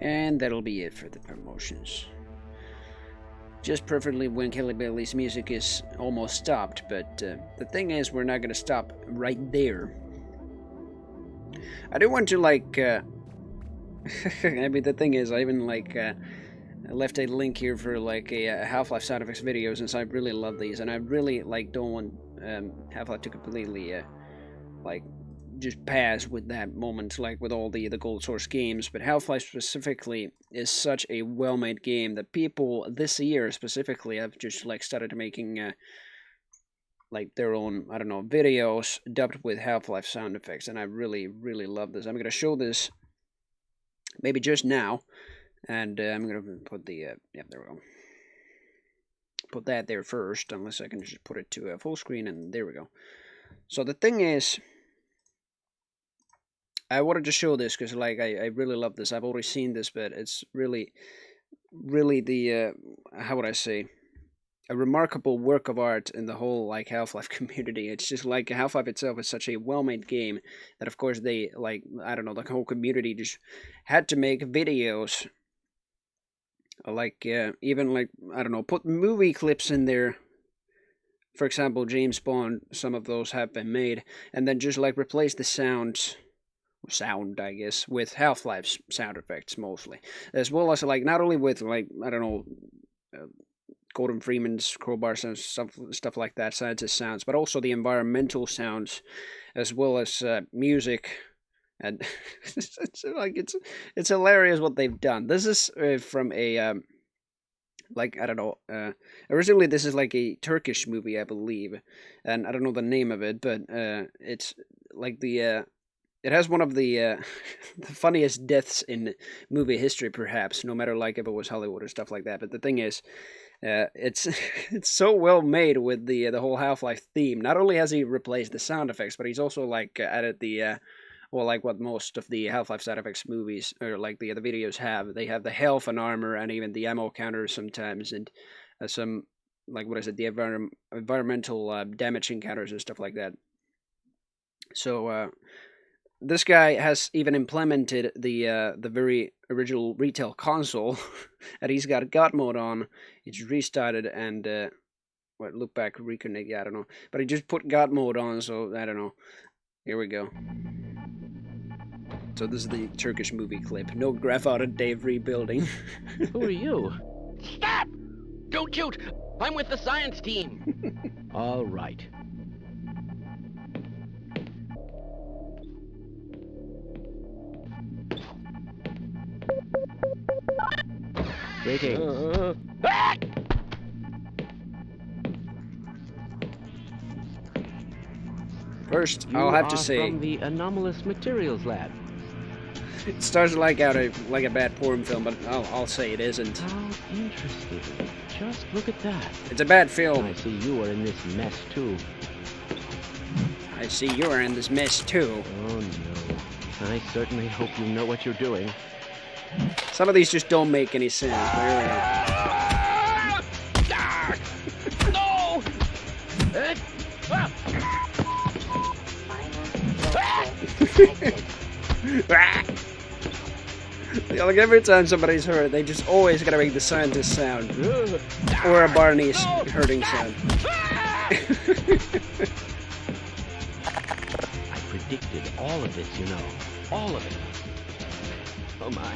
And that'll be it for the promotions. Just perfectly when Kelly Bailey's music is almost stopped, but the thing is, we're not gonna stop right there. I do want to like. I mean, the thing is, I even like I left a link here for like a Half-Life sound effects video, since I really love these, and I really like don't want Half-Life to completely like just pass with that moment, like with all the Gold Source games. But Half-Life specifically is such a well-made game that people this year specifically have just like started making like their own, I don't know, videos dubbed with Half-Life sound effects, and I really love this. I'm gonna show this maybe just now, and I'm gonna put the yeah, there we go. Put that there first, unless I can just put it to full screen, and there we go. So the thing is, I wanted to show this because like I really love this. I've already seen this, but it's really the how would I say, a remarkable work of art in the whole like Half-Life community. It's just like Half-Life itself is such a well-made game that of course they like, I don't know, the whole community just had to make videos like even like, I don't know, put movie clips in there. For example, James Bond, some of those have been made, and then just like replace the sound, I guess, with Half-Life's sound effects mostly, as well as like not only with like, I don't know, Gordon Freeman's crowbars and stuff like that, scientist sounds, but also the environmental sounds, as well as music, and it's hilarious what they've done. This is from a like, I don't know, originally this is like a Turkish movie, I believe, and I don't know the name of it, but it's like the it has one of the the funniest deaths in movie history, perhaps, no matter like if it was Hollywood or stuff like that. But the thing is, it's it's so well made with the whole Half-Life theme. Not only has he replaced the sound effects, but he's also like added the well, like what most of the Half-Life sound effects movies or like the videos have. They have the health and armor and even the ammo counters sometimes, and some, like, what is it, the environmental damage encounters and stuff like that. So this guy has even implemented the very original retail console, and he's got God mode on. It's restarted and what, look back, reconnect. Yeah, I don't know, but he just put God mode on, so I don't know. Here we go. So this is the Turkish movie clip. No graph out of Dave rebuilding. Who are you? Stop! Don't shoot! I'm with the science team. All right. Greetings. First, You I'll have to are say, from the Anomalous Materials Lab. it starts like out like a bad porn film, but I'll say it isn't. How interesting. Just look at that. It's a bad film. I see you are in this mess too. I see you're in this mess too. Oh no. I certainly hope you know what you're doing. Some of these just don't make any sense. But here No! we go. Like every time somebody's hurt, they just always gotta make the scientist sound. Or a Barney's hurting sound. I predicted all of this, you know. All of it. Oh my.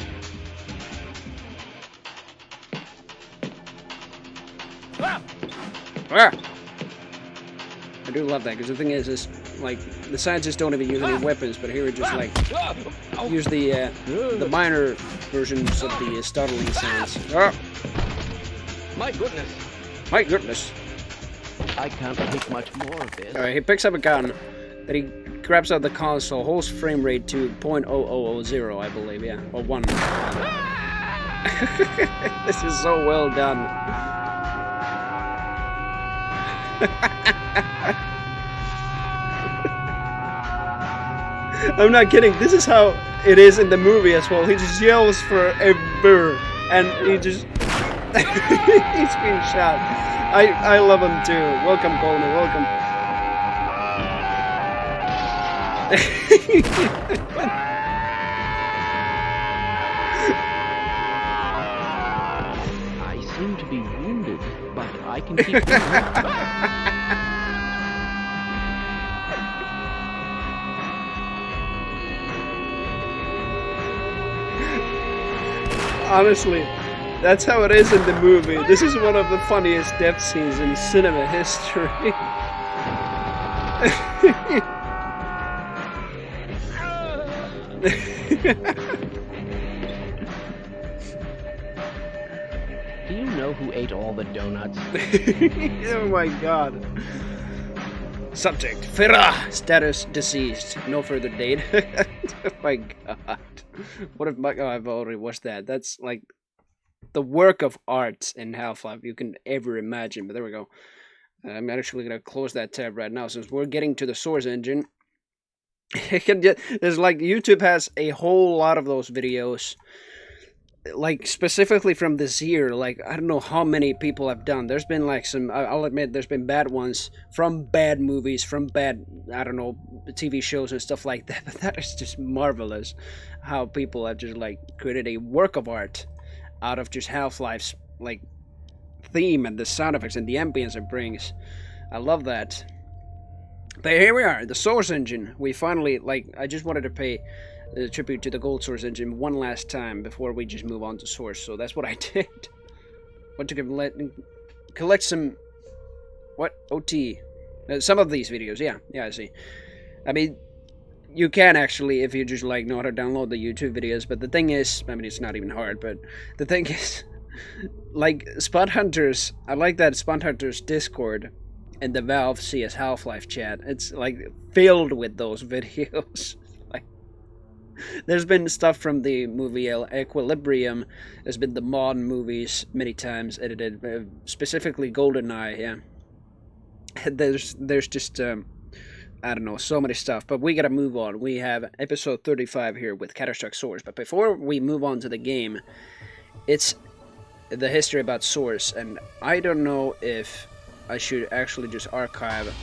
Ah! I do love that, because the thing is like, the scientists don't even use any weapons, but here we just like use the minor versions of the startling sounds. Ah! My goodness. My goodness. I can't take much more of this. Alright, he picks up a gun, then he grabs out the console, holds frame rate to 0.0000, I believe, yeah, or 1. This is so well done. I'm not kidding, this is how it is in the movie as well. He just yells forever, and he just... he's being shot. I love him too. Welcome, Coleman, welcome. I can keep you warm. Honestly, that's how it is in the movie. This is one of the funniest death scenes in cinema history. Do you know who ate all the donuts? Oh my god. Subject, Farah. Status, deceased. No further date. Oh my god. What if my... Oh, I've already watched that. That's like the work of art in Half-Life you can ever imagine. But there we go. I'm actually going to close that tab right now since we're getting to the source engine. There's like... YouTube has a whole lot of those videos. Like, specifically from this year, like, I don't know how many people have done. There's been, like, some, I'll admit, there's been bad ones from bad movies, from bad, I don't know, TV shows and stuff like that. But that is just marvelous how people have just, like, created a work of art out of just Half-Life's, like, theme and the sound effects and the ambience it brings. I love that. But here we are, the Source engine. We finally, like, I just wanted to pay tribute to the Gold Source engine one last time before we just move on to Source, so that's what I did. Want to collect some... What? OT. Some of these videos, yeah, I see. I mean, you can actually, if you just, like, know how to download the YouTube videos, but the thing is, I mean, it's not even hard, but the thing is, like, Spot Hunters, I like that Spot Hunters Discord and the Valve CS Half-Life chat, it's, like, filled with those videos. There's been stuff from the movie Equilibrium. There's been the mod movies many times edited, specifically GoldenEye. Yeah, there's just I don't know, so many stuff. But we gotta move on. We have episode 35 here with Catastrophic Source. But before we move on to the game, it's the history about Source, and I don't know if I should actually just archive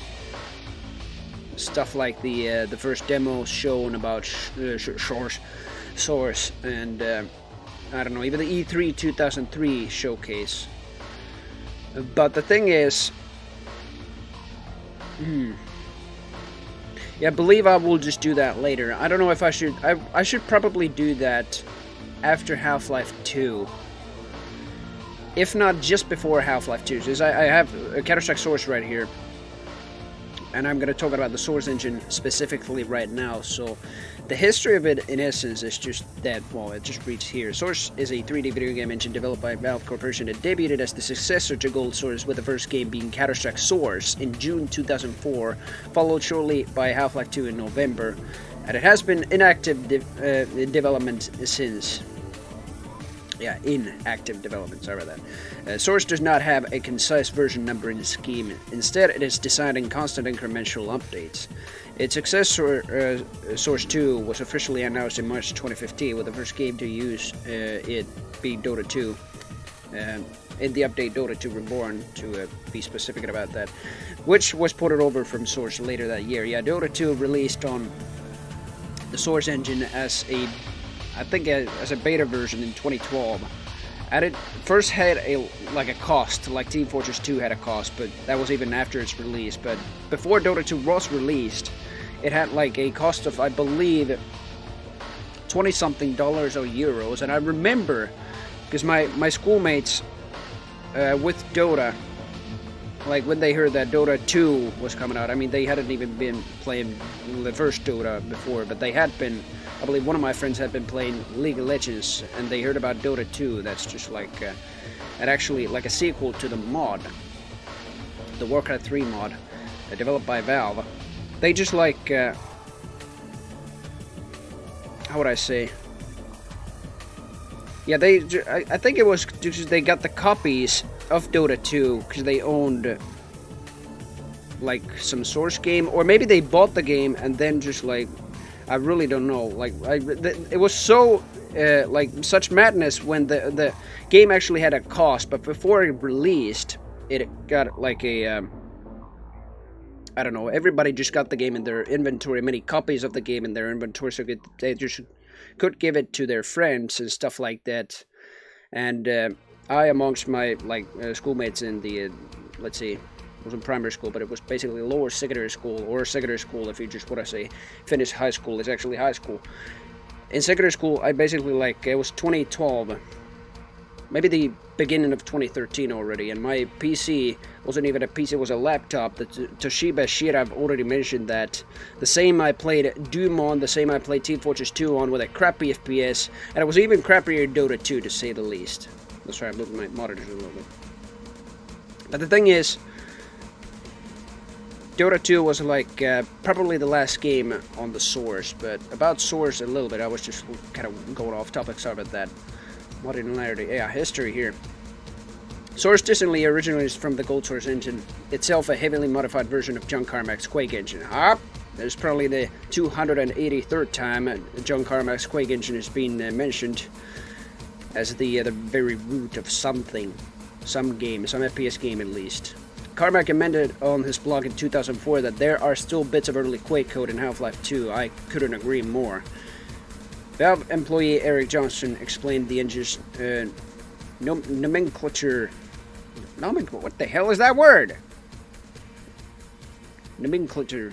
stuff like the first demo shown about Source, and I don't know, even the E3 2003 showcase. But the thing is, yeah, I believe I will just do that later. I don't know if I should. I should probably do that after Half-Life 2. If not just before Half-Life 2, because I have a Catastrophic Source right here. And I'm going to talk about the Source engine specifically right now. So the history of it, in essence, is just that, well, it just reads here. Source is a 3D video game engine developed by Valve Corporation that debuted as the successor to Gold Source, with the first game being Catastrophic Source in June 2004, followed shortly by Half-Life 2 in November. And it has been in active development since. Yeah, in active development, sorry about that. Source does not have a concise version numbering scheme. Instead, it is designed in constant incremental updates. Its successor, Source 2, was officially announced in March 2015, with the first game to use it being Dota 2. In the update Dota 2 Reborn, to be specific about that, which was ported over from Source later that year. Yeah, Dota 2 released on the Source engine as a, I think, as a beta version in 2012. And it first had a cost, like Team Fortress 2 had a cost, but that was even after its release. But before Dota 2 was released, it had like a cost of, I believe, $20-something or euros. And I remember, because my schoolmates with Dota, like when they heard that Dota 2 was coming out, I mean, they hadn't even been playing the first Dota before, but they had been, I believe one of my friends had been playing League of Legends, and they heard about Dota 2. That's just like, and actually like a sequel to the mod, the Warcraft 3 mod, developed by Valve. They just like, how would I say? Yeah, I think it was just they got the copies of Dota 2 because they owned like some source game, or maybe they bought the game and then just like, I really don't know. Like, it was so like such madness when the game actually had a cost, but before it released, it got like a I don't know. Everybody just got the game in their inventory, many copies of the game in their inventory, so they just could give it to their friends and stuff like that. And I, amongst my like schoolmates in the let's see, it wasn't primary school, but it was basically lower secondary school, or secondary school if you just want to say finish high school. It's actually high school. In secondary school, I basically like, it was 2012, maybe the beginning of 2013 already, and my PC wasn't even a PC, it was a laptop. The Toshiba shit, I've already mentioned that. The same I played Doom on, the same I played Team Fortress 2 on, with a crappy FPS, and it was even crappier Dota 2, to say the least. That's right, I'm moving my monitors a little bit. But the thing is, Dota 2 was like probably the last game on the Source, but about Source a little bit, I was just kind of going off topic, sorry about that. Modularity, yeah, history here. Source distantly originates from the Gold Source engine, itself a heavily modified version of John Carmack's Quake engine. There's probably the 283rd time John Carmack's Quake engine has been mentioned as the very root of something, some game, some FPS game at least. Carmack amended on his blog in 2004 that there are still bits of early Quake code in Half-Life 2. I couldn't agree more. Valve employee Eric Johnson explained the engine's nomenclature. What the hell is that word? Nomenclature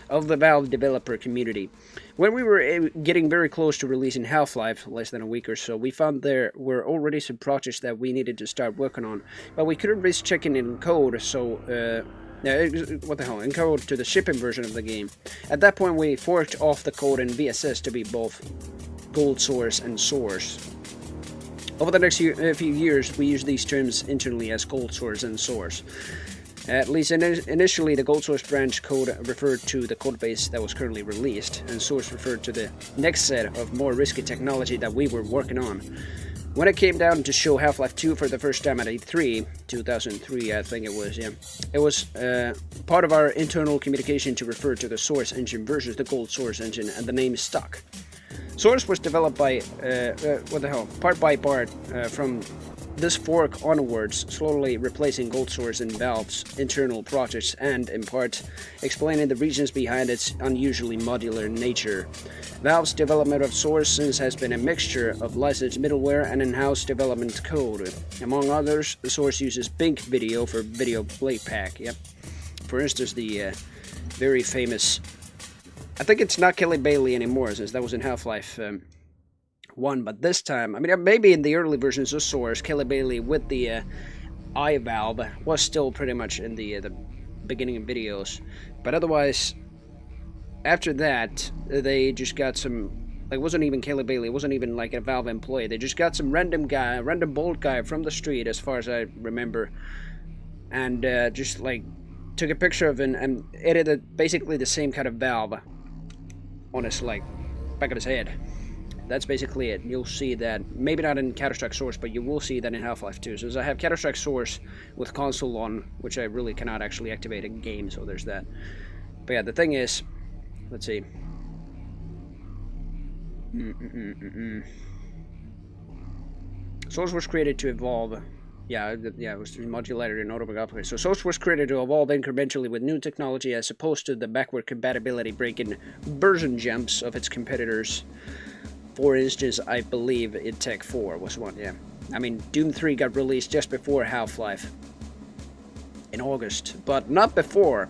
of the Valve developer community. When we were getting very close to releasing Half-Life, less than a week or so, we found there were already some projects that we needed to start working on, but we couldn't risk checking in code, so encode to the shipping version of the game. At that point, we forked off the code in VSS to be both Gold Source and Source. Over the next few years, we used these terms internally as Gold Source and Source. At least initially, the Gold Source branch code referred to the codebase that was currently released, and Source referred to the next set of more risky technology that we were working on. When it came down to show Half-Life 2 for the first time at E3, 2003 I think it was, yeah. It was part of our internal communication to refer to the Source engine versus the Gold Source engine, and the name stuck. Source was developed by, part by part from this fork onwards, slowly replacing Gold Source in Valve's internal projects and, in part, explaining the reasons behind its unusually modular nature. Valve's development of Source since has been a mixture of licensed middleware and in-house development code. Among others, Source uses Bink Video for video playback. Yep. For instance, the very famous, I think it's not Kelly Bailey anymore, since that was in Half-Life 1, but this time, I mean, maybe in the early versions of Source, Kelly Bailey with the iValve was still pretty much in the beginning of videos, but otherwise, after that, they just got some, like, it wasn't even Kelly Bailey, it wasn't even like a Valve employee, they just got some random bold guy from the street, as far as I remember, and just, like, took a picture of it and edited basically the same kind of Valve on his, like, back of his head. That's basically it. You'll see that, maybe not in Counter-Strike Source, but you will see that in Half-Life 2. So as I have Counter-Strike Source with console on, which I really cannot actually activate in game, so there's that. But yeah, the thing is, let's see. Source was created to evolve. Yeah, it was modularity and auto upgrade. So Source was created to evolve incrementally with new technology, as opposed to the backward compatibility breaking version jumps of its competitors. For instance, I believe in Tech 4 was one, yeah. I mean, Doom 3 got released just before Half-Life in August, but not before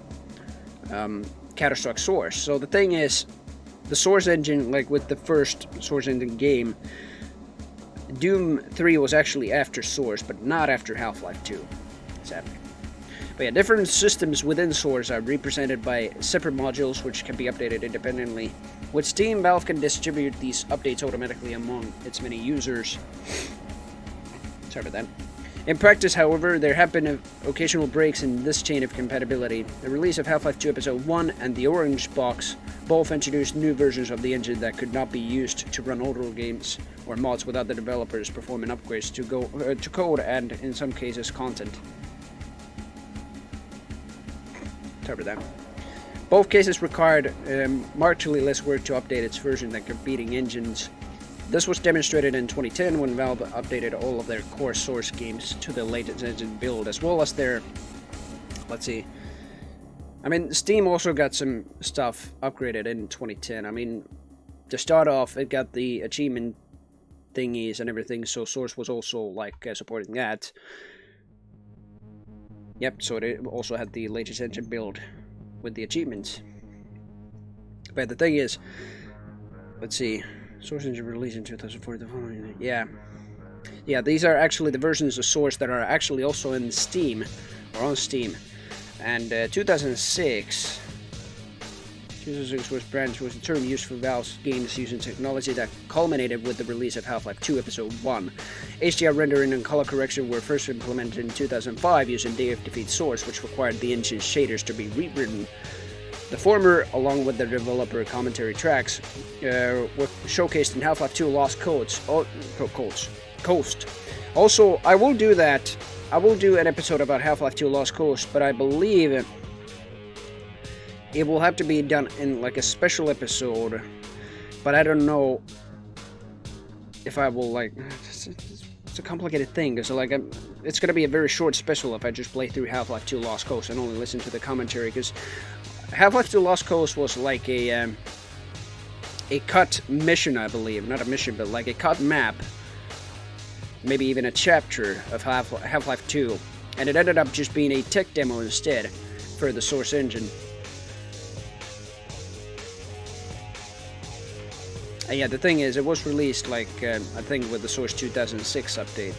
Counter-Strike Source. So the thing is, the Source engine, like with the first Source engine game, Doom 3 was actually after Source, but not after Half-Life 2, sadly. But yeah, different systems within Source are represented by separate modules which can be updated independently. With Steam, Valve can distribute these updates automatically among its many users. Sorry about that. In practice, however, there have been occasional breaks in this chain of compatibility. The release of Half-Life 2 Episode 1 and the Orange Box both introduced new versions of the engine that could not be used to run older games or mods without the developers performing upgrades to code and, in some cases, content. Sorry about that. Both cases required markedly less work to update its version than competing engines. This was demonstrated in 2010 when Valve updated all of their core Source games to the latest engine build, as well as their, let's see, I mean, Steam also got some stuff upgraded in 2010. I mean, to start off, it got the achievement thingies and everything, so Source was also, like, supporting that. Yep, so it also had the latest engine build with the achievements. But the thing is, let's see, Source Engine released in 2004. Yeah, these are actually the versions of Source that are actually also in Steam, or on Steam. And 2006 was the term used for Valve's games using technology that culminated with the release of Half-Life 2 Episode 1. HDR rendering and color correction were first implemented in 2005 using Day of Defeat Source, which required the engine's shaders to be rewritten. The former, along with the developer commentary tracks, were showcased in Half-Life 2 Lost Coast. Also, I will do that. I will do an episode about Half-Life 2 Lost Coast, but I believe it will have to be done in like a special episode. But I don't know if I will like. It's a complicated thing because like it's gonna be a very short special if I just play through Half-Life 2 Lost Coast and only listen to the commentary, because Half-Life 2 Lost Coast was like a cut mission, I believe. Not a mission, but like a cut map. Maybe even a chapter of Half-Life 2. And it ended up just being a tech demo instead for the Source engine. And yeah, the thing is, it was released like, I think with the Source 2006 update.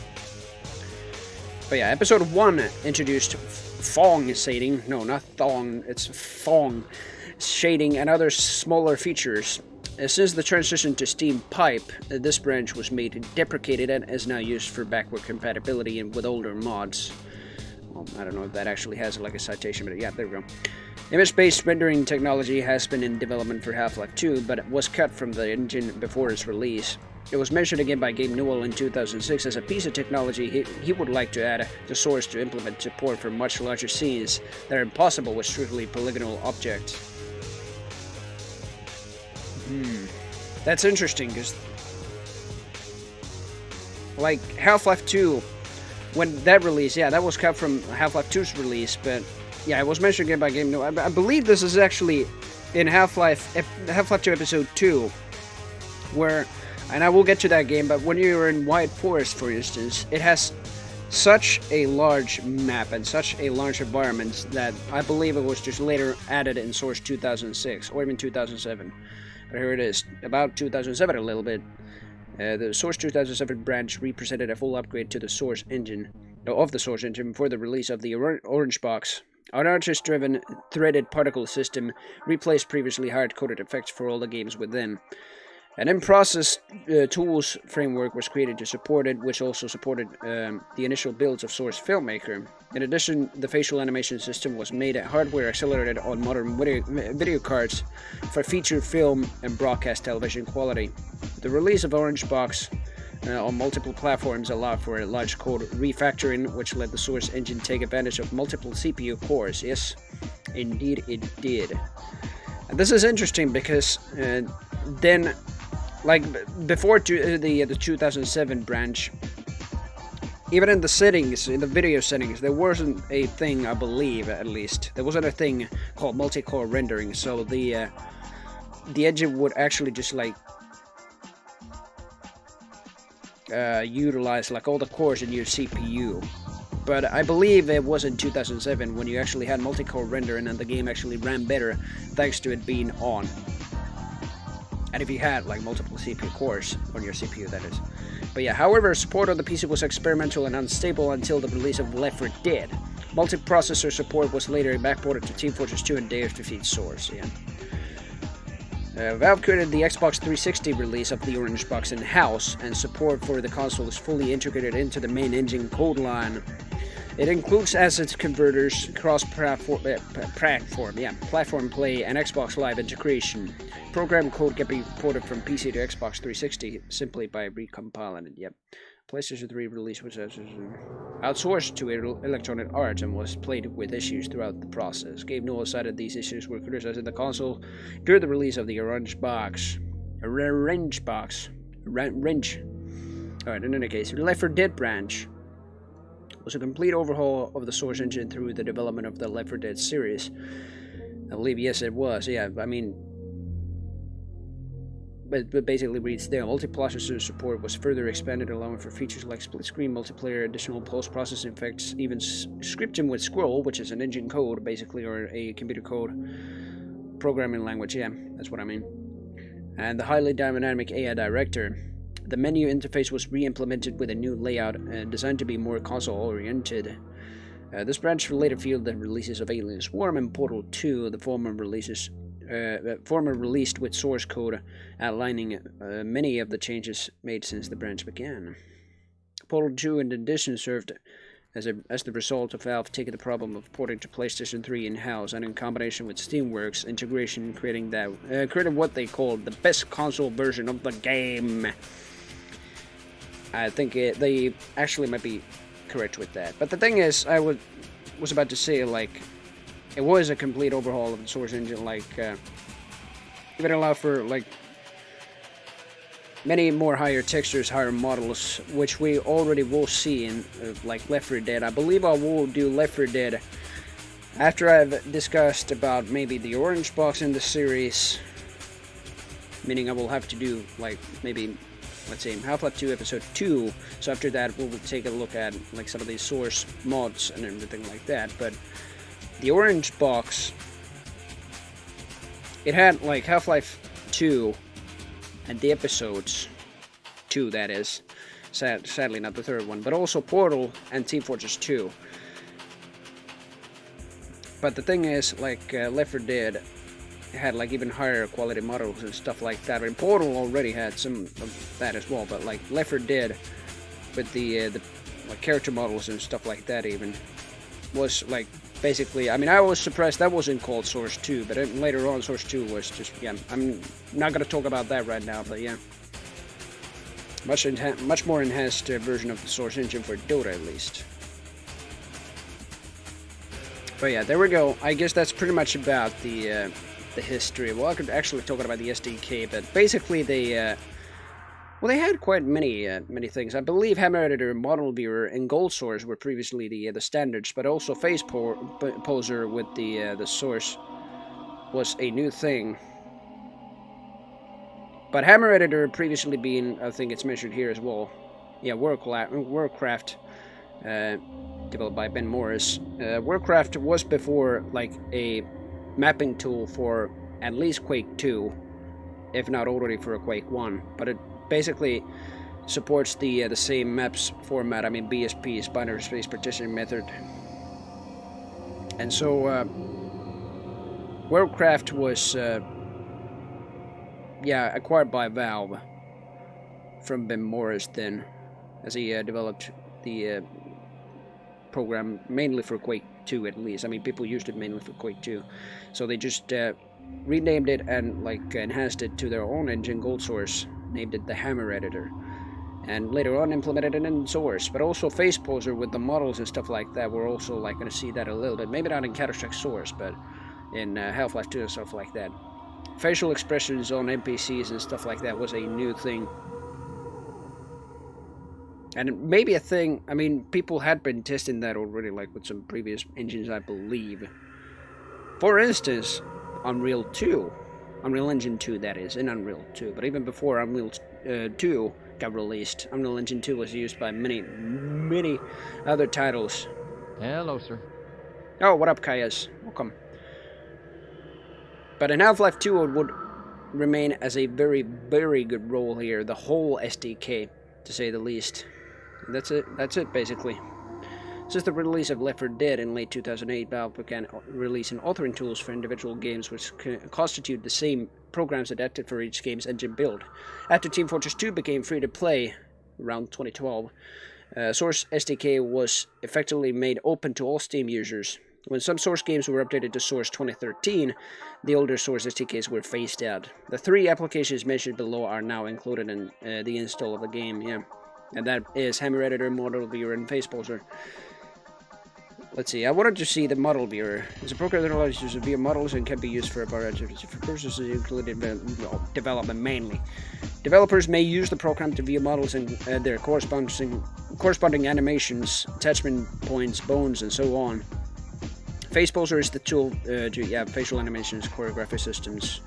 But yeah, Episode 1 introduced Fong shading. No, not Thong, it's Fong shading and other smaller features. Since the transition to Steam Pipe, this branch was made deprecated and is now used for backward compatibility and with older mods. Well, I don't know if that actually has like a citation, but yeah, there we go. Image-based rendering technology has been in development for Half-Life 2, but it was cut from the engine before its release. It was mentioned again by Gabe Newell in 2006 as a piece of technology he would like to add to Source to implement support for much larger scenes that are impossible with strictly polygonal objects. That's interesting, because like Half-Life 2, when that released, yeah, that was cut from Half-Life 2's release, but yeah, it was mentioned again by Game No. I believe this is actually in Half-Life 2 Episode 2, where, and I will get to that game, but when you're in White Forest, for instance, it has such a large map and such a large environment that I believe it was just later added in Source 2006, or even 2007. But here it is, about 2007 a little bit. The Source 2007 branch represented a full upgrade to the Source engine, of the Source engine before the release of the Orange Box. An artist-driven threaded particle system replaced previously hard-coded effects for all the games within. An in-process tools framework was created to support it, which also supported the initial builds of Source Filmmaker. In addition, the facial animation system was made hardware accelerated on modern video cards for feature film and broadcast television quality. The release of Orange Box on multiple platforms allowed for a large code refactoring, which let the Source engine take advantage of multiple CPU cores. Yes, indeed it did. And this is interesting because then, like before the 2007 branch, even in the settings, in the video settings, there wasn't a thing, I believe, at least. There wasn't a thing called multi-core rendering, so the engine would actually just like utilize like all the cores in your CPU. But I believe it was in 2007 when you actually had multi-core rendering and the game actually ran better thanks to it being on. And if you had like multiple CPU cores on your CPU, that is. But yeah, however, support on the PC was experimental and unstable until the release of Left 4 Dead. Multiprocessor support was later backported to Team Fortress 2 and Day of Defeat Source. Yeah. Valve created the Xbox 360 release of the Orange Box in-house, and support for the console is fully integrated into the main engine code line. It includes assets converters, cross-platform play, and Xbox Live integration. Program code can be ported from PC to Xbox 360 simply by recompiling it. Yep. PlayStation 3 release was outsourced to Electronic Arts and was plagued with issues throughout the process. Gabe Newell cited these issues were criticizing the console during the release of the Orange Box. Orange Box. Orange. Alright, in any case, the Left 4 Dead branch was a complete overhaul of the Source engine through the development of the Left 4 Dead series. I believe, yes, it was. Yeah, I mean, it basically reads there. Multiprocessor support was further expanded, allowing for features like split-screen multiplayer, additional post-processing effects, even scripting with Scroll, which is an engine code, basically, or a computer code programming language. Yeah, that's what I mean. And the highly dynamic AI director. The menu interface was re-implemented with a new layout designed to be more console-oriented. This branch later fueled the releases of Alien Swarm and Portal 2, the former released with source code outlining many of the changes made since the branch began. Portal 2 in addition served as the result of Valve taking the problem of porting to PlayStation 3 in-house, and in combination with Steamworks integration creating what they called the best console version of the game. I think they actually might be correct with that. But the thing is, I was about to say, like, it was a complete overhaul of the source engine. Like, even allowed for like many more higher textures, higher models, which we already will see in like Left 4 Dead. I believe I will do Left 4 Dead after I've discussed about maybe the orange box in the series. Meaning I will have to do like maybe, let's say, Half-Life 2 Episode 2, so after that we will take a look at like some of these source mods and everything like that. But the orange box, it had like Half-Life 2 and the episodes 2, that is, sadly not the third one, but also Portal and Team Fortress 2. But the thing is, like, Left 4 Dead had like even higher quality models and stuff like that. And Portal already had some of that as well, but like Left 4 Dead with the like character models and stuff like that even was like basically, I mean, I was surprised that wasn't called Source 2, but later on Source 2 was just, yeah, I'm not gonna talk about that right now, but yeah, much more enhanced version of the Source engine for Dota at least. But yeah, there we go. I guess that's pretty much about the history. Well, I could actually talk about the SDK, but basically they had quite many things. I believe Hammer Editor, Model Viewer, and Gold Source were previously the standards, but also Face Poser with the Source was a new thing. But Hammer Editor previously being, I think it's mentioned here as well. Yeah, Warcraft, developed by Ben Morris. Warcraft was before like a mapping tool for at least Quake 2, if not already for a Quake 1, but it basically supports the same maps format. I mean, BSP, binary space partitioning method. And so Warcraft was acquired by Valve from Ben Morris then, as he developed the program mainly for Quake 2 at least. I mean, people used it mainly for Quake 2, so they just renamed it and like enhanced it to their own engine, Gold Source, named it the Hammer Editor, and later on implemented it in Source. But also Face Poser with the models and stuff like that, we're also like going to see that a little bit, maybe not in Counter-Strike Source, but in Half-Life 2 and stuff like that. Facial expressions on NPCs and stuff like that was a new thing. And maybe a thing, I mean, people had been testing that already, like with some previous engines, I believe. For instance, Unreal Engine 2, that is, in Unreal 2. But even before Unreal 2 got released, Unreal Engine 2 was used by many other titles. Hello, sir. Oh, what up, Kayas? Welcome. But in Half-Life 2, it would remain as a very, very good role here, the whole SDK, to say the least. That's it, basically. Since the release of Left 4 Dead in late 2008, Valve began releasing authoring tools for individual games which constitute the same programs adapted for each game's engine build. After Team Fortress 2 became free-to-play around 2012, Source SDK was effectively made open to all Steam users. When some Source games were updated to Source 2013, the older Source SDKs were phased out. The 3 applications mentioned below are now included in the install of the game, yeah. And that is Hammer Editor, Model Viewer, and Face Poser. Let's see, I wanted to see the Model Viewer. It's a program that allows you to view models and can be used for a variety of different purposes, including development mainly. Developers may use the program to view models and their corresponding animations, attachment points, bones, and so on. Face Poser is the tool to facial animations, choreography systems.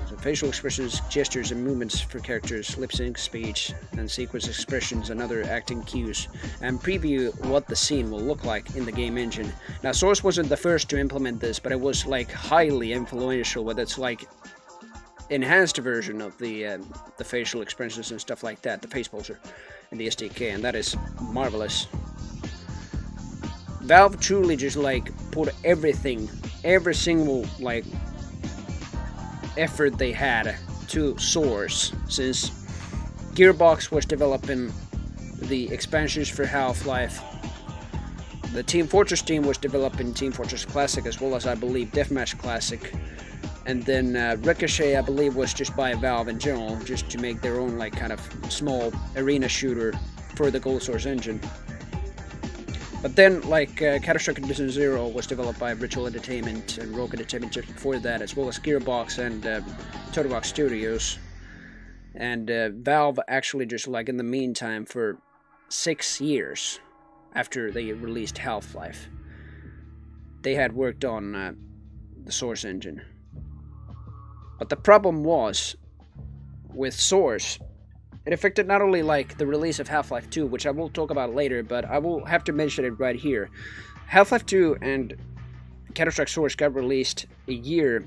So facial expressions, gestures, and movements for characters, lip sync, speech, and sequence expressions and other acting cues, and preview what the scene will look like in the game engine. Now, Source wasn't the first to implement this, but it was like highly influential with its like enhanced version of the facial expressions and stuff like that, the face pulser in the SDK, and that is marvelous. Valve truly just like put everything, every single like effort they had to Source, since Gearbox was developing the expansions for Half-Life. The Team Fortress team was developing Team Fortress Classic, as well as I believe Deathmatch Classic. And then Ricochet, I believe, was just by Valve in general, just to make their own like kind of small arena shooter for the Gold Source engine. But then, like, Catastrophic Mission Zero was developed by Ritual Entertainment and Rogue Entertainment just before that, as well as Gearbox and Turtle Rock Studios. And Valve actually just, like, in the meantime, for 6 years after they released Half-Life, they had worked on the Source engine. But the problem was, with Source, it affected not only like the release of Half-Life 2, which I will talk about later, but I will have to mention it right here. Half-Life 2 and Counter-Strike Source got released a year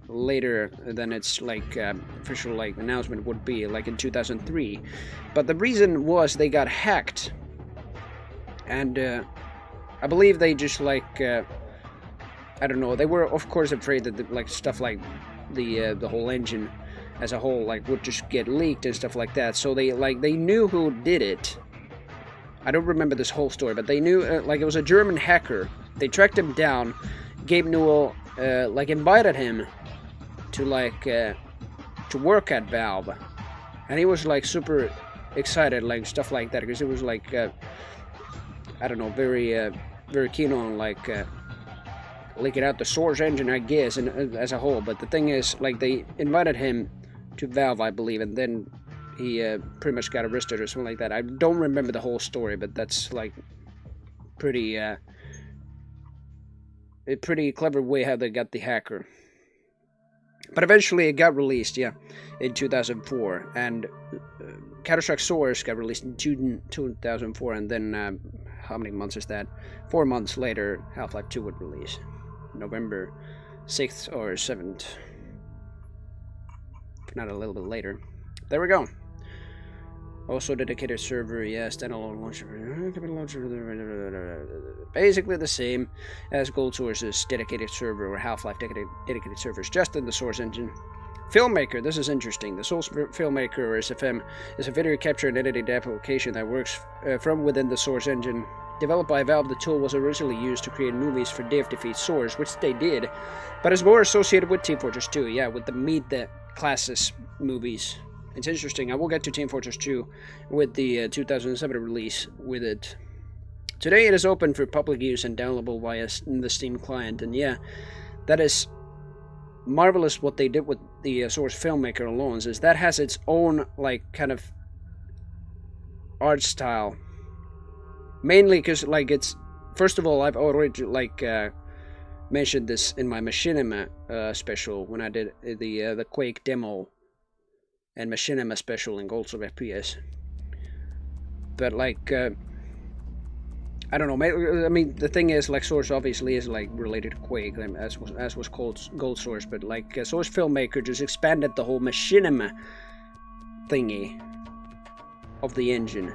later than its like official like announcement would be, like in 2003. But the reason was they got hacked, and I believe they just like I don't know. They were of course afraid that like stuff like the whole engine as a whole like would just get leaked and stuff like that, so they knew who did it. I don't remember this whole story, but they knew like it was a German hacker. They tracked him down. Gabe Newell like invited him to like to work at Valve, and he was like super excited, like stuff like that, because it was like I don't know, very keen on like leaking out the Source engine, I guess, and as a whole. But the thing is, like, they invited him to Valve, I believe, and then he pretty much got arrested or something like that. I don't remember the whole story, but that's like pretty a pretty clever way how they got the hacker. But eventually it got released, yeah, in 2004, and Counter-Strike Source got released in 2004, and then how many months is that? 4 months later, Half-Life 2 would release, November 6th or 7th. If not a little bit later. There we go. Also dedicated server, yeah, standalone launcher. Basically the same as Gold Source's dedicated server or Half-Life dedicated servers, just in the Source engine. Filmmaker, this is interesting. The Source Filmmaker, or SFM, is a video capture and editing application that works from within the Source engine. Developed by Valve, the tool was originally used to create movies for Dev Defeat Source, which they did, but is more associated with Team Fortress 2, yeah, with the Meet the Classes movies. It's interesting. I will get to Team Fortress 2 with the 2007 release with it. Today it is open for public use and downloadable via the Steam client, and yeah, that is marvelous what they did with the Source Filmmaker alone, is that has its own, like, kind of art style. Mainly because, like, it's, first of all, I've already, like, mentioned this in my Machinima special when I did the Quake demo and Machinima special in Gold Source FPS. But, like, I don't know, I mean, the thing is, like, Source obviously is, like, related to Quake, as was called Gold Source, but, like, Source Filmmaker just expanded the whole Machinima thingy of the engine.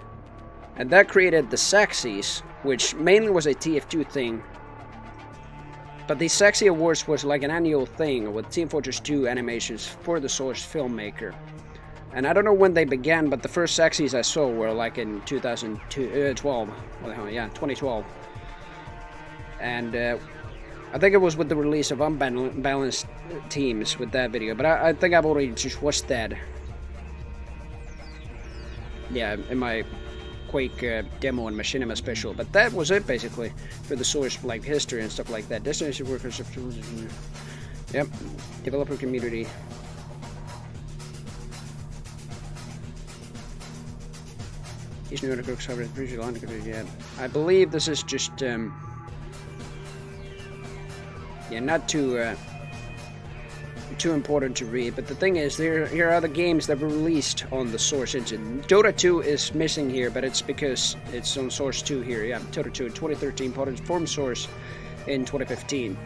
And that created the Saxies, which mainly was a TF2 thing. But the Saxie Awards was like an annual thing with Team Fortress 2 animations for the Source Filmmaker. And I don't know when they began, but the first Saxies I saw were like in 2012. What the hell, yeah, 2012. And I think it was with the release of Unbalanced Teams with that video. But I think I've already just watched that. Yeah, in my Quake demo and Machinima special, but that was it basically for the Source, like, history and stuff like that. Destination workers, yep, developer community. These new articles cover yeah. I believe this is just yeah, not too too important to read, but the thing is, here are the games that were released on the Source engine. Dota 2 is missing here, but it's because it's on Source 2 here. Yeah, Dota 2 in 2013, form Source in 2015.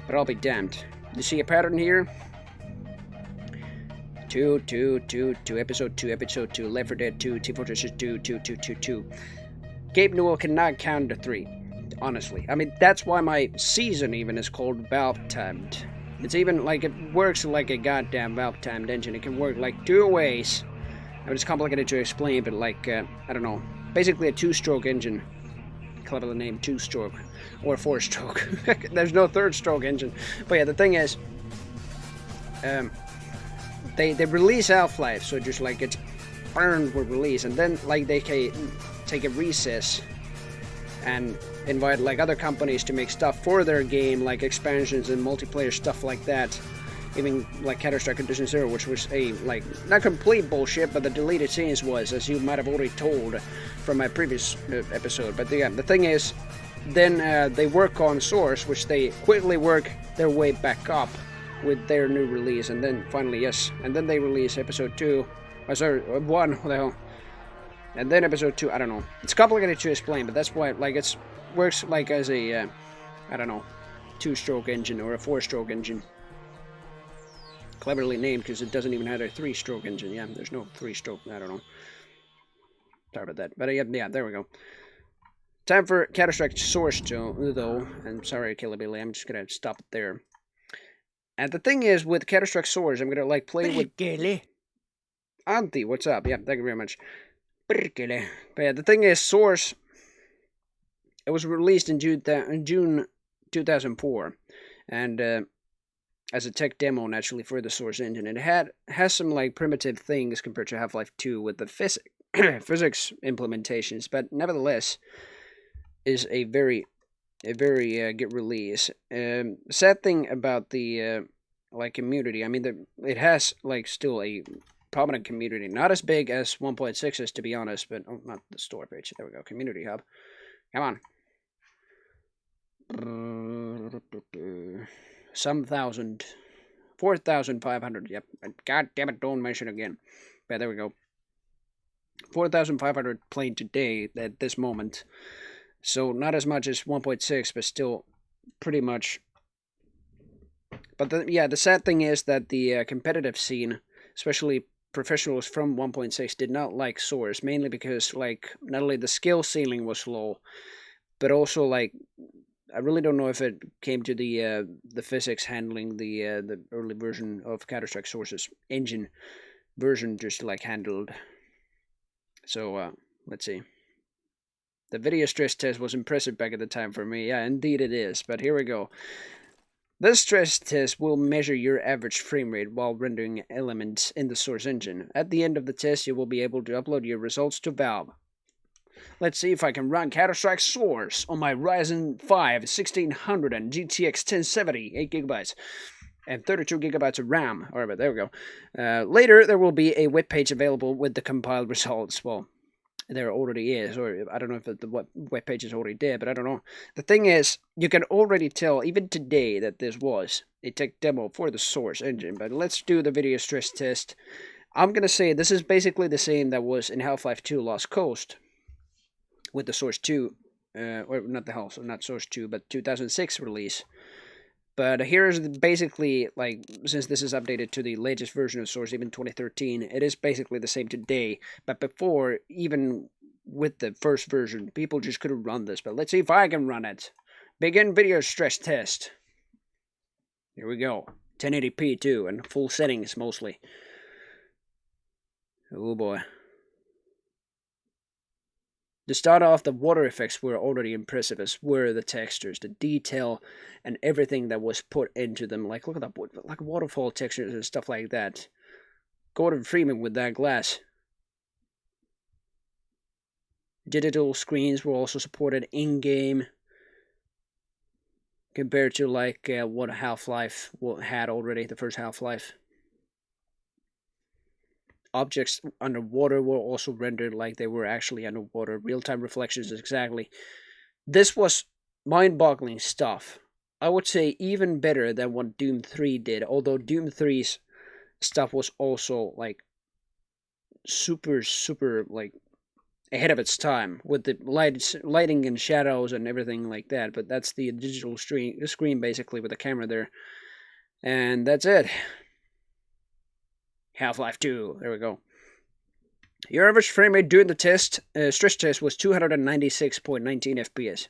But I'll be damned. You see a pattern here? 2, 2, 2, 2, Episode 2, Episode 2, Left 4 Dead 2, Team Fortress 2, 2, 2, 2, 2. Gabe Newell cannot count to 3. Honestly, I mean, that's why my season even is called Valve Timed. It's even like, it works like a goddamn Valve Timed engine. It can work like 2 ways. I mean, it's complicated to explain, but like, I don't know. Basically a 2-stroke engine. Cleverly named 2-stroke. Or 4-stroke. There's no 3rd-stroke engine. But yeah, the thing is, they release Half-Life, so just like it's burned with release, and then like they take a recess and invite like other companies to make stuff for their game, like expansions and multiplayer stuff like that. Even like Counter-Strike Condition Zero, which was a like not complete bullshit, but the deleted scenes was, as you might have already told from my previous episode. But yeah, the thing is, then they work on Source, which they quickly work their way back up with their new release, and then finally, yes, and then they release Episode 2. Oh, sorry, 1. What the hell? And then Episode 2, I don't know. It's complicated to explain, but that's why, like, it's works like as a, I don't know, 2-stroke engine or a 4-stroke engine. Cleverly named because it doesn't even have a 3-stroke engine. Yeah, there's no 3-stroke, I don't know. Sorry about that. But yeah, there we go. Time for Counter-Strike Source 2, though. And sorry, Killer Billy, I'm just gonna stop it there. And the thing is, with Counter-Strike Source, I'm gonna, like, play with... Auntie, what's up? Yeah, thank you very much. But yeah, the thing is, Source, it was released in June 2004, and as a tech demo, naturally, for the Source engine. And it has some like primitive things compared to Half-Life 2 with the physics implementations, but nevertheless, is a very good release. Sad thing about the like community, I mean, it has like still a prominent community, not as big as 1.6 is, to be honest, but oh, not the store page. There we go, community hub. Come on. Some thousand, 4,500. Yep. God damn it! Don't mention again. But there we go. 4,500 playing today at this moment. So not as much as 1.6, but still pretty much. But the sad thing is that the competitive scene, especially professionals from 1.6, did not like Source, mainly because like not only the skill ceiling was low, but also like I really don't know if it came to the physics handling the early version of Counter-Strike Source's engine version just like handled. So let's see. The video stress test was impressive back at the time for me. Yeah, indeed it is. But here we go. This stress test will measure your average frame rate while rendering elements in the Source engine. At the end of the test, you will be able to upload your results to Valve. Let's see if I can run Counter-Strike Source on my Ryzen 5 1600 and GTX 1070, 8GB, and 32GB of RAM. Alright, there we go. Later, there will be a webpage available with the compiled results. Well, there already is, or I don't know if the web page is already there, but I don't know. The thing is, you can already tell, even today, that this was a tech demo for the Source engine. But let's do the video stress test. I'm gonna say this is basically the same that was in Half-Life 2 Lost Coast with the Source 2, or not Source 2, but 2006 release. But here's basically, like, since this is updated to the latest version of Source, even 2013, it is basically the same today. But before, even with the first version, people just couldn't run this. But let's see if I can run it. Begin video stress test. Here we go. 1080p too, and full settings mostly. Oh boy. To start off, the water effects were already impressive, as were the textures, the detail, and everything that was put into them. Like, look at that, like waterfall textures and stuff like that. Gordon Freeman with that glass. Digital screens were also supported in-game, compared to like what Half-Life had already, the first Half-Life. Objects underwater were also rendered like they were actually underwater. Real-time reflections, exactly. This was mind-boggling stuff. I would say even better than what Doom 3 did, although Doom 3's stuff was also like super like ahead of its time with the lighting and shadows and everything like that. But that's the digital screen basically with the camera there, and that's it. Half-Life 2. There we go. Your average frame rate during the stress test was 296.19 FPS.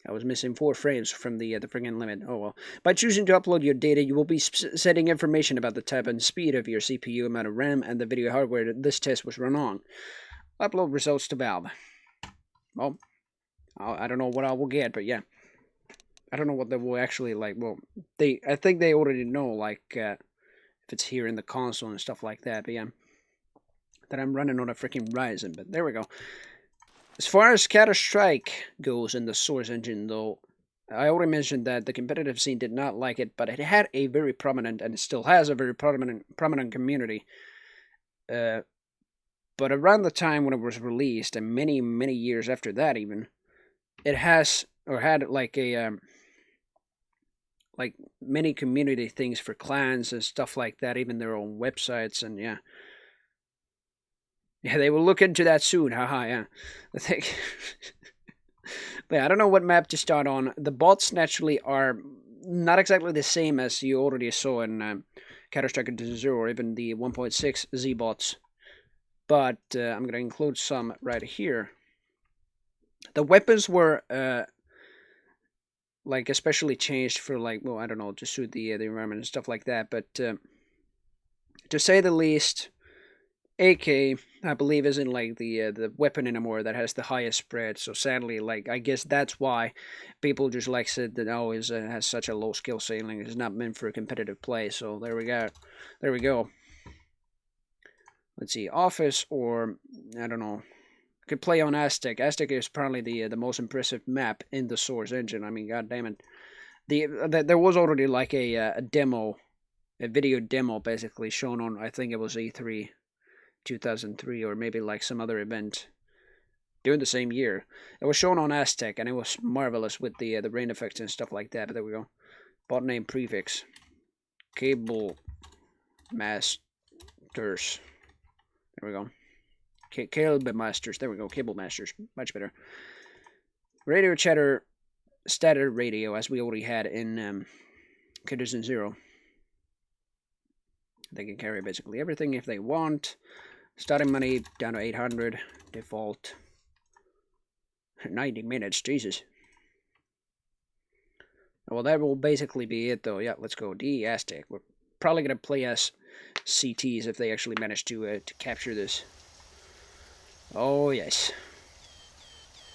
I was missing 4 frames from the friggin' limit. Oh well. By choosing to upload your data, you will be setting information about the type and speed of your CPU, amount of RAM, and the video hardware that this test was run on. Upload results to Valve. Well, I don't know what I will get, but yeah. I don't know what they will actually like. Well, I think they already know, like, if it's here in the console and stuff like that, but yeah. That I'm running on a freaking Ryzen, but there we go. As far as Counter-Strike goes in the Source engine, though, I already mentioned that the competitive scene did not like it, but it had a very prominent, and it still has a very prominent community. But around the time when it was released, and many years after that even, it has, or had like a, like many community things for clans and stuff like that, even their own websites, and yeah. Yeah, they will look into that soon, haha, yeah. I think. But yeah, I don't know what map to start on. The bots naturally are not exactly the same as you already saw in Counter-Strike 2.0 or even the 1.6 Z bots. But I'm going to include some right here. The weapons were like especially changed for like, well, I don't know, to suit the environment and stuff like that. But to say the least, AK, I believe, isn't like the weapon anymore that has the highest spread. So sadly, like I guess that's why people just like said that it has such a low skill ceiling. It's not meant for competitive play. So there we go. There we go. Let's see, Office or I don't know. Could play on Aztec. Aztec is probably the most impressive map in the Source engine. I mean, god damn it. There was already like a demo, a video demo basically shown on, I think it was E3 2003 or maybe like some other event during the same year. It was shown on Aztec and it was marvelous with the rain effects and stuff like that. But there we go. Bot name prefix. Cable Masters. There we go. Cable Masters. There we go. Cable Masters. Much better. Radio chatter. Static radio, as we already had in Condition 0. They can carry basically everything if they want. Starting money down to 800. Default. 90 minutes. Jesus. Well, that will basically be it, though. Yeah, let's go. D Aztec. We're probably going to play as CTs if they actually manage to capture this. Oh, yes.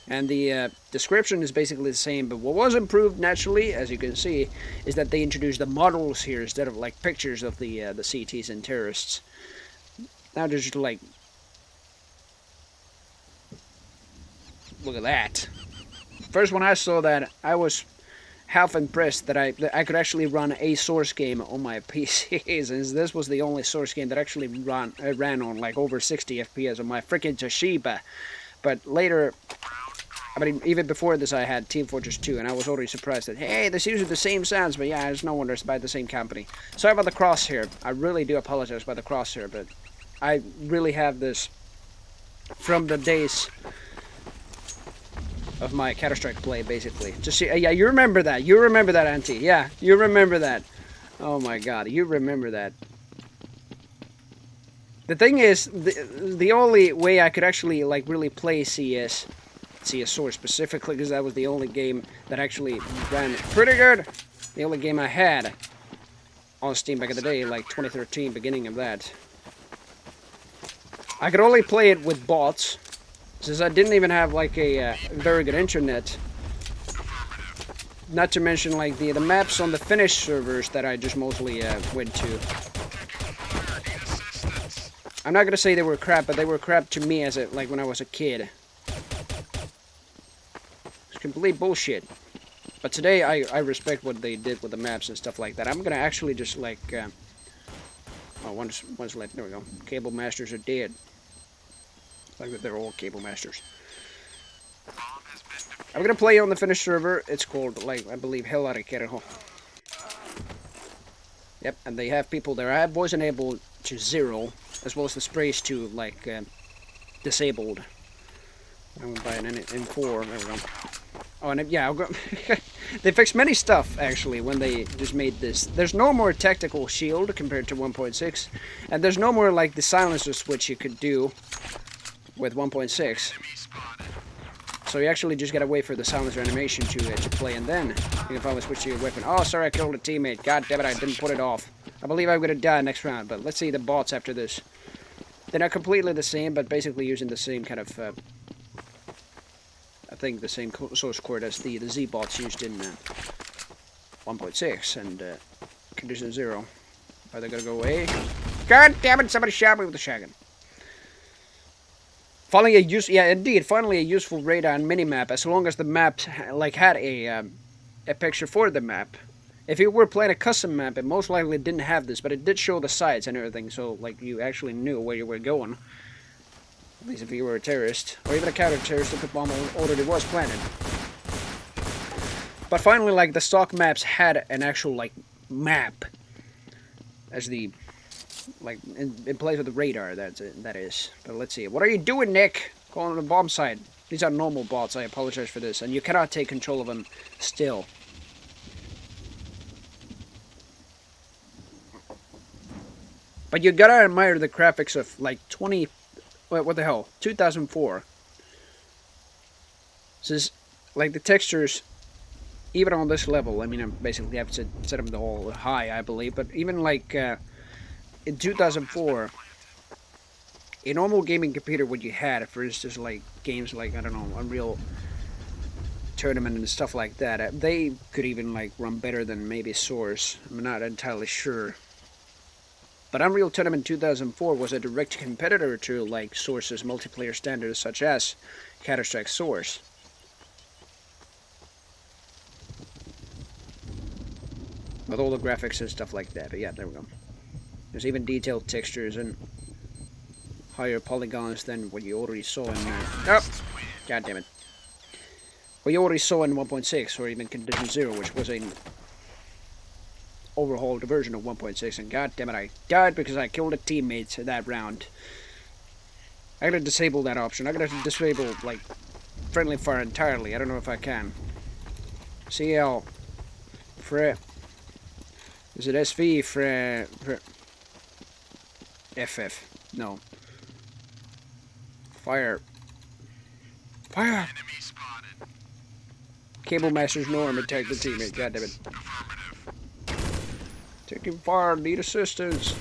And the description is basically the same, but what was improved naturally, as you can see, is that they introduced the models here instead of like pictures of the CTs and terrorists. Now they're just like, look at that. First when I saw that, I was half impressed that I could actually run a Source game on my PC, since this was the only Source game that actually ran on like over 60 FPS on my freaking Toshiba. But later, I mean, even before this I had Team Fortress 2, and I was already surprised that, hey, this uses the same sounds, but yeah, it's no wonder it's by the same company. Sorry about the crosshair. I really do apologize about the crosshair, but I really have this from the days of my Counter-Strike play, basically. Just see, yeah, you remember that. You remember that, Auntie. Yeah, you remember that. Oh my god, you remember that. The thing is, the only way I could actually, like, really play CS Source specifically, because that was the only game that actually ran pretty good. The only game I had on Steam back in the day, like 2013, beginning of that. I could only play it with bots, since I didn't even have like a very good internet. Not to mention like the maps on the Finnish servers that I just mostly went to. I'm not gonna say they were crap, but they were crap to me as like when I was a kid. It's complete bullshit. But today I respect what they did with the maps and stuff like that. I'm gonna actually just like oh, one's left. There we go. Cable Masters are dead. Like that, they're all Cable Masters. I'm gonna play on the Finnish server. It's called, like, I believe, Hellarikerho. Yep, and they have people there. I have voice enabled to 0, as well as the sprays to, like, disabled. I'm gonna buy an M4. There we go. Oh, and yeah, I'll go. They fixed many stuff, actually, when they just made this. There's no more tactical shield compared to 1.6, and there's no more, like, the silencer switch you could do with 1.6. So you actually just gotta wait for the silencer animation to play, and then you can finally switch to your weapon. Oh, sorry, I killed a teammate. God damn it, I didn't put it off. I believe I'm gonna die next round, but let's see the bots after this. They're not completely the same, but basically using the same kind of, I think the same source code as the Z-bots used in 1.6 and Condition 0. Are they gonna go away? God damn it, somebody shot me with a shotgun. Finally finally a useful radar and minimap, as long as the map like had a picture for the map. If you were playing a custom map, it most likely didn't have this, but it did show the sights and everything, so like you actually knew where you were going. At least if you were a terrorist, or even a counter-terrorist, if the bomb already was planted. But finally, like, the stock maps had an actual, like, map as the, like, in place of the radar, that is. But let's see. What are you doing, Nick? Going on the bomb site. These are normal bots, I apologize for this, and you cannot take control of them still. But you gotta admire the graphics of, like, what the hell? 2004. This is, like, the textures, even on this level, I mean, I basically have to set them all high, I believe, but even, like, in 2004, a normal gaming computer, what you had, for instance, like, games like, I don't know, Unreal Tournament and stuff like that, they could even, like, run better than maybe Source. I'm not entirely sure. But Unreal Tournament 2004 was a direct competitor to, like, Source's multiplayer standards, such as Counter-Strike Source. With all the graphics and stuff like that. But yeah, there we go. There's even detailed textures and higher polygons than what you already saw in... oh! God damn it. What you already saw in 1.6, or even Condition 0, which was an overhauled version of 1.6, and god damn it, I died because I killed a teammate that round. I gotta disable that option. I gotta disable, like, friendly fire entirely. I don't know if I can. CL. Is it SV? FF. No. Fire. Fire! Cable Master's Norm attacked the teammate. God damn it. Taking fire, need assistance.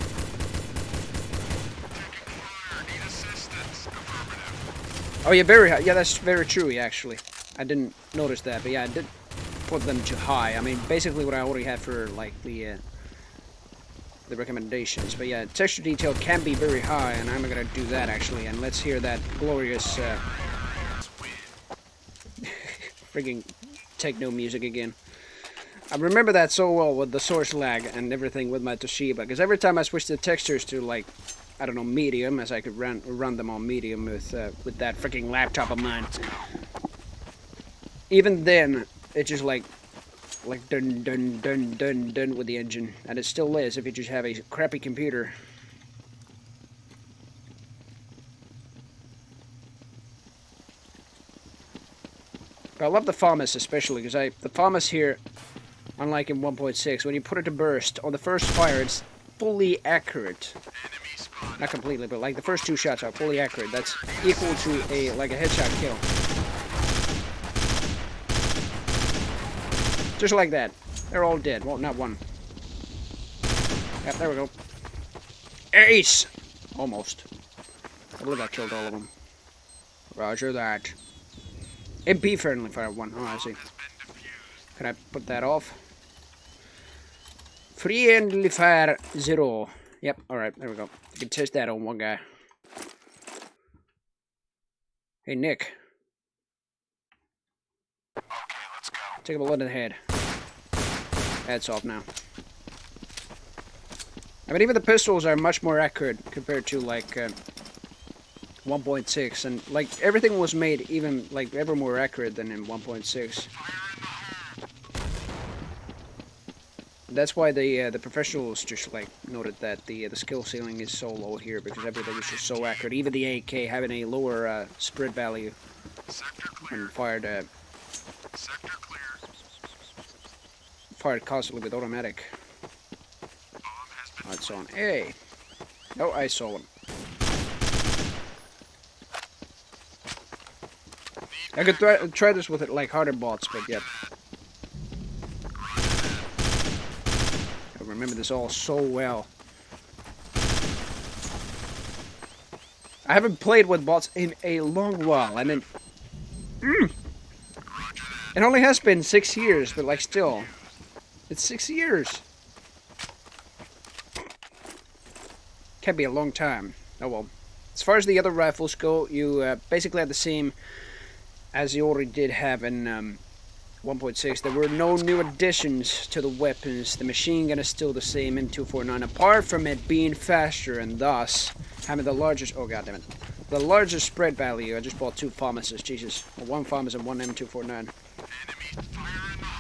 Oh yeah, very high. Yeah, that's very true, actually. I didn't notice that, but yeah, I did put them too high. I mean, basically what I already had for, like, the recommendations. But yeah, texture detail can be very high, and I'm gonna do that, actually. And let's hear that glorious, frigging techno music again. I remember that so well with the source lag and everything with my Toshiba, because every time I switched the textures to, like, I don't know, medium, as I could run them on medium with that freaking laptop of mine. Even then, it just like dun dun dun dun dun with the engine, and it still is if you just have a crappy computer. But I love the FAMAS especially, because the FAMAS here, unlike in 1.6, when you put it to burst, on the first fire it's fully accurate. Not completely, but like the first 2 shots are fully accurate. That's equal to a headshot kill. Just like that. They're all dead. Well, not one. Yep, there we go. Ace! Almost. I believe I killed all of them. Roger that. MP friendly fire 1. Oh, I see. Can I put that off? Friendly fire 0. Yep, alright, there we go. You can test that on one guy. Hey, Nick. Okay, let's go. Take a bullet in the head. That's off now. I mean, even the pistols are much more accurate compared to, like, 1.6, and like everything was made even like ever more accurate than in 1.6. That's why the professionals just like noted that the skill ceiling is so low here, because everything is just so accurate. Even the AK having a lower spread value when fired fired constantly with automatic. It's on A. Oh, I saw him. I could try this with it like harder bots, but yeah. I remember this all so well. I haven't played with bots in a long while. I mean, it only has been 6 years, but like still, it's 6 years. Can be a long time. Oh well. As far as the other rifles go, you basically have the same as you already did have in 1.6. There were no new additions to the weapons. The machine gun is still the same in 249, apart from it being faster and thus having the largest, oh god damn it, the largest spread value. I just bought 2 FAMASes, Jesus. One FAMAS and one M249.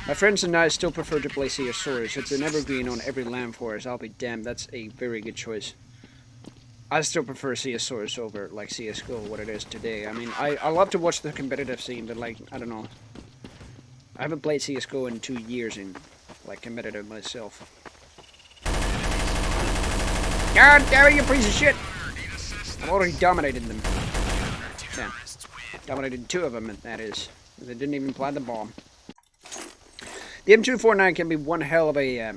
My friends and I still prefer to play CS. It's an evergreen on every LAN for us. I'll be damned, that's a very good choice. I still prefer CS over like CSGO, what it is today. I mean, I love to watch the competitive scene, but like, I don't know. I haven't played CSGO in 2 years in like competitive myself. God damn it, you piece of shit! I've already dominated them. Yeah. Dominated 2 of them, that is. They didn't even plant the bomb. The M249 can be one hell of a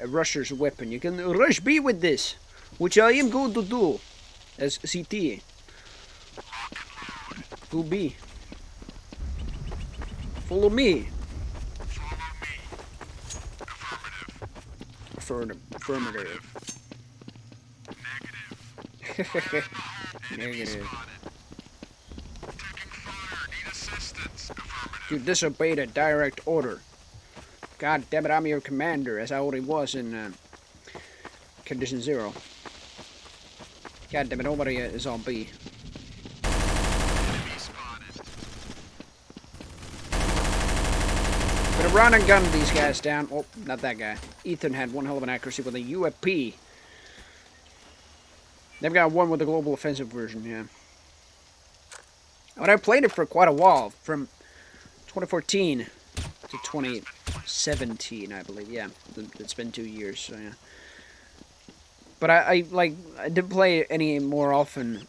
rusher's weapon. You can rush B with this, which I am going to do as CT. To B. Follow me. Affirmative. Negative. You disobeyed a direct order. God damn it, I'm your commander, as I already was in Condition 0. God damn it, nobody is on B. Gonna run and gun these guys down. Oh, not that guy. Ethan had one hell of an accuracy with a UFP. They've got one with the global offensive version, yeah. But I played it for quite a while, from 2014 to 2017, I believe. Yeah, it's been 2 years, so yeah. But I didn't play it any more often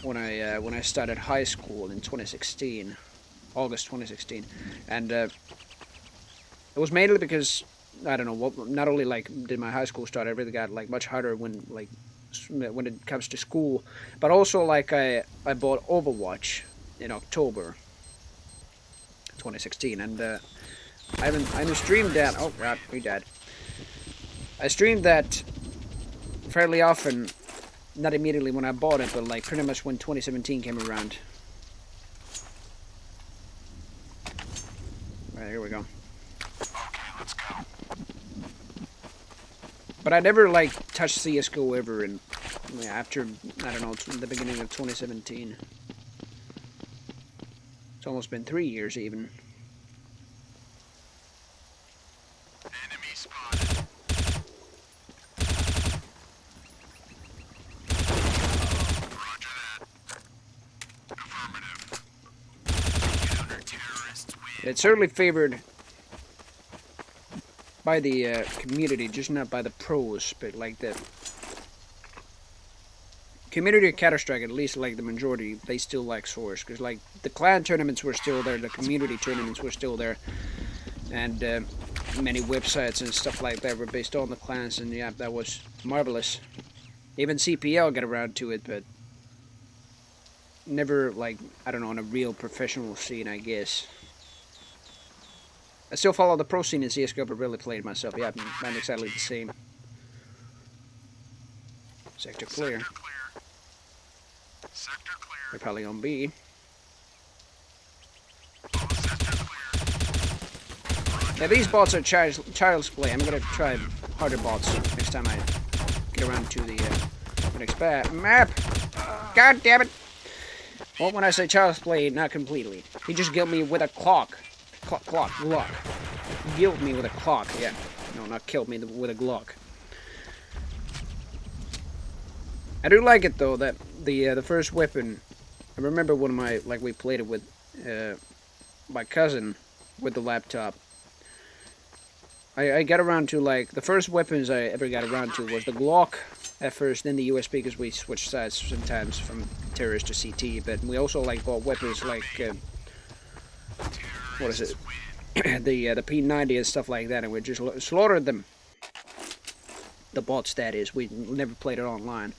when I started high school in 2016, August 2016, and it was mainly because I don't know. Not only like did my high school start, I really got like much harder when it comes to school, but also like I bought Overwatch in October 2016, and I streamed that. Oh god, we died. I streamed that fairly often, not immediately when I bought it, but like pretty much when 2017 came around. Alright, here we go. Okay, let's go. But I never like touched CSGO ever, and after I don't know, the beginning of 2017. It's almost been 3 years even. Enemy spotted. Roger that. Affirmative. Counter-terrorists win. It's certainly favored by the community, just not by the pros, but like the community of Counter-Strike, at least like the majority, they still like Source, because like the clan tournaments were still there, the community tournaments were still there, and many websites and stuff like that were based on the clans, and yeah, that was marvelous. Even CPL got around to it, but never like, I don't know, on a real professional scene, I guess. I still follow the pro scene in CSGO, but really played myself. Yeah, not exactly the same. Sector clear. Sector clear. Sector clear. They're probably on B. Sector clear. Yeah, these bots are child's play. I'm gonna try harder bots next time I get around to the next map. God damn it! Well, when I say child's play, not completely. He just killed me with a clock. Glock. He killed me with a clock, yeah. No, not killed me with a Glock. I do like it, though, that the first weapon... I remember when we played it with my cousin with the laptop. I got around to, like, the first weapons I ever got around to was the Glock at first, then the USB, because we switched sides sometimes from terrorist to CT, but we also, like, bought weapons like, what is it, the P90 and stuff like that, and we just slaughtered them. The bots, that is. We never played it online.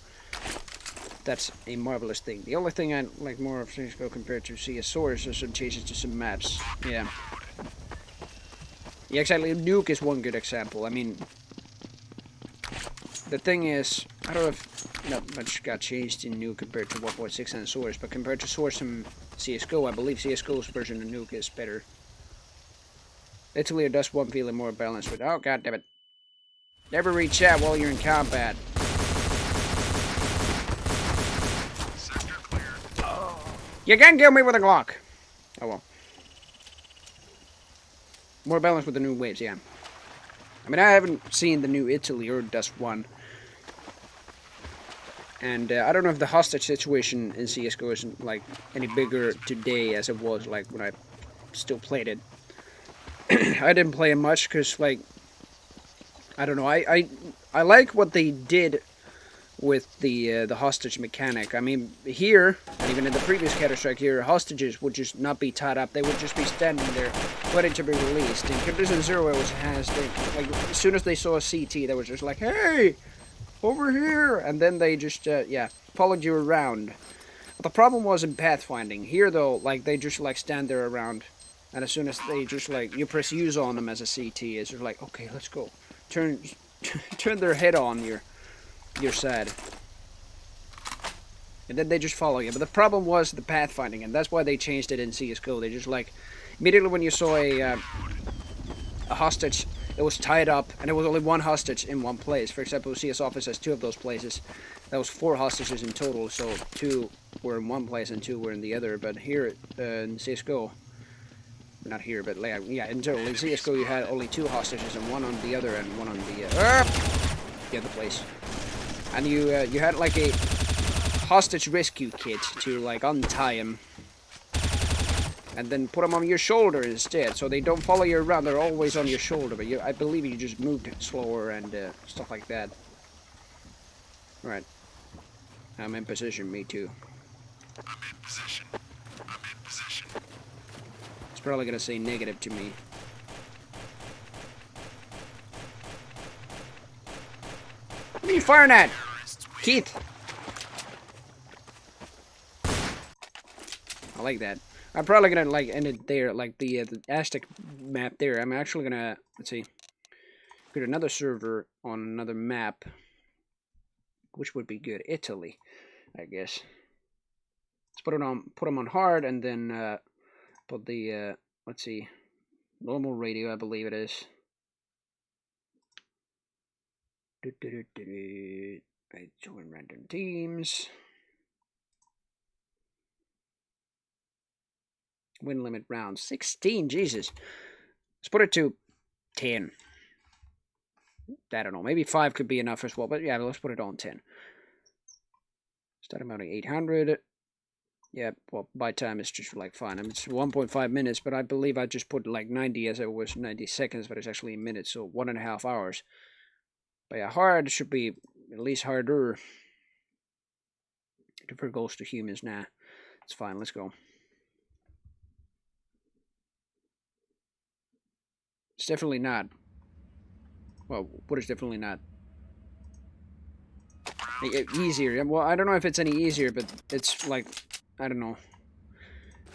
That's a marvelous thing. The only thing I like more of CSGO compared to CSO is some changes to some maps. Yeah. Yeah, exactly. Nuke is one good example. I mean, the thing is, I don't know if not much got changed in Nuke compared to 1.6 and Source, but compared to Source and CSGO, I believe CSGO's version of Nuke is better. Italy or Dust 1 feeling more balanced with... Oh, god damn it. Never read chat while you're in combat. Sector clear. You can't kill me with a Glock. Oh well. More balanced with the new waves, yeah. I mean, I haven't seen the new Italy or Dust 1. And I don't know if the hostage situation in CSGO is like any bigger today as it was like when I still played it. I didn't play it much because, like, I don't know. I like what they did with the hostage mechanic. I mean, here, and even in the previous Counter-Strike here, hostages would just not be tied up. They would just be standing there, waiting to be released. In Condition Zero, it was like, as soon as they saw a CT, they was just like, hey, over here! And then they just, yeah, followed you around. But the problem was in pathfinding. Here, though, like, they just, like, stand there around. And as soon as they just, like, you press use on them as a CT, it's just like, okay, let's go. Turn their head on your side. And then they just follow you. But the problem was the pathfinding, and that's why they changed it in CSGO. They just, like, immediately when you saw a hostage, it was tied up, and there was only one hostage in one place. For example, CS Office has 2 of those places. That was 4 hostages in total, so 2 were in one place and 2 were in the other. But here in CSGO, not here, but yeah, in total, in CSGO you had only 2 hostages, and 1 on the other and 1 on the other place. And you had like a hostage rescue kit to like untie him and then put them on your shoulder instead, so they don't follow you around. They're always on your shoulder, but I believe you just moved slower and stuff like that. Alright. I'm in position, me too. I'm in position. I'm in position. It's probably gonna say negative to me. What are you firing at? Keith! I like that. I'm probably gonna like end it there, like the Aztec map there. I'm actually gonna, let's see, get another server on another map, which would be good. Italy, I guess. Let's put them on hard, and then put the let's see, normal radio, I believe it is. I join random teams. Win limit round 16. Jesus. Let's put it to 10. I don't know. Maybe 5 could be enough as well. But yeah, let's put it on 10. Starting mounting 800. Yeah, well, by time it's just like fine. I mean, it's 1.5 minutes, but I believe I just put like 90 as it was 90 seconds, but it's actually minutes, so 1.5 hours. But yeah, hard should be at least harder. Different goals to humans. Nah, it's fine. Let's go. It's definitely not. Well, what is definitely not? Easier. Well, I don't know if it's any easier, but it's like, I don't know.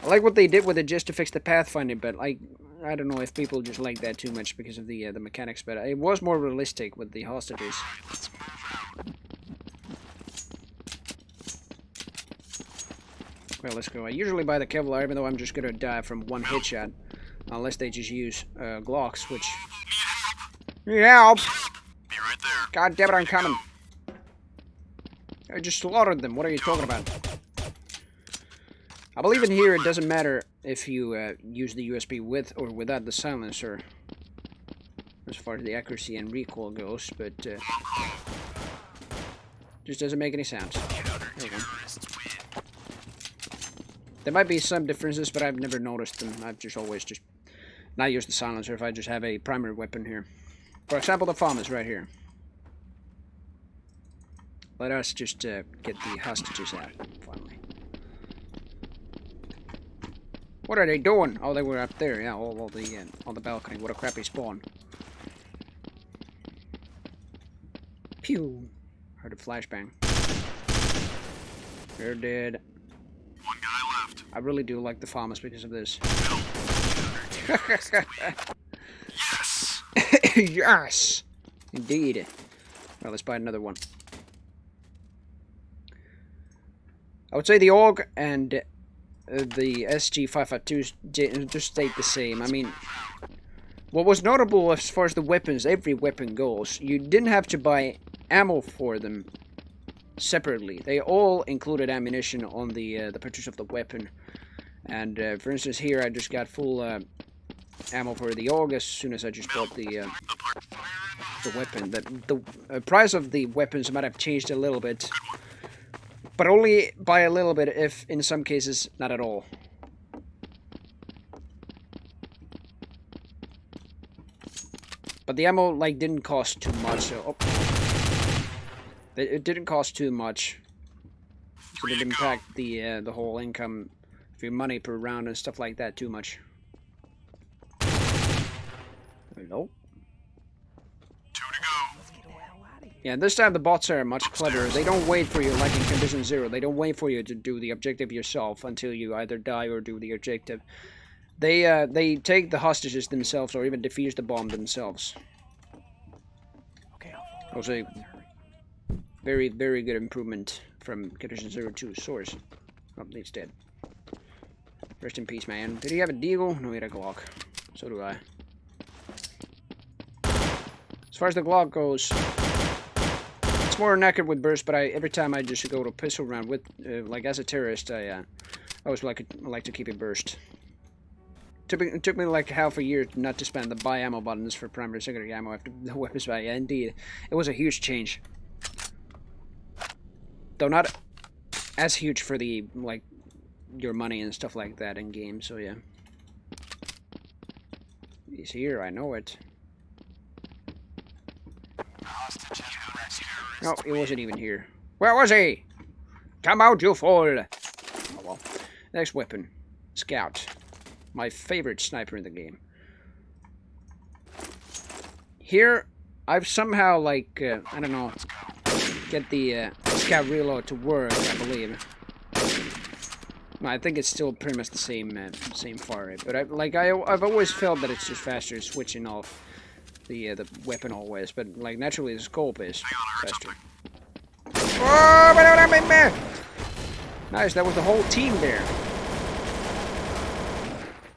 I like what they did with it just to fix the pathfinding, but like, I don't know if people just like that too much because of the mechanics, but it was more realistic with the hostages. Well, let's go. I usually buy the Kevlar, even though I'm just gonna die from one headshot. Unless they just use Glocks, which... Need help! Be right there. God damn it, I'm coming. I just slaughtered them. What are you talking about? I believe in here it doesn't matter if you use the USB with or without the silencer, as far as the accuracy and recoil goes, but just doesn't make any sounds. There we go. There might be some differences, but I've never noticed them. I've just always just not used the silencer if I just have a primary weapon here. For example, the farm is right here. Let us just get the hostages out, finally. What are they doing? Oh, they were up there, yeah, on the balcony. What a crappy spawn. Pew! Heard a flashbang. They're dead. One guy left. I really do like the farmers because of this. Yes! Yes! Indeed. Well, let's buy another one. I would say the AUG and the SG-552 just stayed the same. I mean, what was notable as far as the weapons, every weapon goes, you didn't have to buy ammo for them separately. They all included ammunition on the purchase of the weapon. And for instance, here I just got full ammo for the AUG as soon as I just bought the weapon. The price of the weapons might have changed a little bit, but only by a little bit, if in some cases not at all. But the ammo like didn't cost too much. So, it didn't cost too much, so it didn't impact the whole income of your money per round and stuff like that too much. Hello. 2 to go. Yeah, this time the bots are much cleverer. They don't wait for you like in Condition 0. They don't wait for you to do the objective yourself until you either die or do the objective. They take the hostages themselves or even defuse the bomb themselves. Also a very, very good improvement from Condition 02 source. Oh, he's dead. Rest in peace, man. Did he have a deagle? No, he had a Glock. So do I. As far as the Glock goes, it's more knackered with burst, but every time I just go to pistol round with, like as a terrorist, I always like to keep it burst. It took me like half a year not to spend the buy ammo buttons for primary and secondary ammo after the weapons buy. Yeah, indeed, it was a huge change. Though not as huge for the like your money and stuff like that in game. So yeah, he's here. I know it. No, he wasn't even here. Where was he? Come out, you fool! Oh well. Next weapon. Scout. My favorite sniper in the game. Here, I've somehow, like, I don't know, get the Scout reload to work, I believe. No, I think it's still pretty much the same fire rate. But I've always felt that it's just faster switching off the weapon always, but like naturally the scope is faster. Oh, nice, that was the whole team there.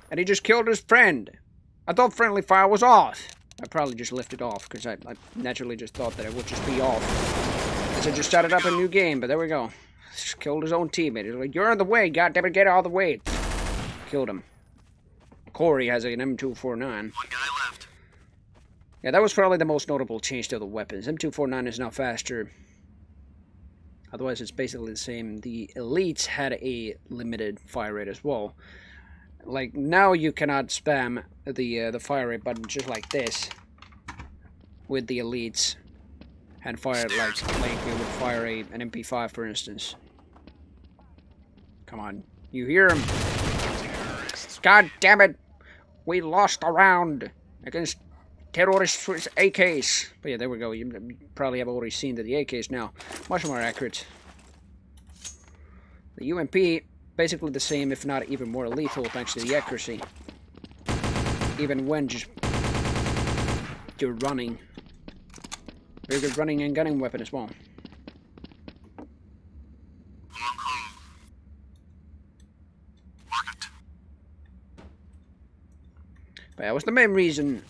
And he just killed his friend. I thought friendly fire was off. I probably just left it off because I naturally just thought that it would just be off. As I just started up a new game, but there we go. Just killed his own teammate. He's like, you're in the way, goddammit, get out of the way. Killed him. Corey has an M249. One guy left. Yeah, that was probably the most notable change to the weapons. M249 is now faster. Otherwise, it's basically the same. The elites had a limited fire rate as well. Like, now you cannot spam the fire rate button just like this with the elites and fire it like you would fire an MP5, for instance. Come on. You hear him? God damn it! We lost a round against terrorists with AKs. But yeah, there we go. You probably have already seen that the AKs now much more accurate. The UMP, basically the same, if not even more lethal, thanks to the accuracy. Even when just you're running. Very good running and gunning weapon as well. But that was the main reason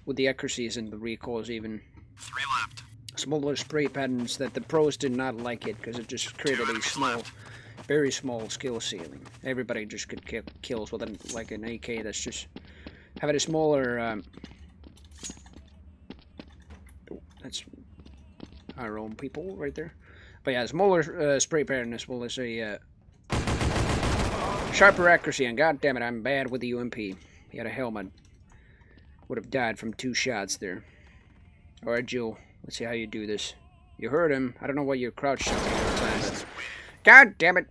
with the accuracies and the recoils even. 3 left. Smaller spray patterns that the pros did not like it because it just created a small very small skill ceiling. Everybody just could kill kills with like an AK that's just having a smaller. That's our own people right there. But yeah, smaller spray pattern as well as a sharper accuracy. And god damn it, I'm bad with the UMP. He had a helmet. Would have died from 2 shots there. All right, Jill. Let's see how you do this. You heard him. I don't know why you're crouched jumping all the time. But god damn it.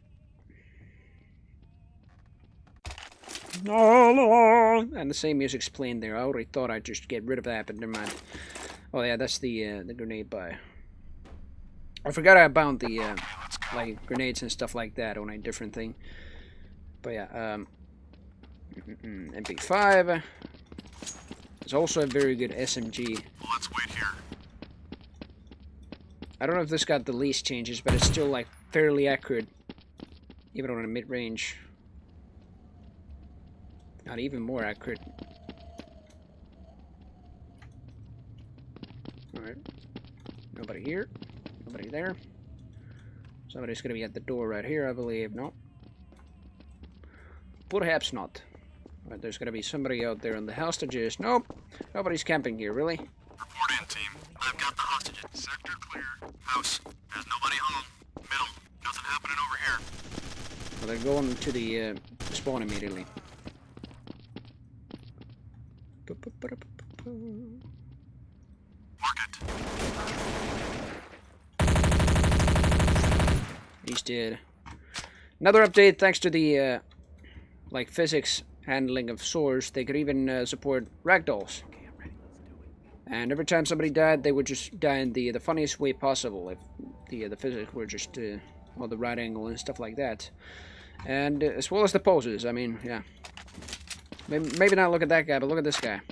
And the same music's playing there. I already thought I'd just get rid of that, but never mind. Oh yeah, that's the grenade buy. I forgot I bound the like grenades and stuff like that on a different thing. But yeah, MP5. It's also a very good SMG. Let's wait here. I don't know if this got the least changes, but it's still like fairly accurate, even on a mid-range. Not even more accurate. Alright. Nobody here. Nobody there. Somebody's gonna be at the door right here, I believe. No. Perhaps not. Right, there's gonna be somebody out there on the hostages. Nope. Nobody's camping here, really. Report in, team. I've got the hostages. Sector clear. House. There's nobody home. Middle. Nothing happening over here. Well, they're going to the spawn immediately. Mark it. He's dead. Another update, thanks to the like physics handling of swords, they could even support ragdolls. And every time somebody died, they would just die in the funniest way possible if the physics were just well, the right angle and stuff like that. And as well as the poses. I mean, yeah. Maybe not look at that guy, but look at this guy.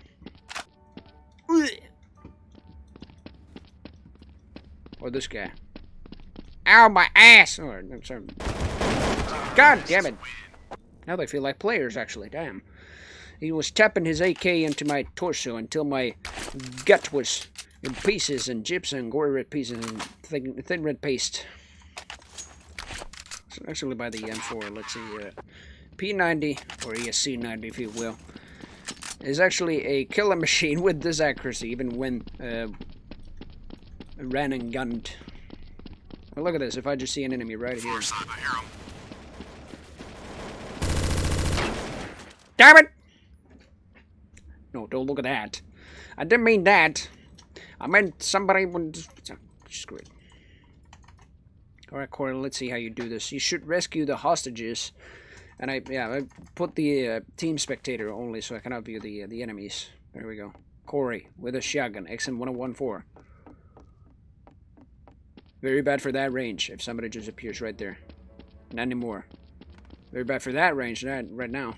Or this guy. Ow, my ass! Oh, I'm sorry. God damn it! Now they feel like players, actually. Damn. He was tapping his AK into my torso until my gut was in pieces and gyps and gory red pieces and thin red paste. So actually by the M4, let's see. P90, or ESC90 if you will, is actually a killer machine with this accuracy, even when ran and gunned. Well, look at this, if I just see an enemy right here. Damn it! No, don't look at that. I didn't mean that. I meant somebody would... Screw it. Alright, Corey, let's see how you do this. You should rescue the hostages. And I put the team spectator only so I cannot view the enemies. There we go. Corey with a shotgun, XM1014. Very bad for that range if somebody just appears right there. Not anymore. Very bad for that range right now.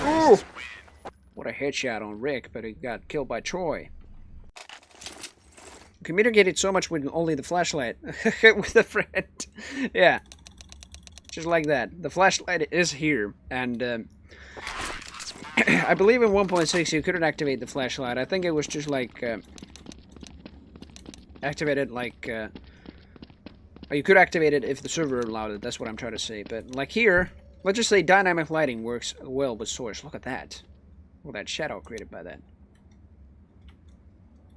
Ooh! What a headshot on Rick, but he got killed by Troy. Communicated so much with only the flashlight. With a friend. Yeah. Just like that. The flashlight is here. And I believe in 1.6 you couldn't activate the flashlight. I think it was just like... activated like... or you could activate it if the server allowed it. That's what I'm trying to say. But like here... Let's just say dynamic lighting works well with Source. Look at that. Well, that shadow created by that.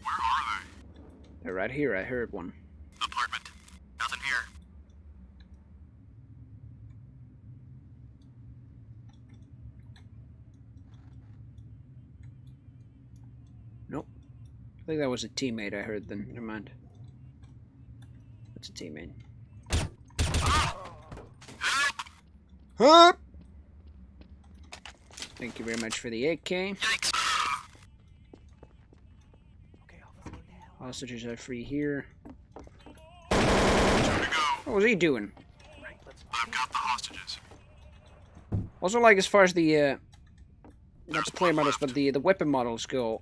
Where are they? They're right here. I heard one. Apartment. Nothing here. Nope. I think that was a teammate I heard then. Never mind. That's a teammate. Huh? Thank you very much for the 8K. Hostages are free here. What was he doing? I've got the hostages. Also, like as far as the not the player models, but the weapon models go,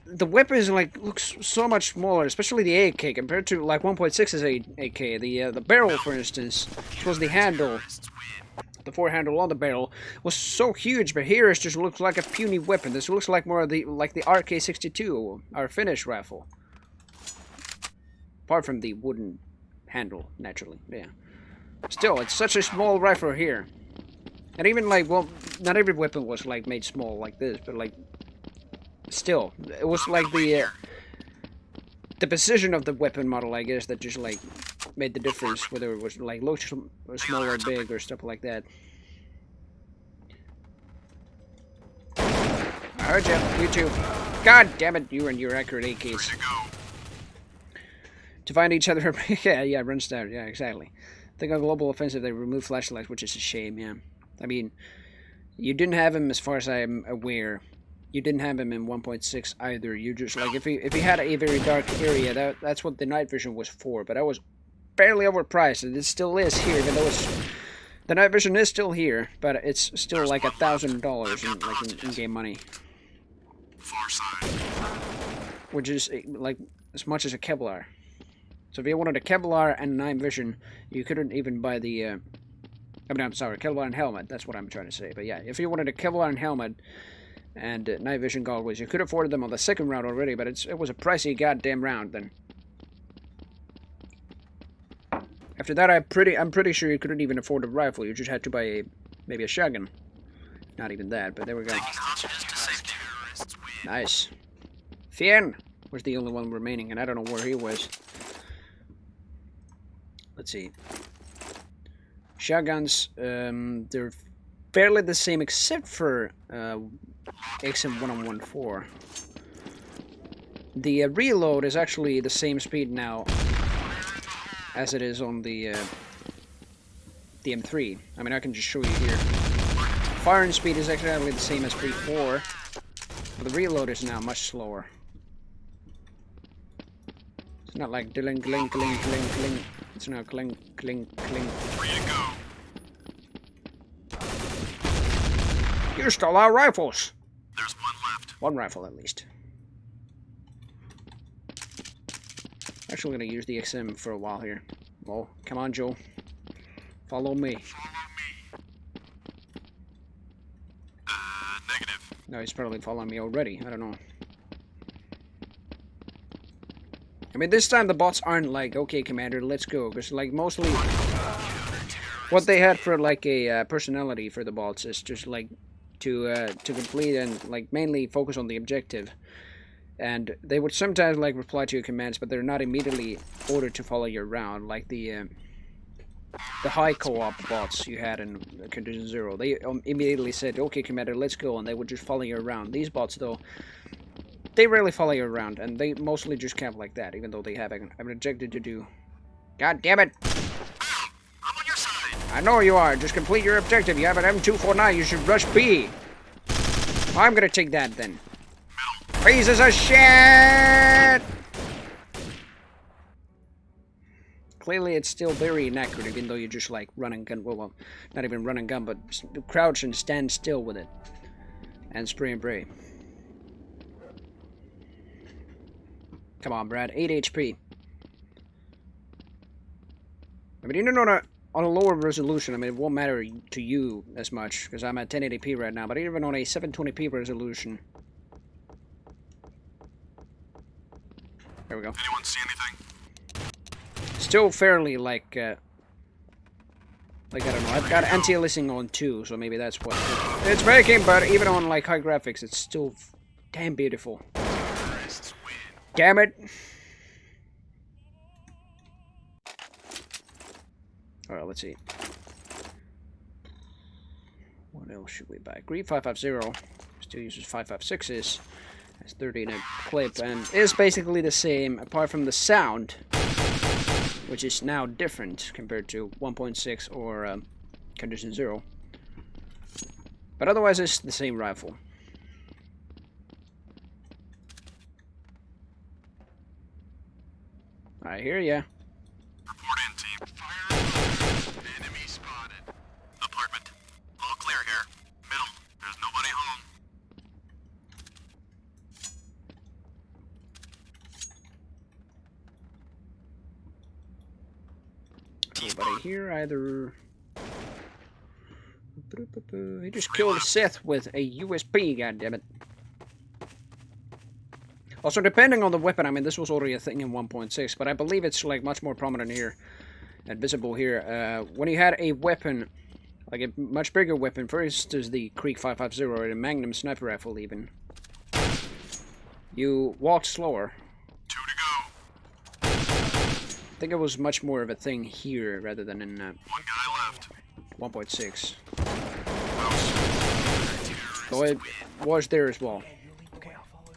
the weapons like looks so much smaller, especially the AK compared to like 1.6's AK. The barrel, for instance, which was the handle. The four-handle on the barrel was so huge, but here it just looks like a puny weapon. This looks like more of the RK-62, our Finnish rifle. Apart from the wooden handle, naturally. Yeah. Still, it's such a small rifle here. And even like, well, not every weapon was like made small like this, but like, still, it was like the precision of the weapon model, I guess, that just like made the difference, whether it was like looked small or big or stuff like that. I heard you. You too. God damn it, you and your accurate AKs. To find each other. yeah, runs down. Yeah, exactly. Think on global offensive, they removed flashlights, which is a shame. Yeah, I mean, you didn't have him, as far as I'm aware. You didn't have him in 1.6 either. You just like if he had a very dark area, that's what the night vision was for. But that was fairly overpriced, and it still is here, even though the night vision is still here, but it's still like $1,000 in in-game money, which is like as much as a Kevlar. So if you wanted a Kevlar and night vision, you couldn't even buy the. I mean, I'm sorry, Kevlar and helmet. That's what I'm trying to say. But yeah, if you wanted a Kevlar and helmet and night vision goggles, you could afford them on the second round already. But it was a pricey goddamn round then. After that, I'm pretty sure you couldn't even afford a rifle. You just had to buy maybe a shotgun. Not even that, but there we go. Nice. Fien was the only one remaining, and I don't know where he was. Let's see. Shotguns, they're fairly the same except for XM1114. The reload is actually the same speed now as it is on the M3. I mean, I can just show you here. Firing speed is exactly the same as before, but the reload is now much slower. It's not like dling, gling, gling, gling, gling. It's now cling, cling, cling. Free to go. You stole our rifles! There's one left. One rifle, at least. Actually, I'm gonna use the XM for a while here. Oh, come on, Joe. Follow me. Negative. No, he's probably following me already. I don't know. I mean, this time the bots aren't like, okay, Commander, let's go. Because, like, mostly what they had for, like, a personality for the bots is just, like, to complete and, like, mainly focus on the objective. And they would sometimes, like, reply to your commands, but they're not immediately ordered to follow you around, like the high co-op bots you had in Condition Zero. They immediately said, okay, Commander, let's go, and they would just follow you around. These bots, though, they rarely follow you around, and they mostly just camp like that, even though they have an objective to do. God damn it! I'm on your side. I know you are. Just complete your objective. You have an M249. You should rush B. I'm gonna take that, then. Pieces of shit! Clearly, it's still very inaccurate, even though you just, like, run and gun. Well, not even run and gun, but crouch and stand still with it. And spray and pray. Come on, Brad. 8 HP. I mean, even on a lower resolution, I mean, it won't matter to you as much, because I'm at 1080p right now, but even on a 720p resolution. There we go. Anyone see anything? Still fairly, like, I don't know, I've got anti-aliasing on too, so maybe that's what it's making, but even on, like, high graphics, it's still damn beautiful. Damn it! Alright, let's see. What else should we buy? Greed 550 still uses 556s. Has 30 in a clip, and is basically the same, apart from the sound, which is now different compared to 1.6 or Condition Zero. But otherwise, it's the same rifle. I hear ya. Report in, team. Fire. Enemy spotted. Apartment. All clear here. Middle. There's nobody home. Nobody here either. He just killed Seth with a USP, goddammit. Also, depending on the weapon, I mean, this was already a thing in 1.6, but I believe it's like much more prominent here and visible here. When you had a weapon, like a much bigger weapon, for instance, the Krieg 550 or the Magnum sniper rifle, even, you walked slower. 2 to go. I think it was much more of a thing here rather than in 1 guy left. 1.6. House. Though it was there as well. Okay, I'll follow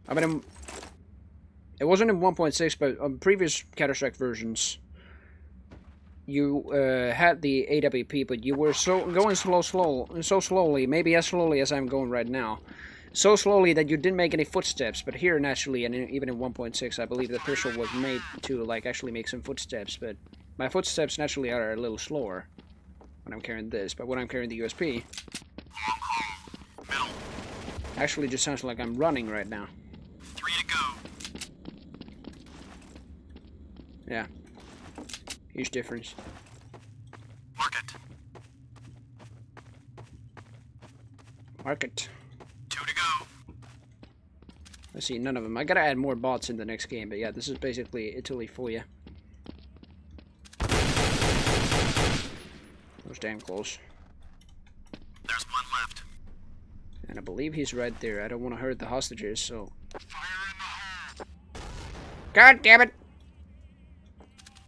you. I mean, it wasn't in 1.6, but on previous Counter-Strike versions, you had the AWP, but you were going so slowly, maybe as slowly as I'm going right now, so slowly that you didn't make any footsteps. But here, naturally, and even in 1.6, I believe the threshold was made to like actually make some footsteps. But my footsteps naturally are a little slower when I'm carrying this. But when I'm carrying the USP, Middle. actually just sounds like I'm running right now. 3 to go. Yeah, huge difference. Mark it. Market. 2 to go. Let's see, none of them. I gotta add more bots in the next game, but yeah, this is basically Italy for you. That was damn close. There's 1 left. And I believe he's right there. I don't want to hurt the hostages, so... Fire in the hole. God damn it!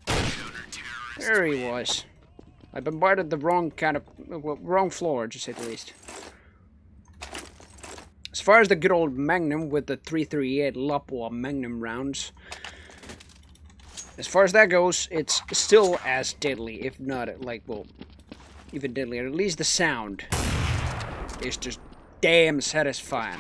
Counter-terrorist. There he was. I bombarded the wrong kind of... well, wrong floor, to say the least. As far as the good old Magnum with the 338 Lapua Magnum rounds, as far as that goes, it's still as deadly, if not, like, well, even deadlier. At least the sound is just damn satisfying.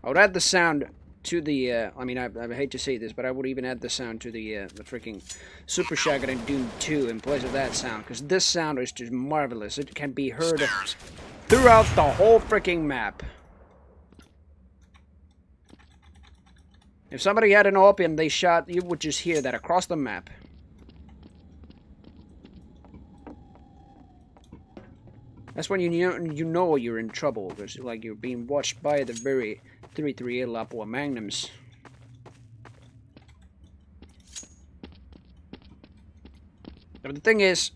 I would add the sound to the, I mean, I hate to say this, but I would even add the sound to the freaking Super Shotgun in Doom 2 in place of that sound, because this sound is just marvelous. It can be heard Stairs. throughout the whole freaking map. If somebody had an AWP and they shot, you would just hear that across the map. That's when you know you're in trouble, because like you're being watched by the very 338 Lapua Magnums. But the thing is,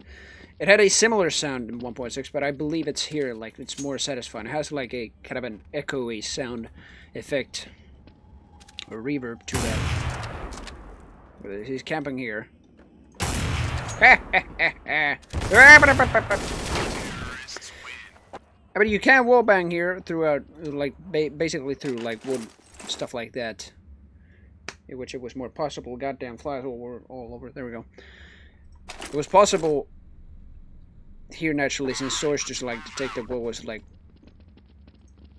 it had a similar sound in 1.6, but I believe it's here, like, it's more satisfying. It has, like, a kind of an echoey sound effect, or reverb to that. But he's camping here. I mean, you can wallbang here throughout, like, basically through, like, wood, stuff like that. In which it was more possible. Goddamn flies all over. There we go. It was possible here naturally, since Source just like detected what was like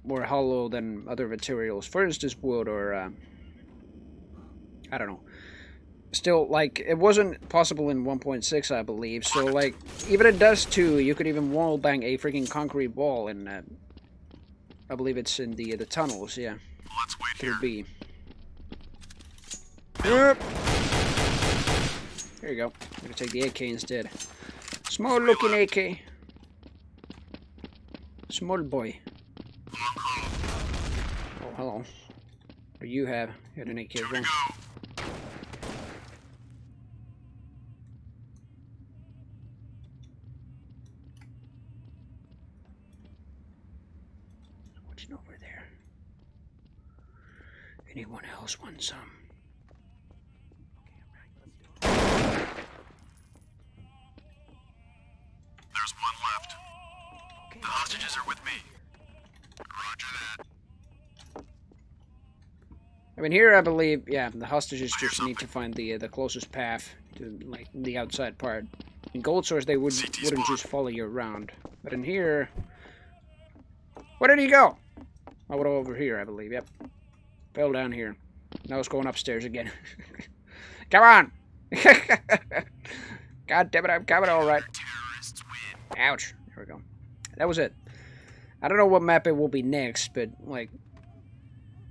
more hollow than other materials, for instance wood or I don't know. Still, like, it wasn't possible in 1.6, I believe, so like even in Dust 2 you could even wall bang a freaking concrete wall in I believe it's in the tunnels, yeah. Let's wait Through here. B. Yep. There you go. I'm gonna take the AK instead. Small looking AK. Small boy. Oh, hello. What do you have? You had an AK as well. What's over there? Anyone else want some? There's 1 left. Okay. The hostages are with me. Roger that. I mean, here I believe, yeah, the hostages just need to find the closest path to like the outside part. In Gold Source, they wouldn't just follow you around, but in here, where did he go? Oh, over here, I believe. Yep, fell down here. Now it's going upstairs again. Come on! God damn it, I'm coming all right. Terrorists win. Ouch. There we go. That was it. I don't know what map it will be next, but like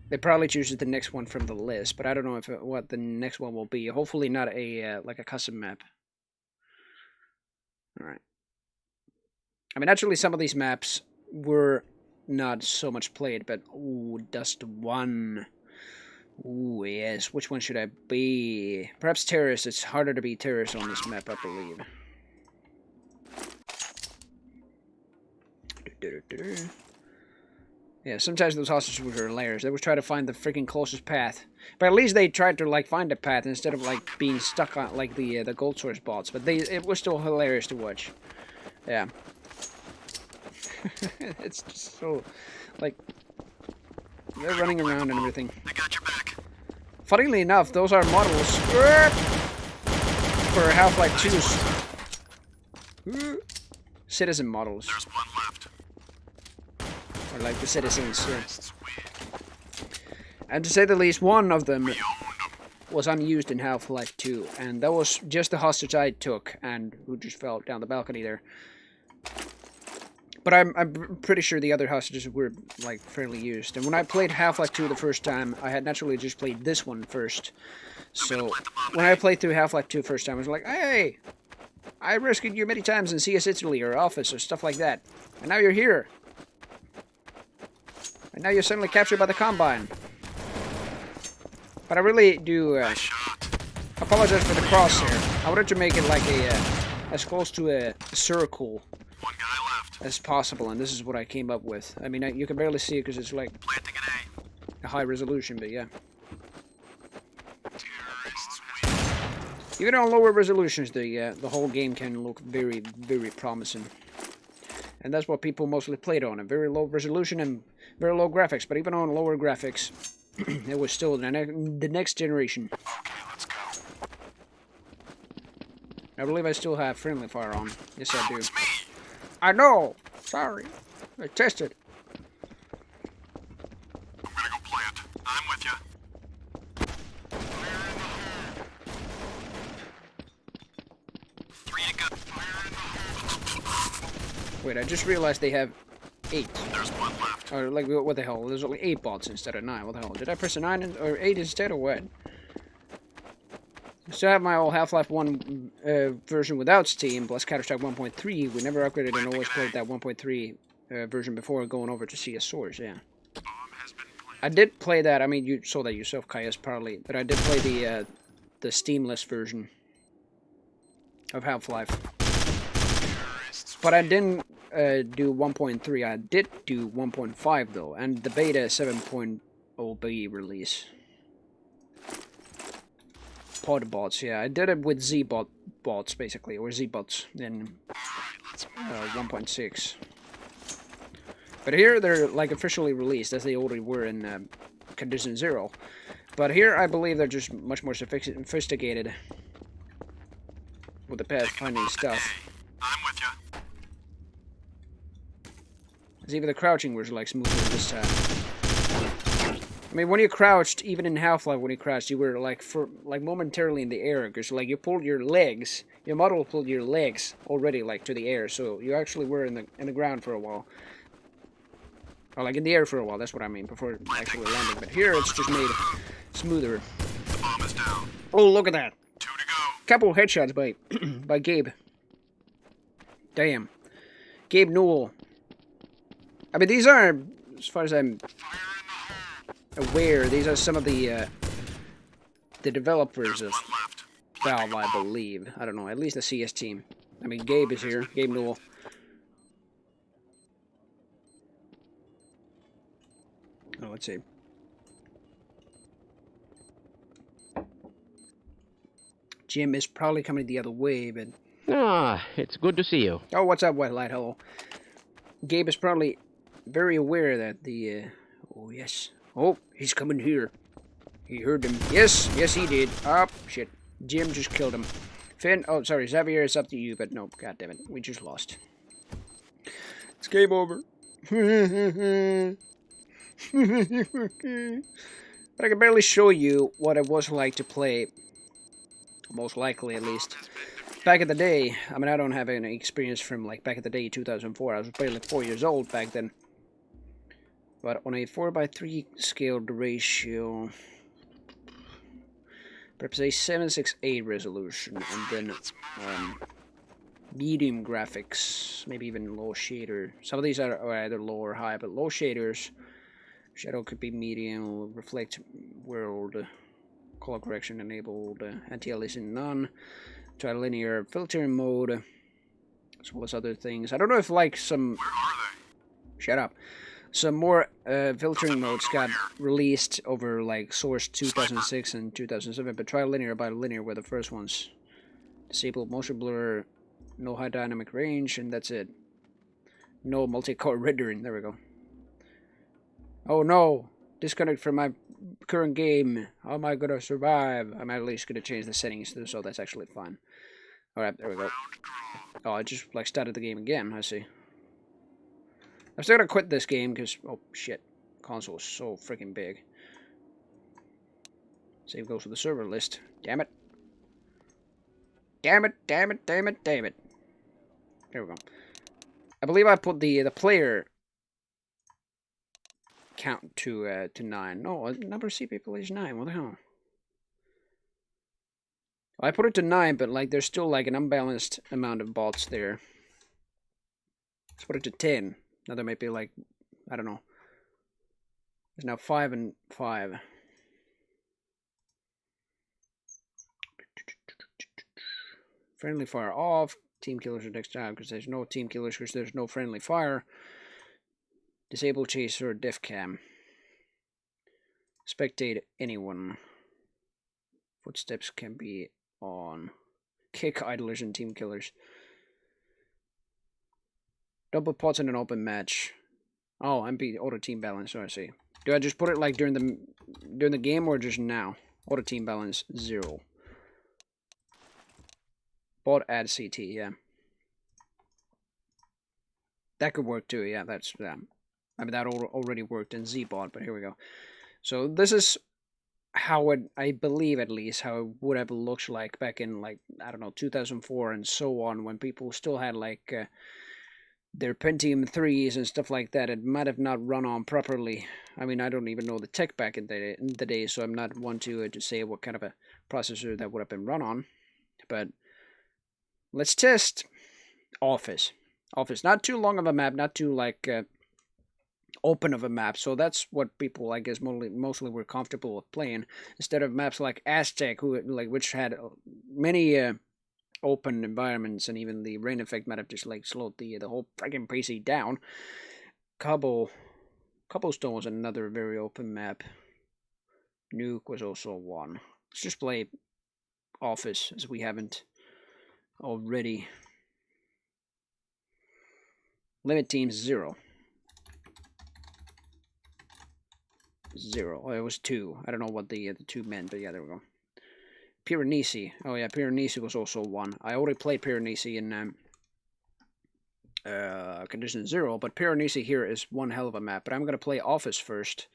they probably choose the next one from the list, but I don't know if what the next one will be. Hopefully not a like a custom map. All right. I mean, actually, some of these maps were not so much played, but ooh, Dust 1. Ooh, yes. Which one should I be? Perhaps Terrorist. It's harder to be Terrorist on this map, I believe. Yeah, sometimes those hostages were hilarious. They would try to find the freaking closest path, but at least they tried to like find a path instead of like being stuck on like the gold source bots. But it was still hilarious to watch. Yeah, it's just so like they're running around and everything. I got your back. Funnily enough, those are models for Half-Life 2's citizen models. There's one left. Or like the citizens, yeah. And to say the least, one of them was unused in Half-Life 2, and that was just the hostage I took, and who just fell down the balcony there. But I'm pretty sure the other hostages were, like, fairly used. And when I played Half-Life 2 the first time, I had naturally just played this one first. So, when I played through Half-Life 2 first time, I was like, hey, I rescued you many times in CS Italy or Office or stuff like that. And now you're here. And now you're suddenly captured by the Combine. But I really do apologize for the crosshair. I wanted to make it like as close to a circle One guy left. as possible, and this is what I came up with. I mean, you can barely see it because it's like Planting an A. a high resolution, but yeah. Terrorists win. Even on lower resolutions, the whole game can look very, very promising. And that's what people mostly played on, a very low resolution and very low graphics. But even on lower graphics, it was still the next generation. Okay, let's go. I believe I still have friendly fire on. Yes, I do. It's me. I know! Sorry. I tested. I'm gonna go plant. I'm with you. Three to go. Wait, I just realized they have 8. There's one left. Or, like, what the hell? There's only 8 bots instead of 9. What the hell? Did I press a 9 or 8 instead, or what? I still have my old Half-Life 1 version without Steam, plus Counter-Strike 1.3. We never upgraded and always played that 1.3 version before going over to CS Source, yeah. Bomb has been planted. I did play that. I mean, you saw that yourself, Caius, probably. But I did play the Steamless version of Half-Life. But I didn't do 1.3. I did do 1.5 though, and the beta 7.0b release. Pod bots, yeah, I did it with Z-bot bots basically, or Z-bots in 1.6. But here they're like officially released, as they already were in Condition 0. But here I believe they're just much more sophisticated with the pathfinding stuff. I'm with you. As even the crouching was like smoother this time. I mean, when you crouched, even in Half-Life, when you crouched, you were like momentarily in the air, because like you pulled your legs, your model pulled your legs already like to the air, so you actually were in the ground for a while, or like in the air for a while. That's what I mean, before actually landing. But here it's just made smoother. The bomb is down. Oh, look at that! 2 to go. Couple headshots by by Gabe. Damn, Gabe Newell. I mean, these are, as far as I'm aware, these are some of the developers of Valve, I believe. I don't know, at least the CS team. I mean, Gabe is here, Gabe Newell. Oh, let's see. Jim is probably coming the other way, but... Ah, it's good to see you. Oh, what's up, White Light? Hello. Gabe is probably very aware that the... Oh, yes. Oh, he's coming here. He heard him. Yes, yes, he did. Oh, shit. Jim just killed him. Finn, oh, sorry, Xavier, it's up to you, but no, goddammit, we just lost. It's game over. But I can barely show you what it was like to play, most likely at least. Back in the day, I mean, I don't have any experience from, like, back in the day, 2004. I was barely 4 years old back then. But on a 4:3 scaled ratio, perhaps a 768 resolution, and then medium graphics, maybe even low shader. Some of these are either low or high, but low shaders. Shadow could be medium, reflect world, color correction enabled, anti-aliasing none, trilinear filtering mode, as well as other things. I don't know if like some... Where are they? Shut up. Some more filtering modes got released over like Source 2006 and 2007, but trilinear and bilinear were the first ones. Disable motion blur, no high dynamic range, and that's it. No multi-core rendering, there we go. Oh no! Disconnect from my current game. How am I gonna survive? I'm at least gonna change the settings so that's actually fine. Alright, there we go. Oh, I just like started the game again, I see. I'm still gonna quit this game because, oh shit, console is so freaking big. Save goes to the server list. Damn it. Damn it, damn it, damn it, damn it. There we go. I believe I put the player count to 9. No, number of C people is 9. What the hell? I put it to 9, but like there's still like an unbalanced amount of bots there. Let's put it to 10. Now there might be like, I don't know. There's now 5 and 5. Friendly fire off. Team killers are next time because there's no team killers because there's no friendly fire. Disable chaser, def cam. Spectate anyone. Footsteps can be on. Kick idlers and team killers. Double pots in an open match. Oh, MP auto team balance. So I see. Do I just put it like during the game or just now? Auto team balance 0. Bot add CT. Yeah. That could work too. Yeah, that's that. I mean, that already worked in ZBot, but here we go. So this is how it, I believe at least, how it would have looked like back in, like, I don't know, 2004 and so on, when people still had, like, their Pentium 3s and stuff like that. It might have not run on properly. I mean, I don't even know the tech back in the day, so I'm not one to say what kind of a processor that would have been run on. But let's test Office. Office, not too long of a map, not too, like, open of a map, so that's what people, I guess, mostly were comfortable with playing, instead of maps like Aztec, which had many open environments, and even the rain effect might have just like slowed the whole freaking PC down. Cobblestone was another very open map. Nuke was also one. Let's just play Office, as we haven't already. Limit teams 0. 0. Oh, it was 2. I don't know what the 2 meant, but yeah, there we go. Piranesi. Oh yeah, Piranesi was also 1. I already played Piranesi in condition 0, but Piranesi here is one hell of a map. But I'm gonna play Office first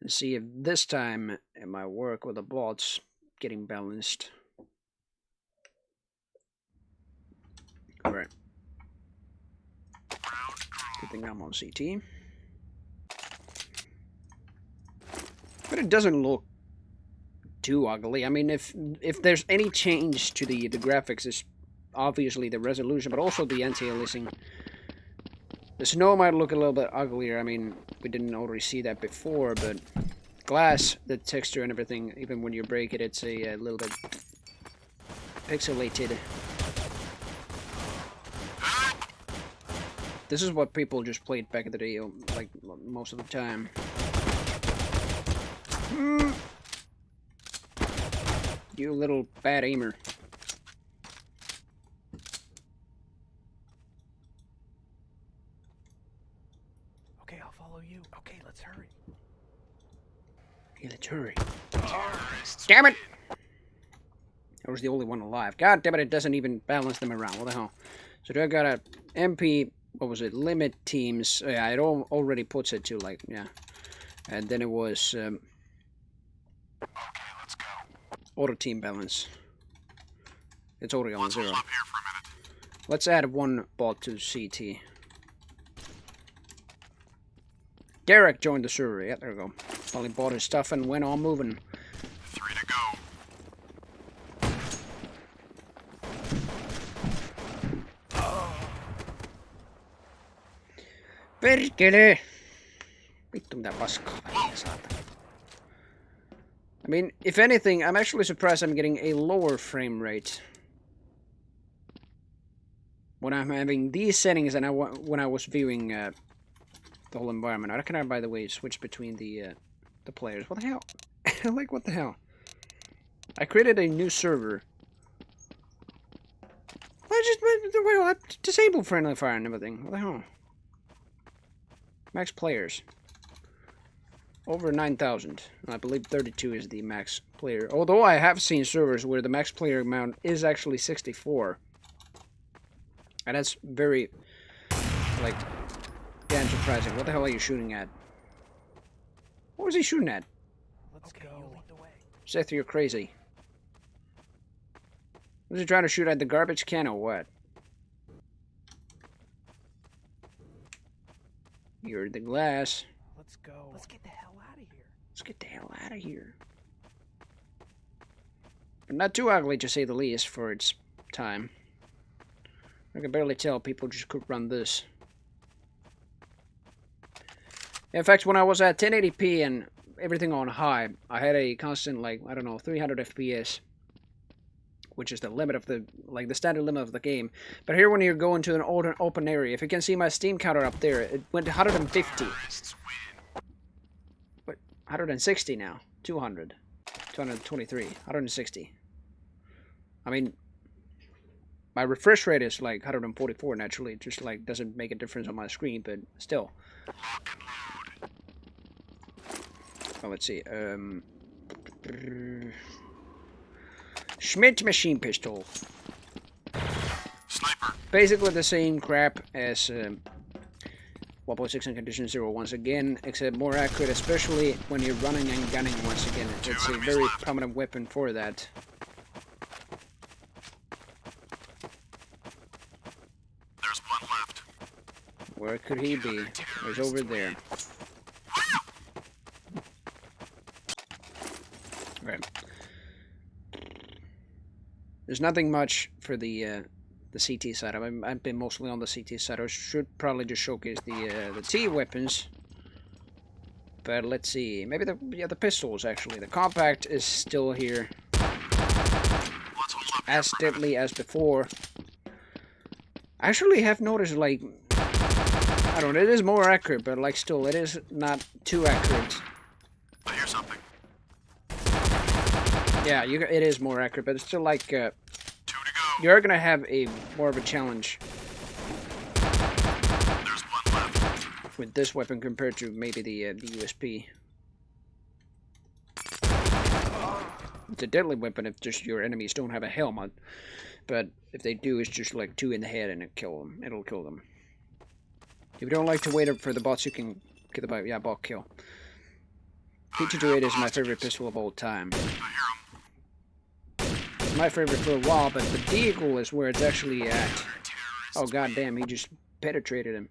and see if this time it might work with the bots getting balanced. Alright. Good thing I'm on CT. But it doesn't look too ugly. I mean, if there's any change to the graphics, it's obviously the resolution, but also the anti-aliasing. The snow might look a little bit uglier. I mean, we didn't already see that before, but glass, the texture and everything, even when you break it, it's a little bit pixelated. This is what people just played back in the day, like most of the time. You little bad aimer. Okay, I'll follow you. Okay, let's hurry. Okay, let's hurry. Damn it! I was the only one alive. God damn it, it doesn't even balance them around. What the hell? So do I got a MP, what was it, limit teams. Yeah, it already puts it to, like, yeah. And then it was Okay, let's go. auto team balance. It's already on 0. Hold up here for a minute. Let's add one bot to CT. Derek joined the server. Yeah, there we go. Finally bought his stuff and went on moving. 3 to go. Perkele! Vittu mitä paskaa väliä, saatana. I mean, if anything, I'm actually surprised I'm getting a lower frame rate when I'm having these settings and when I was viewing the whole environment. I can, by the way, switch between the players. What the hell? Like, what the hell? I created a new server. I disabled friendly fire and everything. What the hell? Max players. Over 9,000. I believe 32 is the max player. Although I have seen servers where the max player amount is actually 64. And that's very, like, damn surprising. What the hell are you shooting at? What was he shooting at? Let's go. Seth, you're crazy. Was he trying to shoot at the garbage can or what? You're the glass. Let's go. Let's get the hell out of here. Let's get the hell out of here. But not too ugly, to say the least, for its time. I can barely tell people just could run this. In fact, when I was at 1080p and everything on high, I had a constant, like, I don't know, 300 FPS. Which is the limit of the, like, the standard limit of the game. But here when you're going to an open area, if you can see my Steam counter up there, it went to 150. What? 160 now. 200. 223. 160. I mean, my refresh rate is like 144 naturally. It just, like, doesn't make a difference on my screen, but still. Well, let's see. Schmidt machine pistol. Sniper. Basically the same crap as 1.6 and Condition 0 once again, except more accurate, especially when you're running and gunning once again. It's a very prominent weapon for that. There's one left. Where could he be? He's over there. Right. There's nothing much for the CT side. I've been mostly on the CT side. I should probably just showcase the T weapons. But let's see. Maybe the pistols actually. The compact is still here, as deadly as before. I actually have noticed, like, I don't know, it is more accurate, but like still, it is not too accurate. I hear something. Yeah, it is more accurate, but it's still like 2 to go. you're gonna have a more of a challenge There's one left. with this weapon compared to maybe the USP. It's a deadly weapon if just your enemies don't have a helmet, but if they do, it's just like 2 in the head and it'll kill them. If you don't like to wait up for the bots, you can get the bot. Yeah, bot kill. P228 is my favorite pistol of all time. I hear him. My favorite for a while, but the Deagle is where it's actually at. Oh goddamn, he just penetrated him.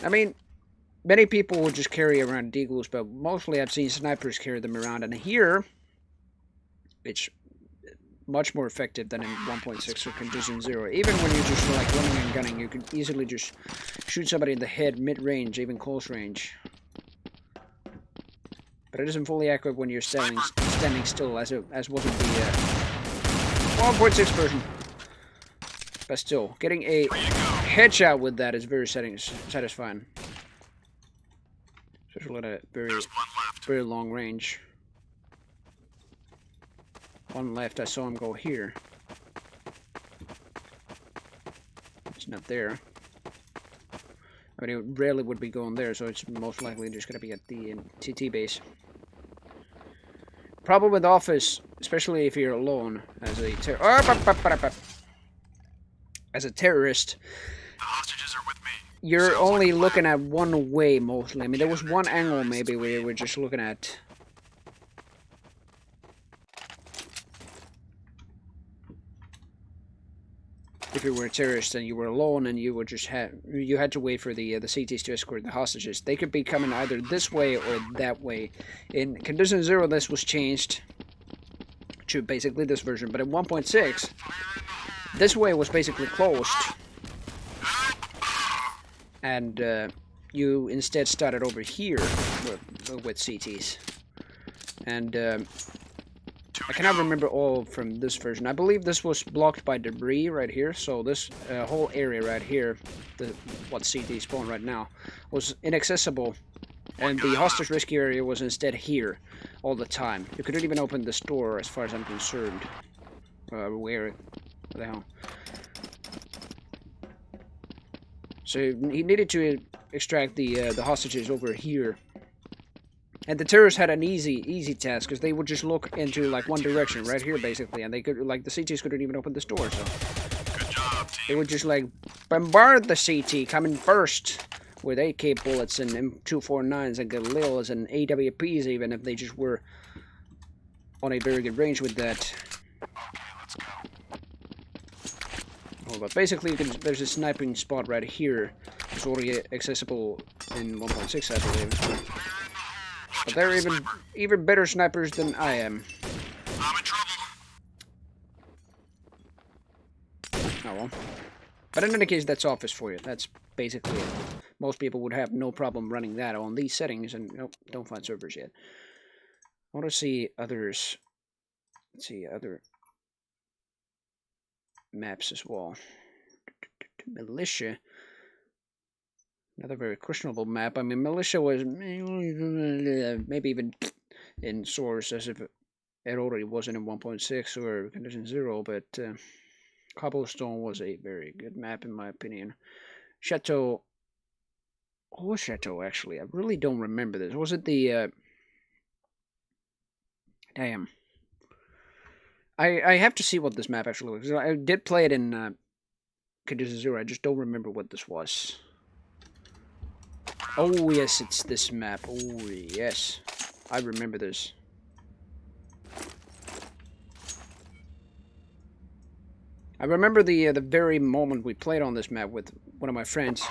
I mean, many people will just carry around Deagles, but mostly I've seen snipers carry them around, and here it's much more effective than in 1.6 or Condition 0. Even when you're just like running and gunning, you can easily just shoot somebody in the head mid-range, even close range. But it isn't fully accurate when you're standing still, as wasn't the 1.6 version. But still, getting a headshot with that is very satisfying. Especially at a very long range. One left, I saw him go here. It's not there. I mean, it rarely would be going there, so it's most likely just going to be at the TT base. Problem with Office, especially if you're alone as a terrorist, The hostages are with me. you're only looking at one way mostly. I mean, there was one angle maybe where you were just looking at. If you were a terrorist and you were alone and you were just had to wait for the CTs to escort the hostages. They could be coming either this way or that way. In Condition 0, this was changed to basically this version, but in 1.6, this way was basically closed. and you instead started over here with CTs. And I cannot remember all from this version. I believe this was blocked by debris right here, so this whole area right here, what CT spawn right now, was inaccessible, and the hostage rescue area was instead here all the time. You couldn't even open this door, as far as I'm concerned. Where the hell? So he needed to extract the hostages over here. And the terrorists had an easy task, because they would just look into like one direction, right here basically, and they could, like, the CTs couldn't even open this door, so Good job, team. they would just like bombard the CT coming first with AK bullets and M249s and Galileos and AWPs, even if they just were on a very good range with that. Okay, let's go. Oh, but basically there's a sniping spot right here. It's already accessible in 1.6, I believe. But they're even better snipers than I am. I'm in trouble. Oh well. But in any case, that's Office for you. That's basically it. Most people would have no problem running that on these settings, and nope, don't find servers yet. I want to see others. Let's see other maps as well. Militia. Another very questionable map. I mean, Militia was maybe even in source, as if it already wasn't in 1.6 or Condition 0, but Cobblestone was a very good map in my opinion. Chateau. What was Chateau, actually? I really don't remember this. Was it the... Damn. I have to see what this map actually looks like. I did play it in Condition 0. I just don't remember what this was. Oh, yes, it's this map. Oh, yes. I remember this. I remember the very moment we played on this map with one of my friends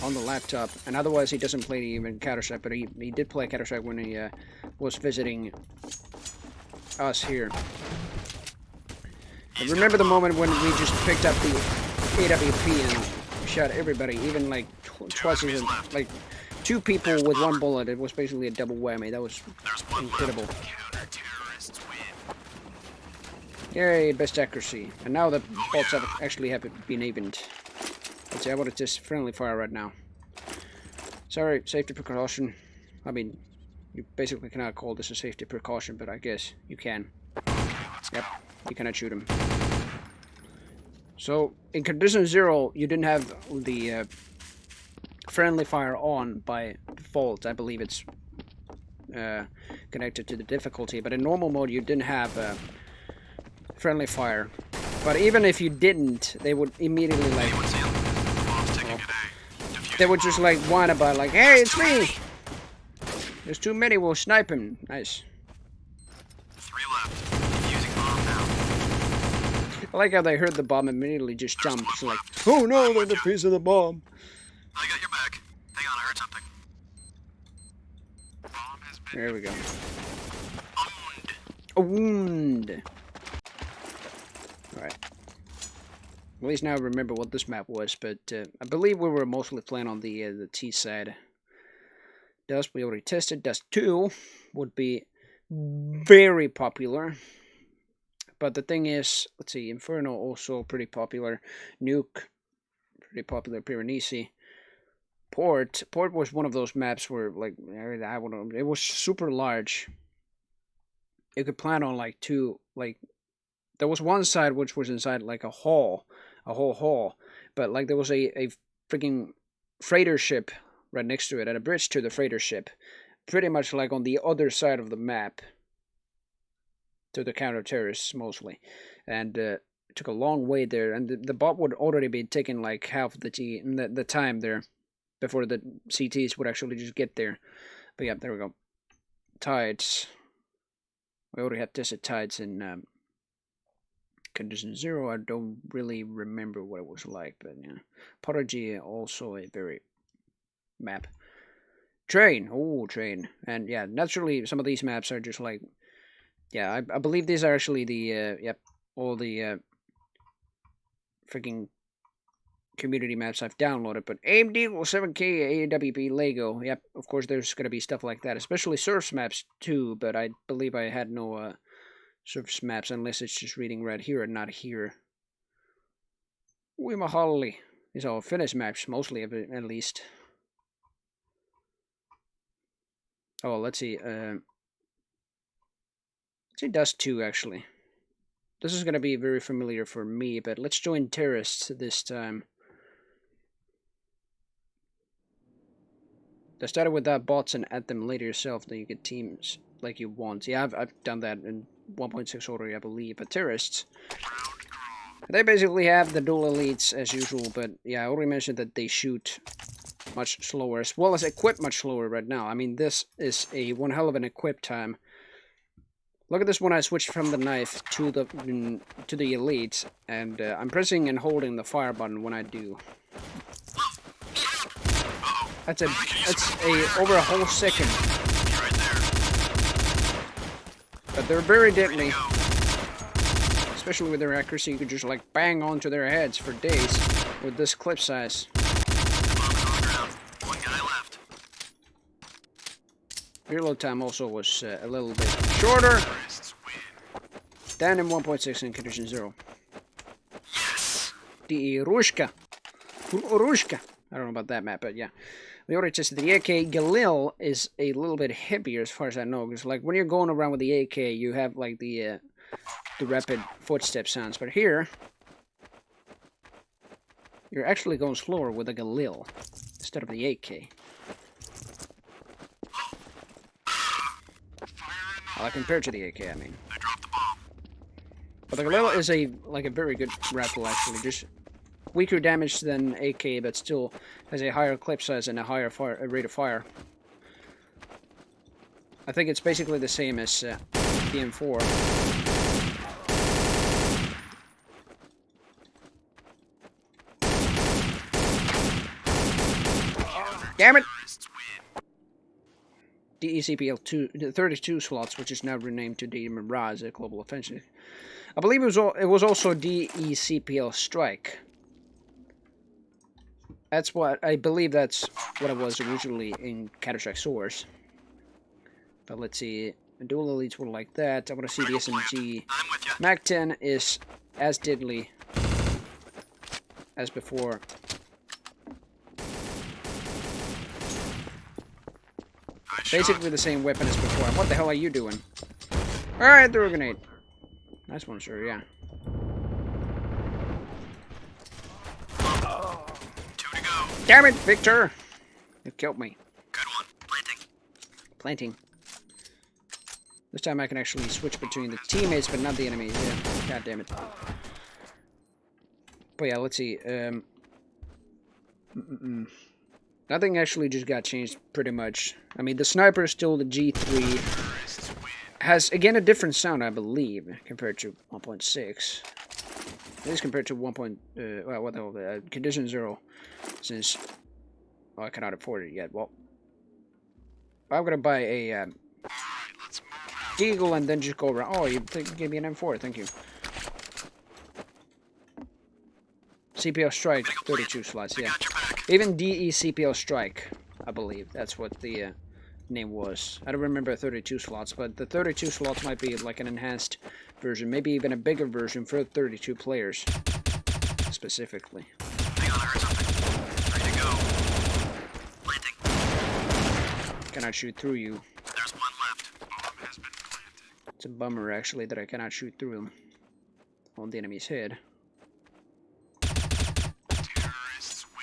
on the laptop, and otherwise he doesn't play even Counter-Strike, but he did play Counter-Strike when he was visiting us here. I remember the moment when we just picked up the AWP and shot everybody, even like twice as like 2 people with 1 bullet. It was basically a double whammy. That was incredible. Yay, best accuracy. And now the bots have actually been evened. Let's see, I want to test friendly fire right now. Sorry, safety precaution. I mean, you basically cannot call this a safety precaution, but I guess you can. Yep, you cannot shoot him. So, in Condition 0, you didn't have the friendly fire on by default. I believe it's connected to the difficulty, but in normal mode you didn't have friendly fire. But even if you didn't, they would immediately like... they would just like whine about like, hey, it's me! There's too many, we'll snipe him. Nice. 3 left. Using bomb now. I like how they heard the bomb and immediately just jumped. It's like, oh no, they're the piece of the bomb. I got your back. Hang on, I heard something. Bomb has been There we go. owned. A wound. Alright. At least now I remember what this map was, but I believe we were mostly playing on the T side. Dust we already tested. Dust 2 would be very popular. But the thing is, let's see, Inferno also pretty popular. Nuke, pretty popular. Piranesi. Port was one of those maps where, like, I don't know, it was super large. You could plan on like 2, like, there was one side which was inside like a whole hall, but like there was a freaking freighter ship right next to it and a bridge to the freighter ship, pretty much like on the other side of the map to the counter-terrorists mostly, and it took a long way there, and the bot would already be taking like half the time there before the CTs would actually just get there. But yeah, there we go. Tides. We already have tested tides in Condition 0. I don't really remember what it was like, but yeah. Prodigy, also a very map. Train. Oh, train. And yeah, naturally, some of these maps are just like, yeah, I believe these are actually the, yep, all the freaking community maps I've downloaded, but AMD equals 7K AWP Lego. Yep, of course there's going to be stuff like that, especially surfs maps too, but I believe I had no surfs maps unless it's just reading right here and not here. Wimahalli. These are Finnish maps, mostly at least. Oh, let's see. Let's see Dust 2, actually. This is going to be very familiar for me, but let's join terrorists this time. I started without bots and add them later yourself, then you get teams like you want. Yeah, I've done that in 1.6 already, I believe. But terrorists, they basically have the dual elites as usual, but yeah, I already mentioned that they shoot much slower, as well as equip much slower right now. I mean, this is a one hell of an equip time. Look at this when I switch from the knife to the elites, and I'm pressing and holding the fire button when I do. That's over a whole second. But they're very deadly. Especially with their accuracy, you could just like bang onto their heads for days with this clip size. Reload time also was a little bit shorter than in 1.6 in condition 0. The Rushka. I don't know about that map, but yeah. We already tested the AK. Galil is a little bit hippier as far as I know, because like when you're going around with the AK, you have like the rapid footstep sounds, but here you're actually going slower with the Galil instead of the AK. Well, compared to the AK, I mean. But the Galil is a very good rifle actually, just weaker damage than AK, but still has a higher clip size and a higher rate of fire. I think it's basically the same as the M4. Damn it! DECPL 32 slots, which is now renamed to the Mirage Global Offensive. I believe it was also DECPL Strike. That's what I believe. That's what it was originally in Counter-Strike Source. But let's see. The dual elites were like that. I want to see the SMG. Mag 10 is as deadly as before. Basically the same weapon as before. What the hell are you doing? Alright, throw a grenade. Nice one, sir, yeah. Damn it, Victor! You killed me. Good one. Planting. Planting. This time I can actually switch between the teammates, but not the enemies. Yeah, god damn it. But yeah, let's see. Nothing actually just got changed, pretty much. I mean, the sniper is still the G3. Has, again, a different sound, I believe, compared to 1.6. At least compared to 1. Well, what the hell, Condition 0. Since, well, I cannot afford it yet. Well, I'm gonna buy a Deagle and then just go around. Oh, you gave me an M4, thank you. CPL Strike, 32 slots, yeah. Even DE CPL Strike, I believe. That's what the name was. I don't remember 32 slots, but the 32 slots might be like an enhanced version. Maybe even a bigger version for 32 players, specifically. Hang on, I heard something. Ready to go. Planting. Cannot shoot through you. There's one left. Bomb has been planted. It's a bummer, actually, that I cannot shoot through him on the enemy's head.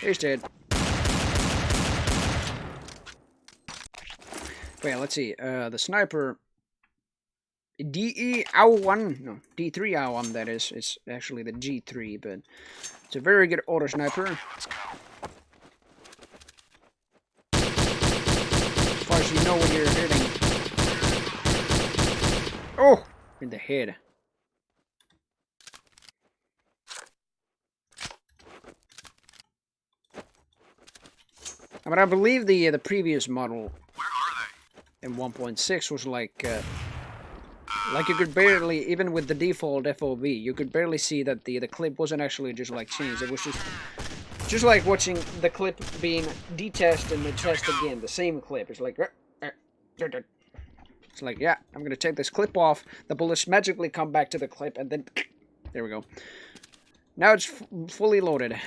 He's dead. But yeah, let's see. The sniper DE-AW1, no, D3-AW1 that is. It's actually the G3, but it's a very good auto sniper. As far as you know when you're hitting. Oh! In the head. I mean, I believe the previous model in 1.6 was like you could barely, even with the default FOV, you could barely see that the clip wasn't actually just like changed. It was just Just like watching the clip being detached and then test again. The same clip. It's like... It's like, yeah, I'm going to take this clip off. The bullets magically come back to the clip and then... There we go. Now it's fully loaded.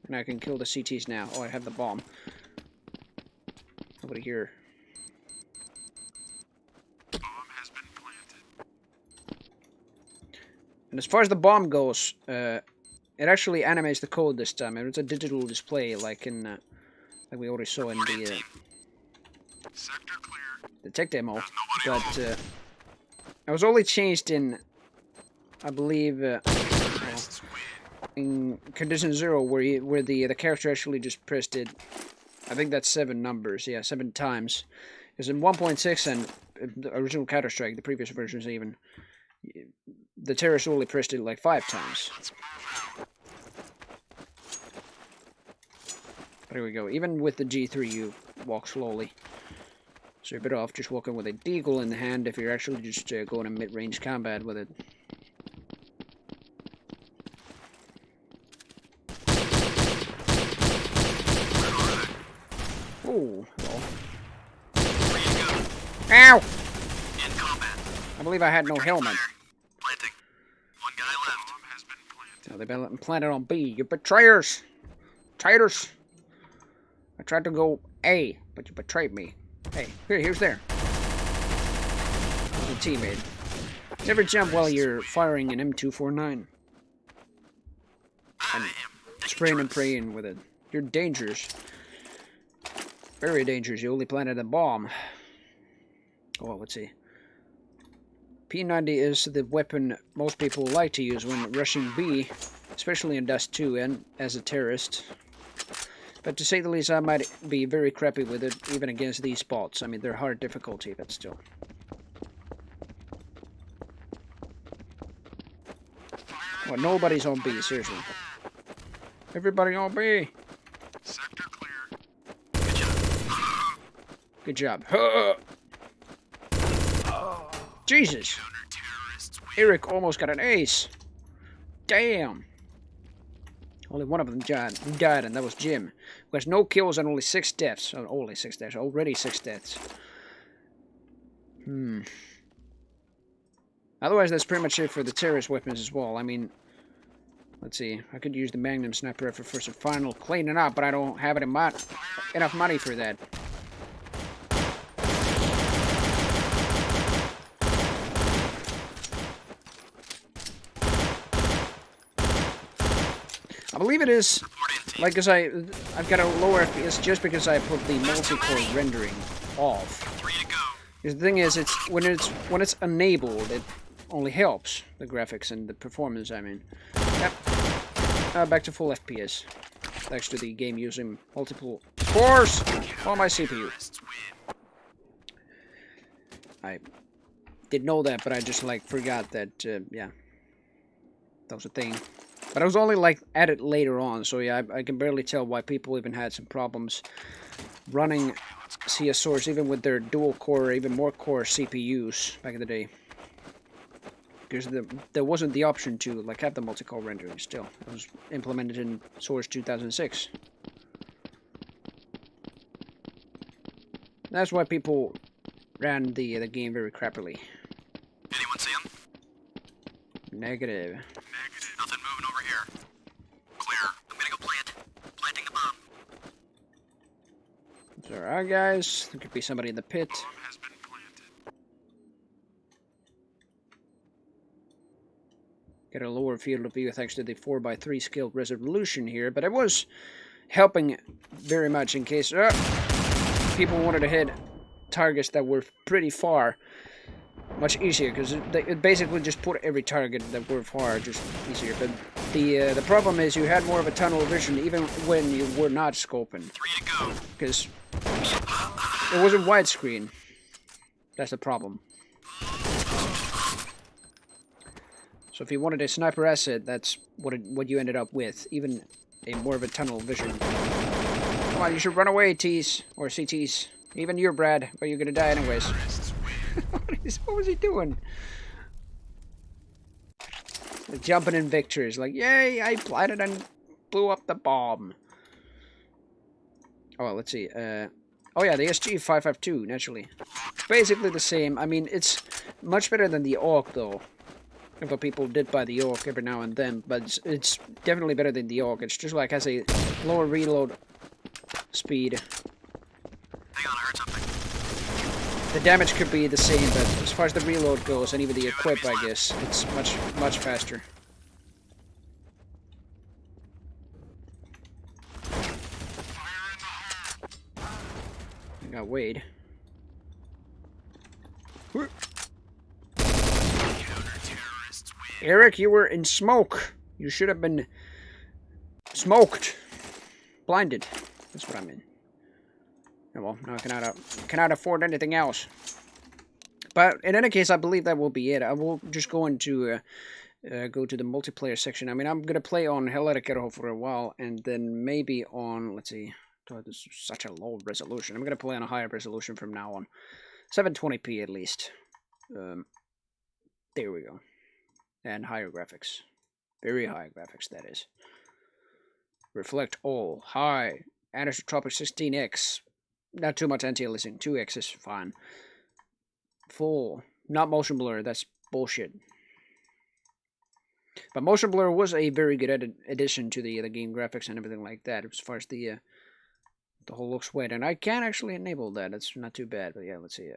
And I can kill the CTs now. Oh, I have the bomb. Nobody here. Bomb has been planted. And as far as the bomb goes, it actually animates the code this time. It's a digital display, like in, like we already saw in the Sector clear. tech demo. But it was only changed in, I believe, in condition 0, where the character actually just pressed it. I think that's 7 numbers. Yeah, 7 times. Because in 1.6 and the original Counter-Strike, the previous versions even, the terrorist only pressed it like 5 times. But here we go. Even with the G3, you walk slowly. So you're better off just walking with a deagle in the hand if you're actually just going in mid-range combat with it. Oh, hello. Ow! In combat. I believe I had no helmet. Planting. One guy left. Bomb has been planted. Oh, they've been planted on B. You betrayers! Traitors! I tried to go A, but you betrayed me. Hey, here's there. A teammate. Never jump while you're firing an M249. And spraying and praying with it. You're dangerous. Very dangerous. You only planted a bomb. Oh, let's see. P90 is the weapon most people like to use when rushing B, especially in Dust 2 and as a terrorist. But to say the least, I might be very crappy with it, even against these bots. I mean, they're hard difficulty, but still. Well, nobody's on B, seriously. Everybody on B. Sector clear. Good job. Jesus. Eric almost got an ace. Damn. Only one of them died, and that was Jim. Who has no kills and only 6 deaths. Oh, only 6 deaths. Already 6 deaths. Otherwise, that's pretty much it for the terrorist weapons as well. I mean, let's see. I could use the Magnum Sniper Rifle for some final cleaning up, but I don't have enough money for that. I believe it is, like, because I've got a lower FPS just because I put the multi-core rendering off. 3 to go. Because the thing is, when it's enabled, it only helps the graphics and the performance. I mean, yep. Back to full FPS, thanks to the game using multiple cores on my CPU. I did know that, but I just like forgot that. Yeah, that was a thing. But I was only like added later on, so yeah, I can barely tell why people even had some problems running CS Source even with their dual core or even more core CPUs back in the day. Because there wasn't the option to like have the multi-core rendering still. It was implemented in Source 2006. That's why people ran the game very crappily. Anyone see him? Negative. Negative. Nothing moving over here. Clear. I'm gonna go plant. Planting the bomb. It's alright, guys. There could be somebody in the pit. Bomb has been planted. Get a lower field of view thanks to the 4x3 scale resolution here, but it was helping very much in case people wanted to hit targets that were pretty far. Much easier, because it basically just put every target that were far just easier. But the problem is you had more of a tunnel vision even when you were not scoping. 3 to go. Because it wasn't widescreen. That's the problem. So if you wanted a sniper asset, that's what you ended up with. Even a more of a tunnel vision. Come on, you should run away, T's or CTs. Even you're Brad, but you're gonna die anyways. What was he doing? Jumping in victories, like, yay, I planted an blew up the bomb. Oh, let's see. Oh yeah, the SG-552, naturally. Basically the same. I mean, it's much better than the AUG, though. But people did buy the AUG every now and then, but it's definitely better than the AUG. It's just like has a lower reload speed. Hang on, I heard something. The damage could be the same, but as far as the reload goes, and even the equip, I guess, it's much faster. I got Wade. Eric, you were in smoke. You should have been smoked. Blinded. That's what I mean. Oh, well, no, I cannot afford anything else. But in any case, I believe that will be it. I will just go into go to the multiplayer section. I mean, I'm gonna play on Hell at a Kettle for a while, and then maybe on, let's see. Oh, this is such a low resolution. I'm gonna play on a higher resolution from now on, 720p at least. There we go. And higher graphics. Very high graphics, that is. Reflect all. High. Anisotropic 16x. Not too much anti-aliasing. 2x is fine. Full. Not motion blur. That's bullshit. But motion blur was a very good addition to the game graphics and everything like that. As far as the whole looks wet. And I can actually enable that. That's not too bad. But yeah, let's see.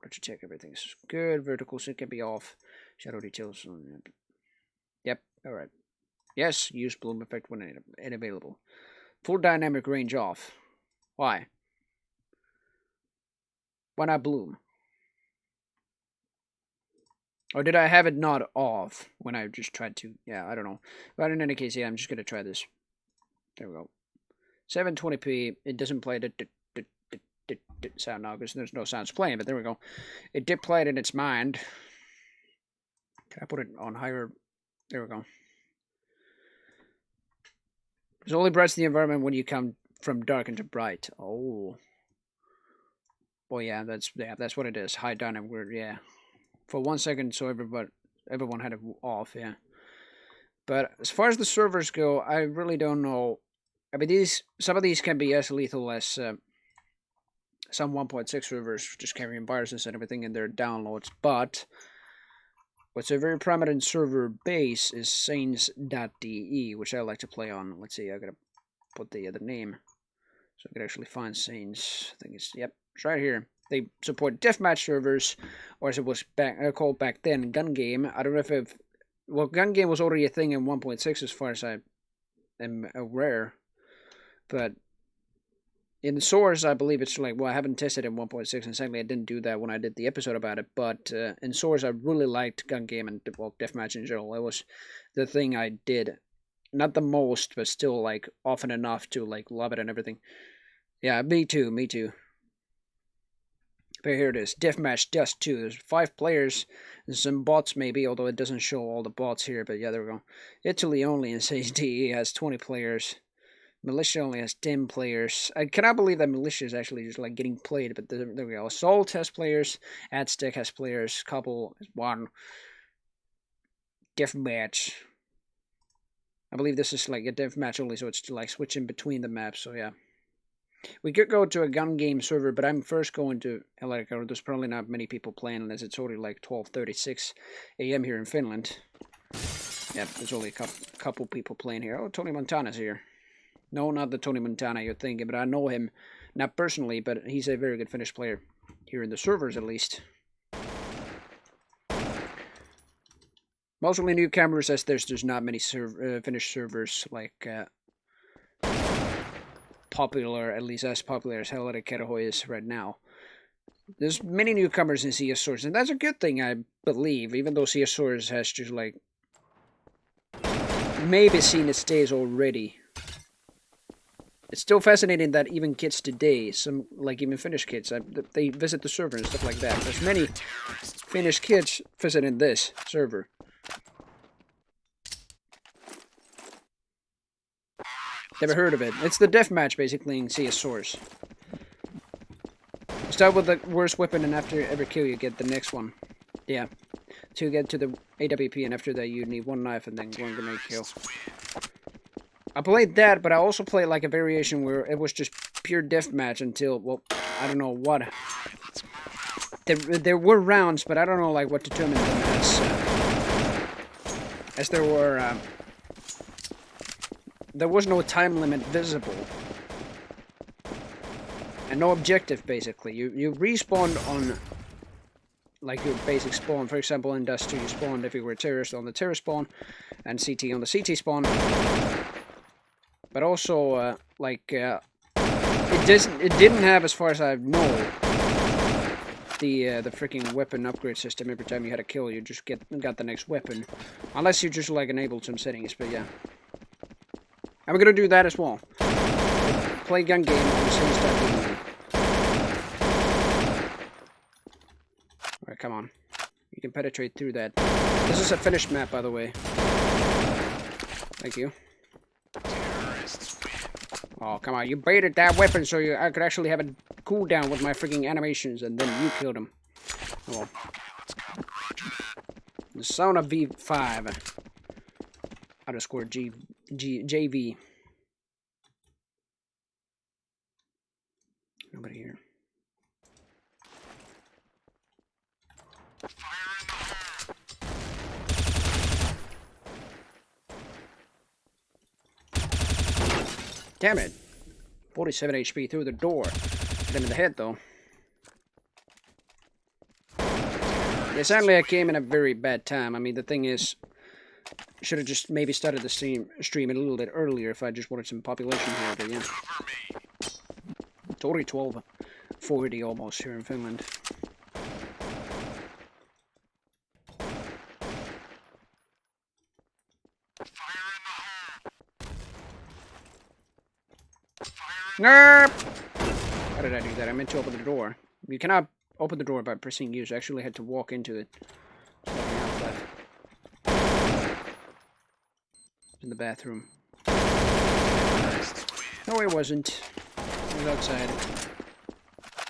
Let's check everything's good. Vertical sync can be off. Shadow details. Yep. All right. Yes. Use bloom effect when unavailable. Full dynamic range off. Why? Why not bloom? Or did I have it not off when I just tried to? Yeah, I don't know. But in any case, yeah, I'm just gonna try this. There we go. 720p. It doesn't play the sound now because there's no sounds playing. But there we go. It did play it in its mind. Can I put it on higher? There we go. It only brights the environment when you come from dark into bright. Oh. Well, yeah, that's what it is. High dynamic word, yeah. For 1 second, so everyone had it off, yeah. But as far as the servers go, I really don't know. I mean, some of these can be as lethal as some 1.6 servers, just carrying viruses and everything in their downloads. But what's a very prominent server base is Saints.de, which I like to play on. Let's see, I gotta put the other name so I can actually find Saints. I think it's, yep, it's right here. They support deathmatch servers, or as it was called back then, Gun Game. I don't know if well, Gun Game was already a thing in 1.6 as far as I am aware. But in the source, I believe it's like, well, I haven't tested in 1.6, and secondly, I didn't do that when I did the episode about it. But in source, I really liked Gun Game and, well, deathmatch in general. It was the thing I did. Not the most, but still, like, often enough to, like, love it and everything. Yeah, me too. But here it is, Deathmatch Dust 2. There's 5 players and some bots maybe, although it doesn't show all the bots here, but yeah, there we go. Italy only and says DE has 20 players. Militia only has 10 players. I cannot believe that Militia is actually just like getting played, but there we go. Assault has players, Aztec has players, Couple has 1. Deathmatch. I believe this is like a deathmatch only, so it's like switching between the maps, so yeah. We could go to a Gun Game server, but I'm first going to Electric. There's probably not many people playing unless it's already like 12:36 a.m. here in Finland. Yep, there's only a couple people playing here. Oh, Tony Montana's here. No, not the Tony Montana you're thinking, but I know him, not personally, but he's a very good Finnish player. Here in the servers, at least. Mostly newcomers, as there's not many Finnish servers like... popular, at least as popular as Hell at a Kettle is right now. There's many newcomers in CS Source, and that's a good thing, I believe, even though CS Source has just, like, maybe seen its days already. It's still fascinating that even kids today, some, like even Finnish kids, they visit the server and stuff like that. There's many Finnish kids visiting this server. Never heard of it. It's the deathmatch, basically, in CS Source. Start with the worst weapon, and after every kill you get the next one. Yeah. To get to the AWP, and after that you need 1 knife and then 1 grenade kill. I played that, but I also played like a variation where it was just pure deathmatch until, well, I don't know what. There were rounds, but I don't know like what determined them as there was no time limit visible. And no objective, basically. You respawned on, like, your basic spawn. For example, in Dust 2, you spawned if you were a terrorist on the terrorist spawn, and CT on the CT spawn. But also, it didn't have, as far as I know, the freaking weapon upgrade system. Every time you had a kill, you just got the next weapon, unless you just like enabled some settings. But yeah, I'm gonna do that as well. Play gun game on the same stuff. Alright, come on. You can penetrate through that. This is a finished map, by the way. Thank you. Oh, come on. You baited that weapon so I could actually have a cooldown with my freaking animations, and then you killed him. Oh, well. The sound of V5. Underscore JV. Nobody here. Damn it. 47 HP through the door. Hit him in the head, though. Yeah, sadly, I came in a very bad time. I mean, the thing is, should have just maybe started the stream a little bit earlier if I just wanted some population here, but yeah. It's already 12:40 almost here in Finland. Nope! How did I do that? I meant to open the door. You cannot open the door by pressing use. I actually had to walk into it. In the bathroom. No, it wasn't. It was outside.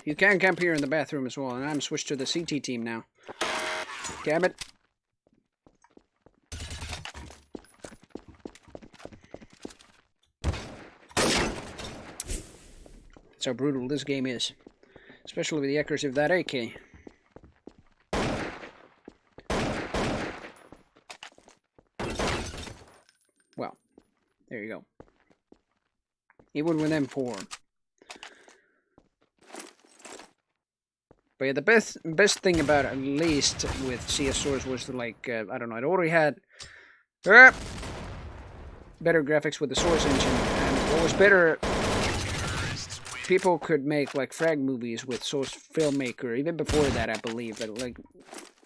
You can camp here in the bathroom as well, and I'm switched to the CT team now. Damn it. That's how brutal this game is. Especially with the accuracy of that AK. Well, there you go. Even with M4. But yeah, the best thing about it, at least with CS Source, was like, I don't know, it already had better graphics with the Source engine, and what was better, people could make like frag movies with Source Filmmaker, even before that, I believe, but like,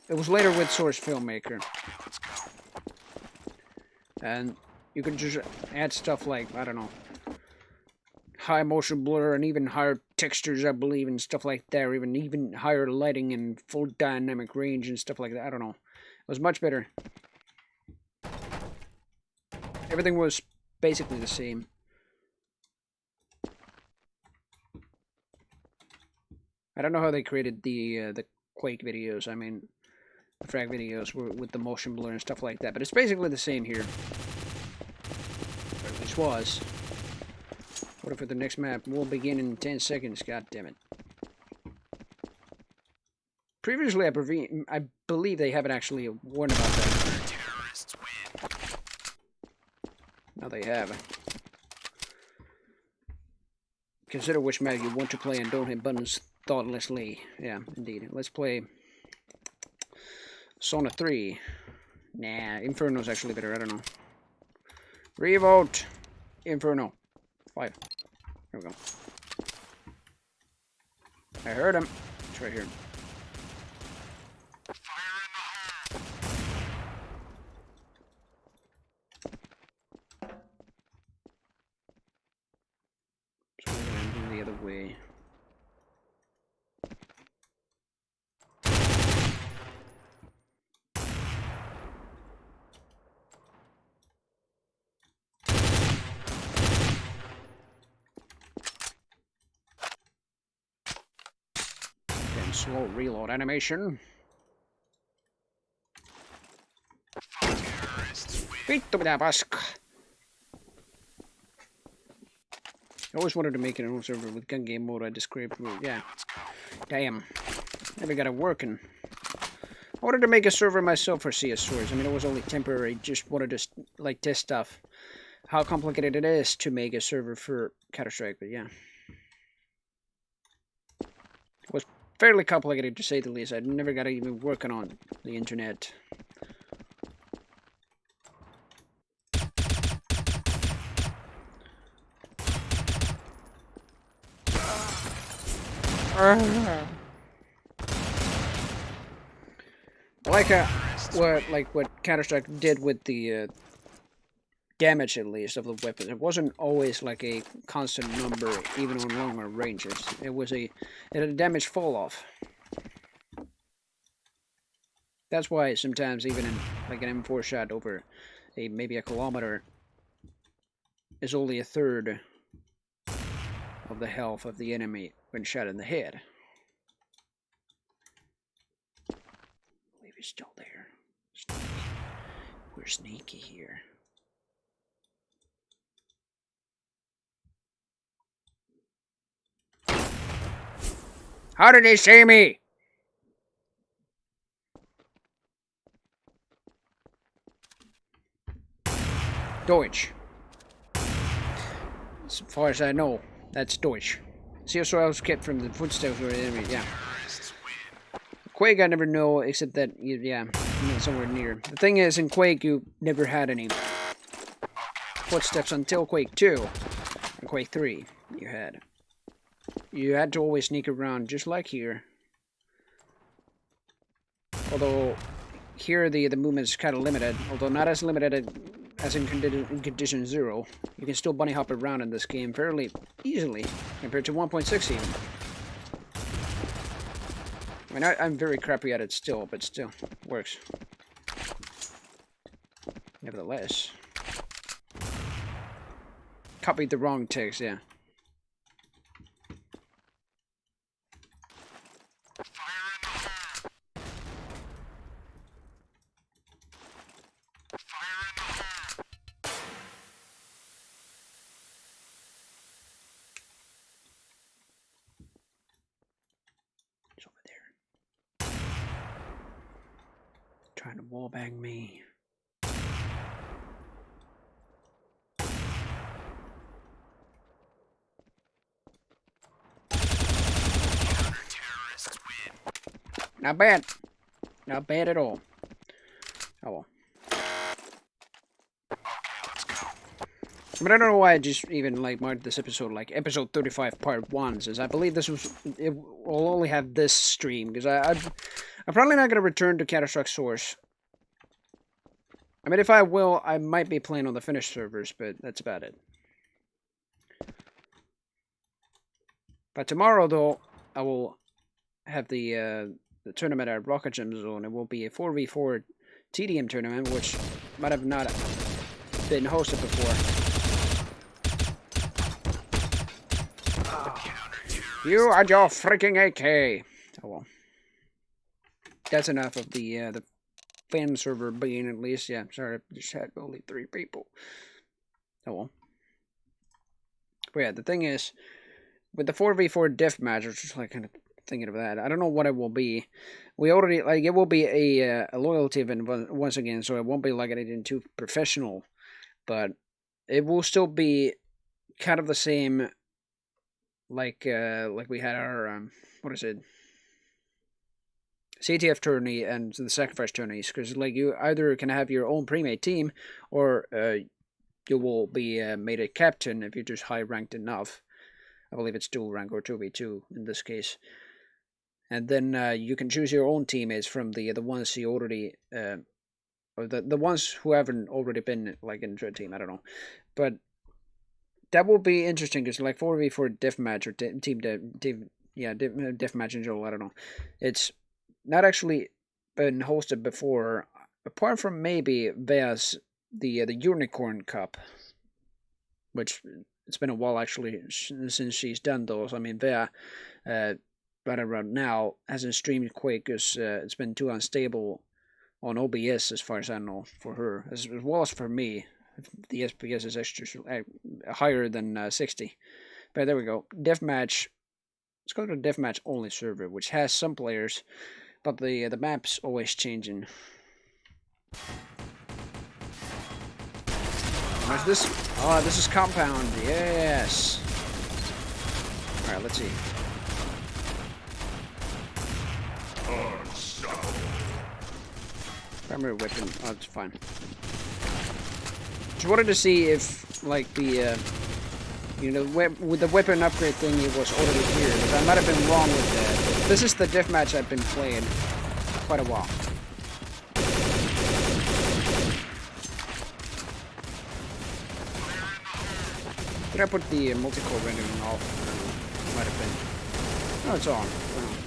it was later with Source Filmmaker. And you could just add stuff like, I don't know, high motion blur and even higher textures, I believe, and stuff like that, or even higher lighting and full dynamic range and stuff like that. I don't know. It was much better. Everything was basically the same. I don't know how they created the Quake videos. I mean, the frag videos were with the motion blur and stuff like that, but it's basically the same here. Or at least was. What if the next map will begin in 10 seconds? God damn it. Previously, I believe they haven't actually warned about that. Now they have. Consider which map you want to play and don't hit buttons thoughtlessly. Yeah, indeed. Let's play Sauna 3. Nah, Inferno's actually better. I don't know. Revolt. Inferno. 5. There we go. I heard him. It's right here. So we're gonna do the other way. Slow reload animation. Vittu mitä paskaa. I always wanted to make an own server with gun game mode I described. Yeah. Damn. Never got it working. I wanted to make a server myself for CS Swords. I mean, it was only temporary. Just wanted to, like, test stuff. How complicated it is to make a server for Counter-Strike, but yeah. It was fairly complicated, to say the least. I never got even working on the internet. What Counter-Strike did with the damage, at least, of the weapons. It wasn't always like a constant number, even on longer ranges. It had a damage fall off. That's why sometimes even in like an M4 shot over maybe a kilometer is only a third of the health of the enemy when shot in the head. I believe he's still there. Sneaky. We're sneaky here. How did he see me? Deutsch. As far as I know, that's Deutsch. See how I was kept from the footsteps of the enemy, yeah. Quake, I never know, except that, yeah, somewhere near. The thing is, in Quake, you never had any footsteps until Quake 2. And Quake 3, you had. You had to always sneak around, just like here. Although, here the movement is kind of limited, although not as limited as in Condition 0. You can still bunny hop around in this game fairly easily, compared to 1.6 even. I mean, I'm very crappy at it still, but still, works. Nevertheless. Copied the wrong text, yeah. Trying to wallbang me. Not bad. Not bad at all. Oh well. I mean, I don't know why I just even like marked this episode like episode 35 part 1, since I believe this was, it will only have this stream, because I'm probably not going to return to Counter-Strike Source. I mean, if I will, I might be playing on the finished servers, but that's about it. But tomorrow, though, I will have the tournament at Rocket Gym Zone. It will be a 4v4 TDM tournament, which might have not been hosted before. You and your freaking AK! Oh well. That's enough of the fan server being, at least. Yeah, sorry, I just had only 3 people. Oh well. But yeah, the thing is, with the 4v4 deathmatch, I was just like kind of thinking of that. I don't know what it will be. We already, like, it will be a loyalty event once again, so it won't be like anything too professional, but it will still be kind of the same, like we had our, what is it? CTF tourney and the sacrifice tourneys, because like you either can have your own pre-made team, or you will be made a captain if you're just high ranked enough. I believe it's dual rank or 2v2 in this case, and then you can choose your own teammates from the ones you already or the ones who haven't already been like in your team. I don't know, but that will be interesting, because like 4v4 deathmatch or team deathmatch in general. I don't know. It's not actually been hosted before, apart from maybe Vea's the Unicorn Cup, which it's been a while actually since she's done those. I mean, Vea right around now hasn't streamed Quake because it's been too unstable on OBS, as far as I know, for her, as well as for me. The FPS is extra higher than 60. But there we go. Deathmatch. Let's go to the deathmatch only server, which has some players, but the map's always changing. What's this? Oh, this is compound. Yes. All right, let's see. Primary weapon. Oh, it's fine. Just wanted to see if, like, the, you know, with the weapon upgrade thing, it was already here. But I might have been wrong with that. But this is the deathmatch I've been playing quite a while. Did I put the multi-core rendering off? Might have been. No, it's on. Oh.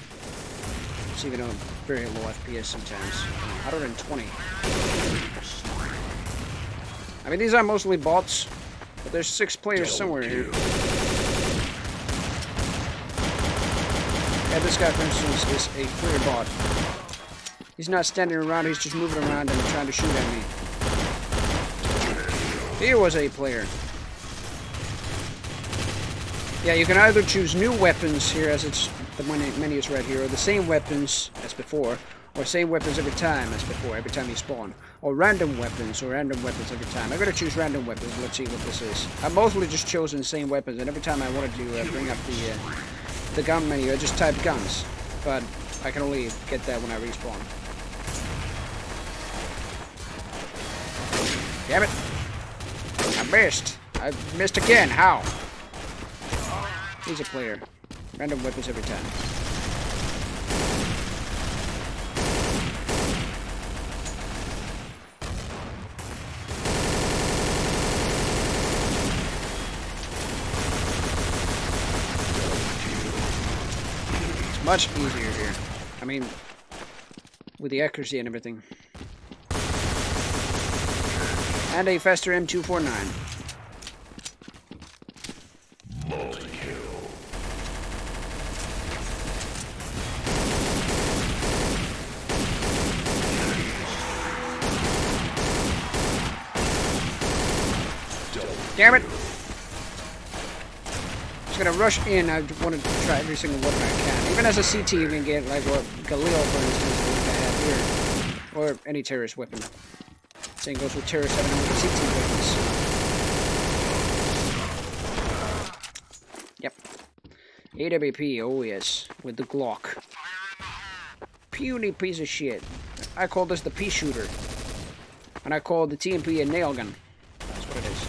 It's even a very low FPS sometimes. 120. I mean, these are mostly bots, but there's 6 players somewhere here. Yeah, this guy, for instance, is a clear bot. He's not standing around, he's just moving around and trying to shoot at me. He was a player. Yeah, you can either choose new weapons here, as it's the menu is right here, or the same weapons as before, or same weapons every time as before, every time you spawn, or random weapons, every time. I'm gonna choose random weapons. Let's see what this is. I've mostly just chosen same weapons, and every time I wanted to bring up the gun menu, I just type guns, but I can only get that when I respawn. Damn it! I missed. I missed again. How? He's a player. Random weapons every time. It's much easier here. I mean, with the accuracy and everything. And a faster M249. Damn it! Just gonna rush in. I want to try every single weapon I can. Even as a CT, you can get like what Galil, for instance, like I have here, or any terrorist weapon. Same goes with terrorists having all the CT weapons. Yep. AWP, oh yes, with the Glock. Puny piece of shit. I call this the pea shooter, and I call the TMP a nail gun. That's what it is.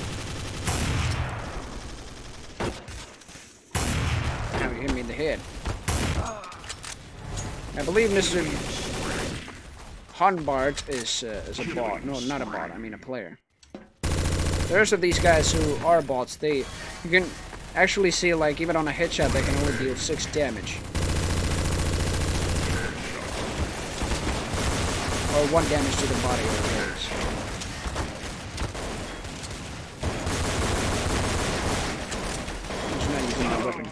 Hit me in the head. I believe Mr. Hanbart is a bot. No, not a bot. I mean a player. There's of these guys who are bots. You can actually see, like, even on a headshot, they can only deal 6 damage. Or 1 damage to the body or legs. I'm not using my weapon.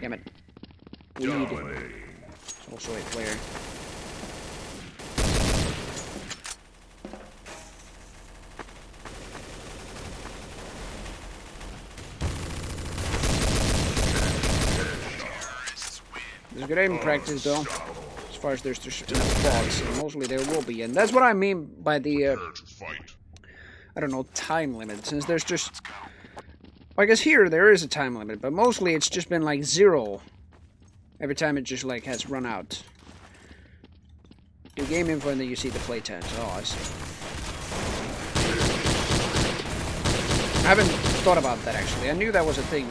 Damn it. Weed. It's also a player. There's good aim practice, though. As far as there's enough bots, and mostly there will be. And that's what I mean by the, I don't know, time limit. Since there's just... Well, I guess here there is a time limit, but mostly it's just been like 0 every time it just like has run out. Do game info and then you see the play times. Oh, I see. I haven't thought about that actually. I knew that was a thing.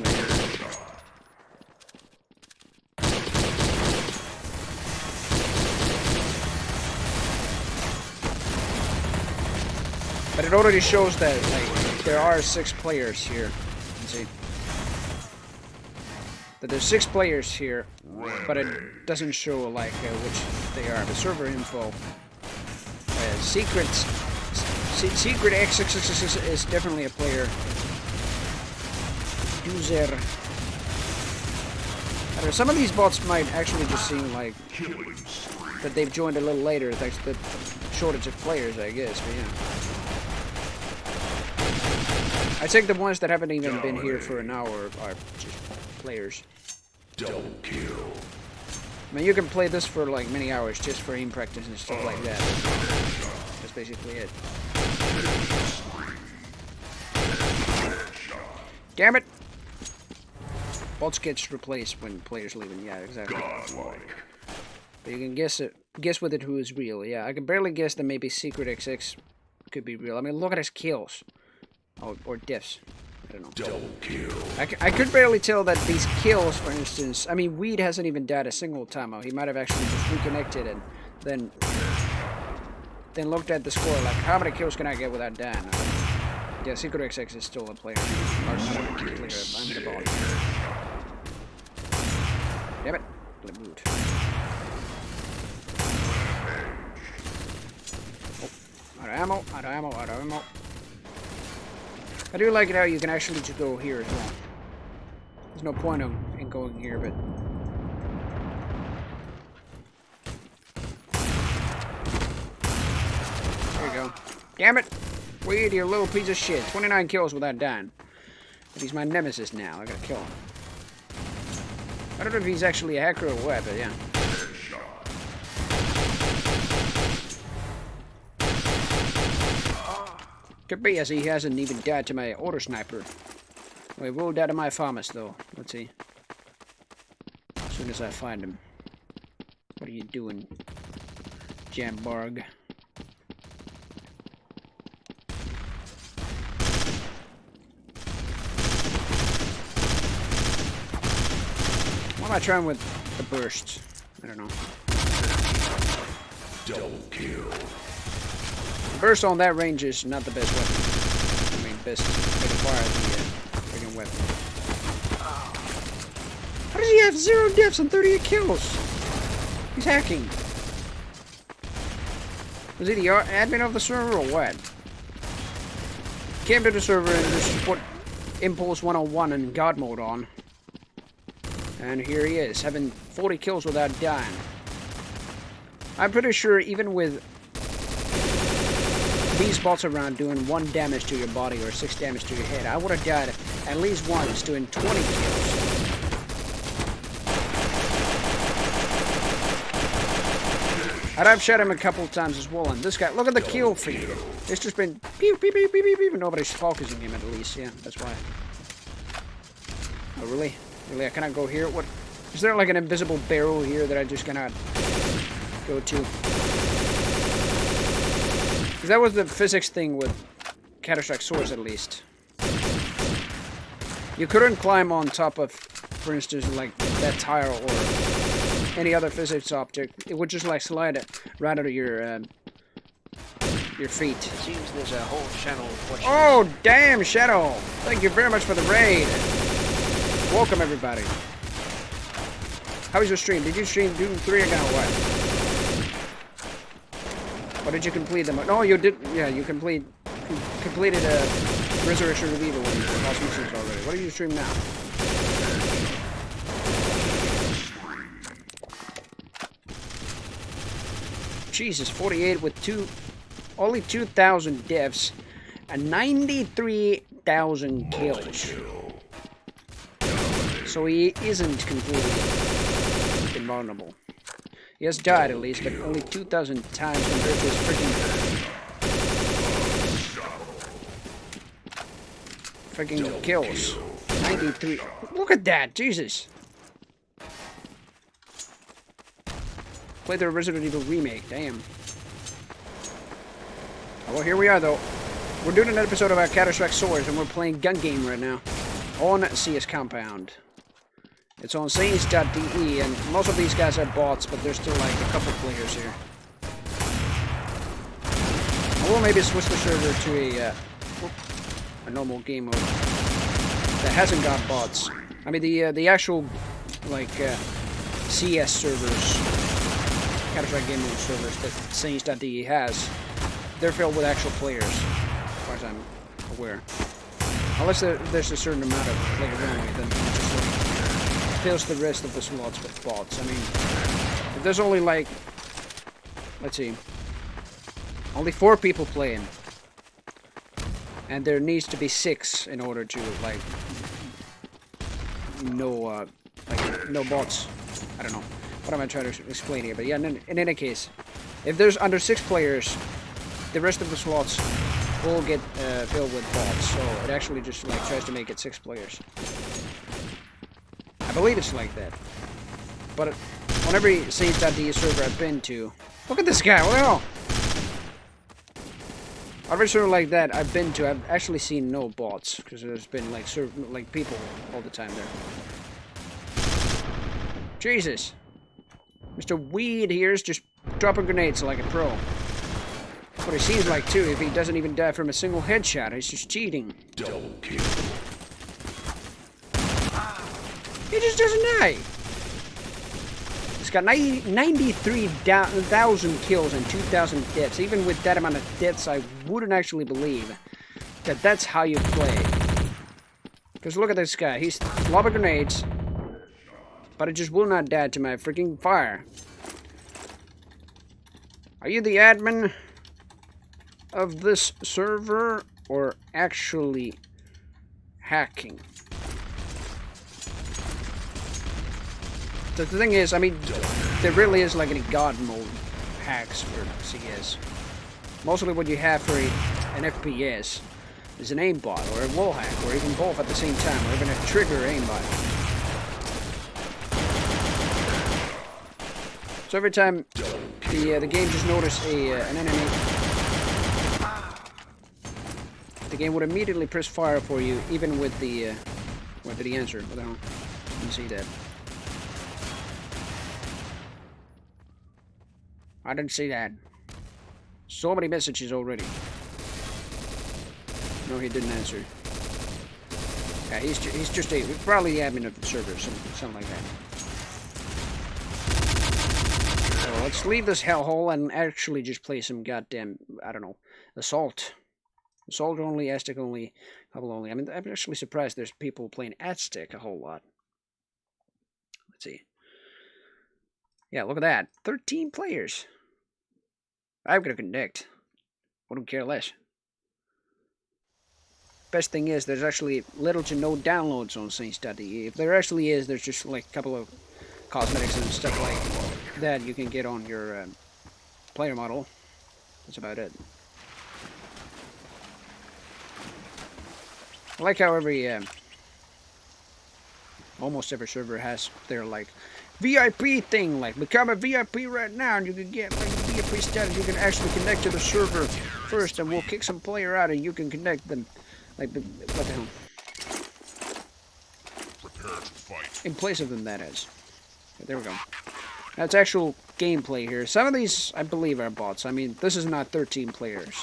But it already shows that like there are 6 players here. See that there's 6 players here, but it doesn't show like which they are. The server info, secret X is definitely a player. User. I don't know, some of these bots might actually just seem like that they've joined a little later. Thanks to the shortage of players, I guess. But yeah. I think the ones that haven't even been here for an hour are just players. Double kill. I mean, you can play this for like many hours just for aim practice and stuff like that. That's basically it. Damn it! Bots gets replaced when players leaving. Yeah, exactly. But you can guess with it who is real. Yeah, I can barely guess that maybe Secret XX could be real. I mean, look at his kills. Or deaths. I don't know. Double kill. I could barely tell that these kills, for instance, I mean, Weed hasn't even died a single time. He might have actually just reconnected and then looked at the score like, how many kills can I get without dying? Yeah, Secret XX is still a player. Or not a player, I'm the ball. Damn it. Moved. Oh, out of ammo, out of ammo, out of ammo. I do like it how you can actually just go here as well. There's no point in going here, but... There you go. Damn it! Weed, you little piece of shit. 29 kills without dying. But he's my nemesis now. I gotta kill him. I don't know if he's actually a hacker or what, but yeah. Could be, as he hasn't even died to my auto sniper. Well, he will die to my farmers, though. Let's see. As soon as I find him. What are you doing, Jambarg? What am I trying with the burst? I don't know. Double kill. Burst on that range is not the best weapon. I mean, best way to fire the friggin' weapon. How does he have 0 deaths and 38 kills? He's hacking. Was he the admin of the server or what? Came to the server and just put Impulse 101 and God mode on. And here he is, having 40 kills without dying. I'm pretty sure even with these bots around doing 1 damage to your body or 6 damage to your head, I would have died at least once doing 20 kills. I've shot him a couple times as well, and this guy, look at the kill feed. It's just been pew, pew, pew, pew, pew, pew, nobody's focusing him at least, yeah, that's why. Oh, really? Really, I cannot go here? What? Is there like an invisible barrel here that I just cannot go to? That was the physics thing with Counter-Strike Source, at least. You couldn't climb on top of, for instance, like that tire or any other physics object. It would just like slide it right out of your feet. It seems there's a whole channel of questions. Oh, damn, Shadow! Thank you very much for the raid. Welcome, everybody. How was your stream? Did you stream Doom 3 again or what? Or did you complete them? No, you did. Yeah, you completed Resurrection of Evil and Lost Missions already. What do you stream now? Jesus, 48 with only 2,000 deaths and 93,000 kills. So he isn't completely invulnerable. He has died at least, but only 2,000 times compared to his freaking kills. 93. Look at that, Jesus. Play the Resident Evil remake, damn. Oh, well, here we are though. We're doing an episode about Counter-Strike Source, and we're playing gun game right now on CS Compound. It's on Saints.de, and most of these guys are bots, but there's still like a couple players here. I will maybe switch the server to a normal game mode that hasn't got bots. I mean the actual like CS servers, Counter-Strike game mode servers that Saints.de has, they're filled with actual players, as far as I'm aware. Unless there's a certain amount of players only, then it just like fills the rest of the slots with bots. I mean, if there's only like, let's see, only 4 people playing, and there needs to be 6 in order to like no like no bots. I don't know. What am I trying to explain here? But yeah, in any case, if there's under 6 players, the rest of the slots will get filled with bots. So it actually just like tries to make it 6 players. I believe it's like that. But on every Saints.de server I've been to, look at this guy. What the hell? Every server like that I've been to, I've actually seen no bots because there's been like people all the time there. Jesus, Mr. Weed here is just dropping grenades like a pro. That's what it seems like too. If he doesn't even die from a single headshot, he's just cheating. Double kill. He just doesn't die. He's got 93,000 kills and 2,000 deaths. Even with that amount of deaths, I wouldn't actually believe that that's how you play. Because look at this guy. He's lobbing grenades, but it just will not die to my freaking fire. Are you the admin of this server or actually hacking? The thing is, I mean, there really is like any god mode hacks for CS. Mostly what you have for an FPS is an aimbot or a wall hack, or even both at the same time, or even a trigger aimbot. So every time the game just noticed an enemy, the game would immediately press fire for you, even with the answer. What the hell? You can see that. I didn't see that. So many messages already. No, he didn't answer. Yeah, he's just probably the admin of the server, something like that. So let's leave this hellhole and actually just play some goddamn, I don't know, Assault. Assault only, Aztec only, couple only. I mean, I'm actually surprised there's people playing Aztec a whole lot. Let's see. Yeah, look at that. 13 players. I'm gonna connect. Wouldn't care less. Best thing is, there's actually little to no downloads on Saints.de. If there actually is, there's just like a couple of cosmetics and stuff like that you can get on your player model. That's about it. I like how almost every server has their like VIP thing, like become a VIP right now and you can get like VIP status. You can actually connect to the server first and we'll kick some player out and you can connect them. Like, what the hell? Prepare to fight. In place of them, that is. Okay, there we go. That's actual gameplay here. Some of these, I believe, are bots. I mean, this is not 13 players.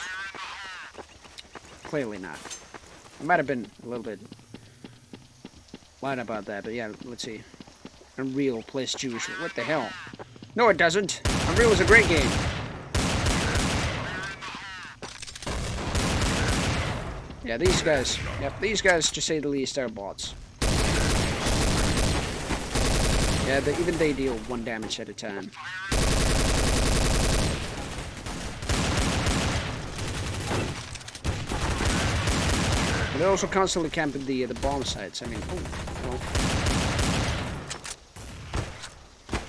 Clearly not. I might have been a little bit lying about that, but yeah, let's see. Unreal plays Jewish. What the hell? No, it doesn't. Unreal is a great game. Yeah, these guys. Yep, these guys, to say the least, are bots. Yeah, even they deal 1 damage at a time. But they're also constantly camping the bomb sites. I mean, oh, well.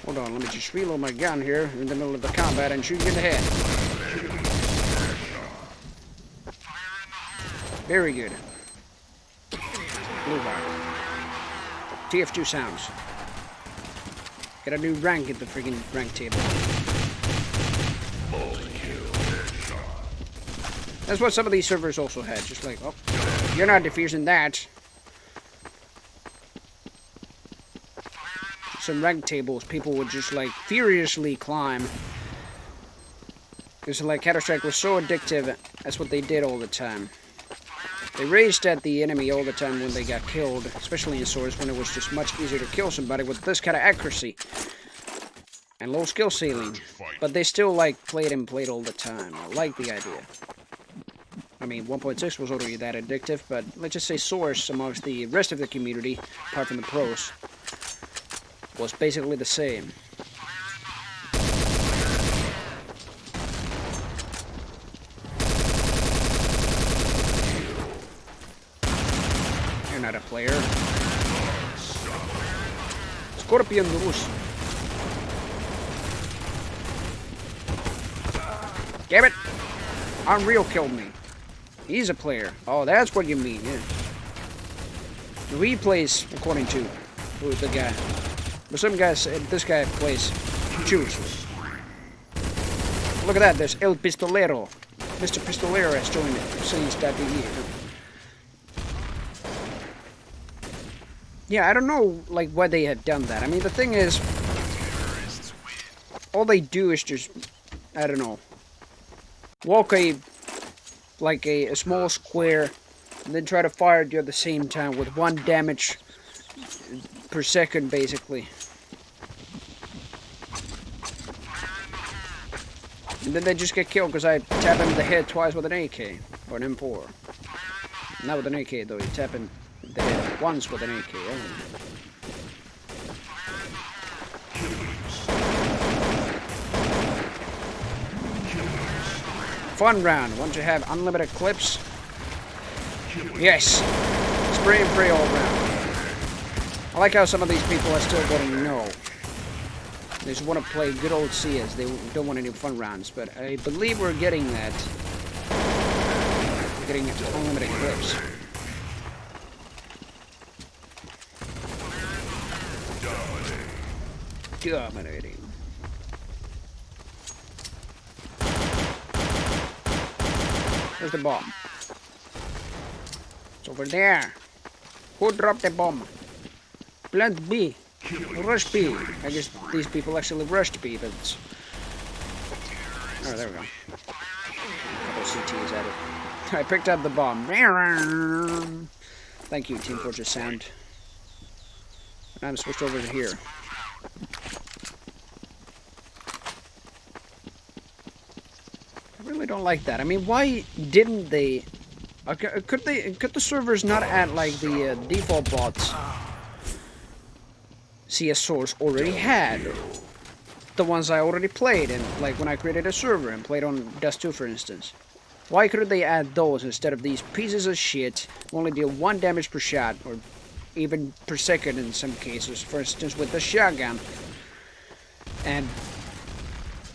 Hold on, let me just reload my gun here in the middle of the combat and shoot you in the head. Very good. Blue bar. TF2 sounds. Got a new rank at the freaking rank table. That's what some of these servers also had. Just like, oh, you're not defusing that. Some rank tables, people would just like furiously climb. Because like Counter-Strike was so addictive, that's what they did all the time. They raged at the enemy all the time when they got killed, especially in Source, when it was just much easier to kill somebody with this kind of accuracy and low skill ceiling. But they still like played all the time. I like the idea. I mean, 1.6 was already that addictive, but let's just say Source amongst the rest of the community, apart from the pros, was basically the same. Not a player. Scorpion Rus. Damn it! Unreal killed me. He's a player. Oh, that's what you mean, yeah. He plays according to who the guy. But some guys said this guy plays Jews. Look at that, there's El Pistolero. Mr. Pistolero has joined Scenes.de. Yeah, I don't know, like, why they have done that. I mean, the thing is, all they do is just, I don't know, walk a small square, and then try to fire at you at the same time with 1 damage per second, basically. And then they just get killed because I tap him in the head twice with an AK, or an M4. Not with an AK though, you tap him in the head once with an AK only. Fun round. Want to have unlimited clips? Yes. Spray and pray all round. I like how some of these people are still voting no. They just want to play good old CS. They don't want any fun rounds, but I believe we're getting that. We're getting unlimited clips. Dominating. Where's the bomb? It's over there. Who dropped the bomb? Plant B. Rush B. I guess these people actually rushed B, but it's... Oh, there we go. A couple CTs at it. I picked up the bomb. Thank you, Team Fortress Sound. And I'm switched over to here. I really don't like that. I mean, why didn't they... Could the servers not add, like, the default bots CS Source already had? The ones I already played, and like when I created a server and played on Dust 2, for instance. Why couldn't they add those instead of these pieces of shit who only deal 1 damage per shot, or even per second in some cases, for instance with the shotgun. And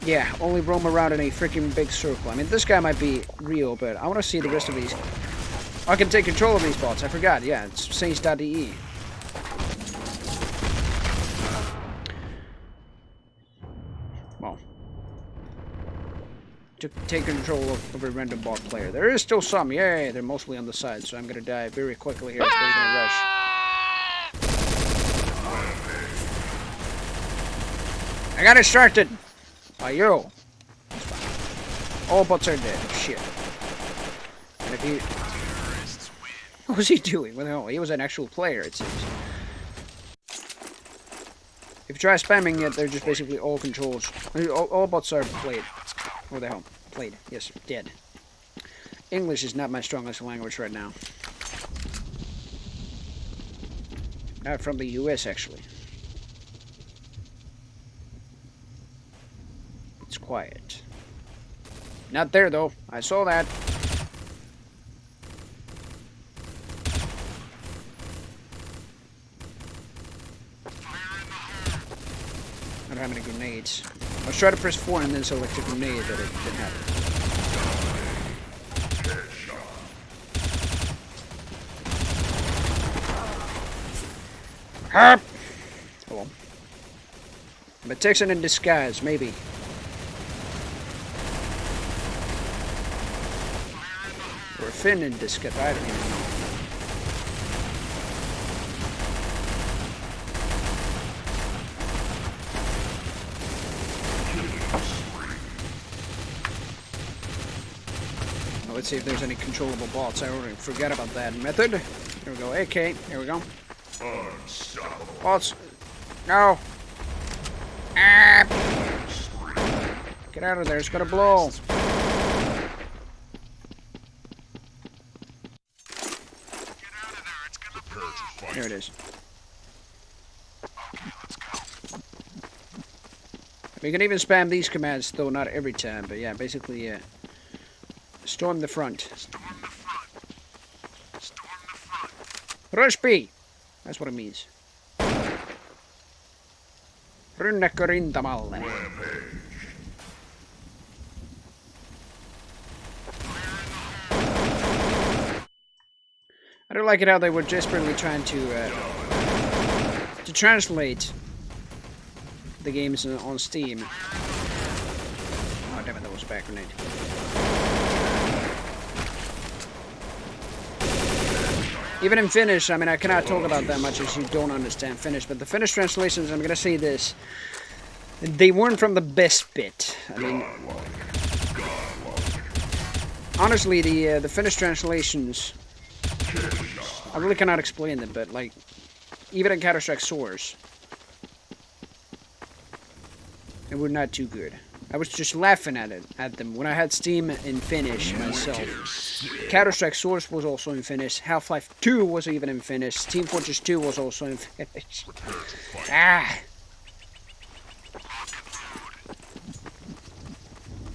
yeah, only roam around in a freaking big circle. I mean, this guy might be real, but I want to see the rest of these. I can take control of these bots. I forgot. Yeah, it's Saints.de. Well, to take control of a random bot player. There is still some. Yay, they're mostly on the side, so I'm going to die very quickly here. They're going to rush. I got distracted by you. That's fine. All bots are dead. Shit. And if he... What was he doing? Well, he was an actual player, it seems. If you try spamming it, they're just basically all controls. All bots are played. Where the hell? Played. Yes, dead. English is not my strongest language right now. Not from the US, actually. It's quiet. Not there, though. I saw that. I don't have any grenades. I was trying to press 4 and then select a grenade, but it didn't happen. Herp! Hello. I'm a Texan in disguise, maybe. Or a Finn in disguise, I don't even know. Let's see if there's any controllable bots. I already forgot about that method. Here we go. AK. Here we go. Bots. No. Ah. Get out of there. It's gonna blow. There it is. We can even spam these commands, though not every time. But yeah, basically, yeah. Storm the front. Storm the front. Storm the front. Rush B. That's what it means. Rynnäkkö rintamalle. I don't like it how they were desperately trying to translate the games on Steam. Oh damn it, that was a back grenade. Even in Finnish, I mean, I cannot talk about that much as you don't understand Finnish, but the Finnish translations, I'm gonna say this, they weren't from the best bit. I mean, honestly, the Finnish translations, I really cannot explain them, but like, even in Counter-Strike Source, they were not too good. I was just laughing at them when I had Steam in Finnish myself. Counter-Strike Source was also in Finnish. Half-Life 2 was even in Finnish. Team Fortress 2 was also in Finnish. Ah!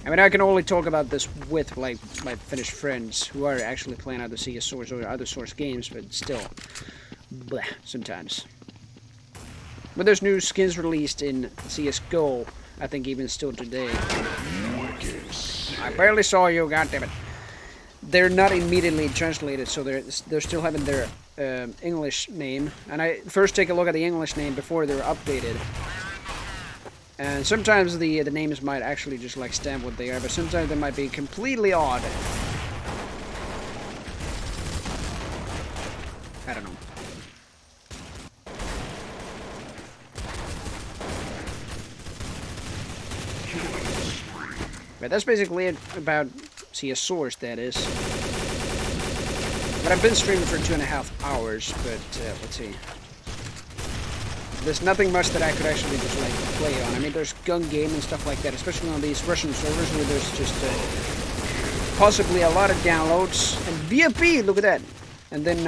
I mean, I can only talk about this with, like, my Finnish friends who are actually playing either CS Source or other Source games, but still, bleh, sometimes. But there's new skins released in CSGO, I think even still today. I barely saw you, goddammit. They're not immediately translated, so they're still having their English name. And I first take a look at the English name before they're updated. And sometimes the names might actually just like stand what they are, but sometimes they might be completely odd. I don't know. But that's basically it about CS Source, that is. But I've been streaming for 2.5 hours, but let's see. There's nothing much that I could actually just like play on. I mean, there's gun game and stuff like that, especially on these Russian servers where there's just possibly a lot of downloads. And VIP, look at that. And then,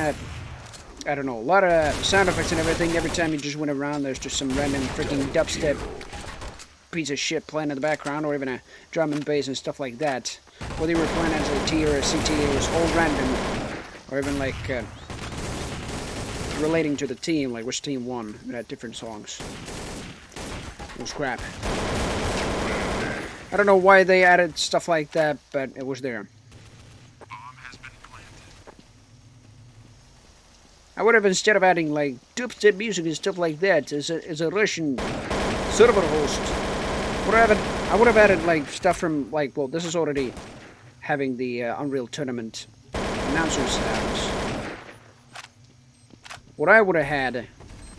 I don't know, a lot of sound effects and everything. Every time you just went around, there's just some random freaking dubstep piece of shit playing in the background, or even a drum and bass and stuff like that. Whether you were playing as a T or a CT, it was all random. Or even like relating to the team, like which team won. It had different songs. It was crap. I don't know why they added stuff like that, but it was there. I would have, instead of adding like dubstep music and stuff like that as a Russian server host, I would have added like stuff from like, well, this is already having the Unreal Tournament announcer sounds. What I would have had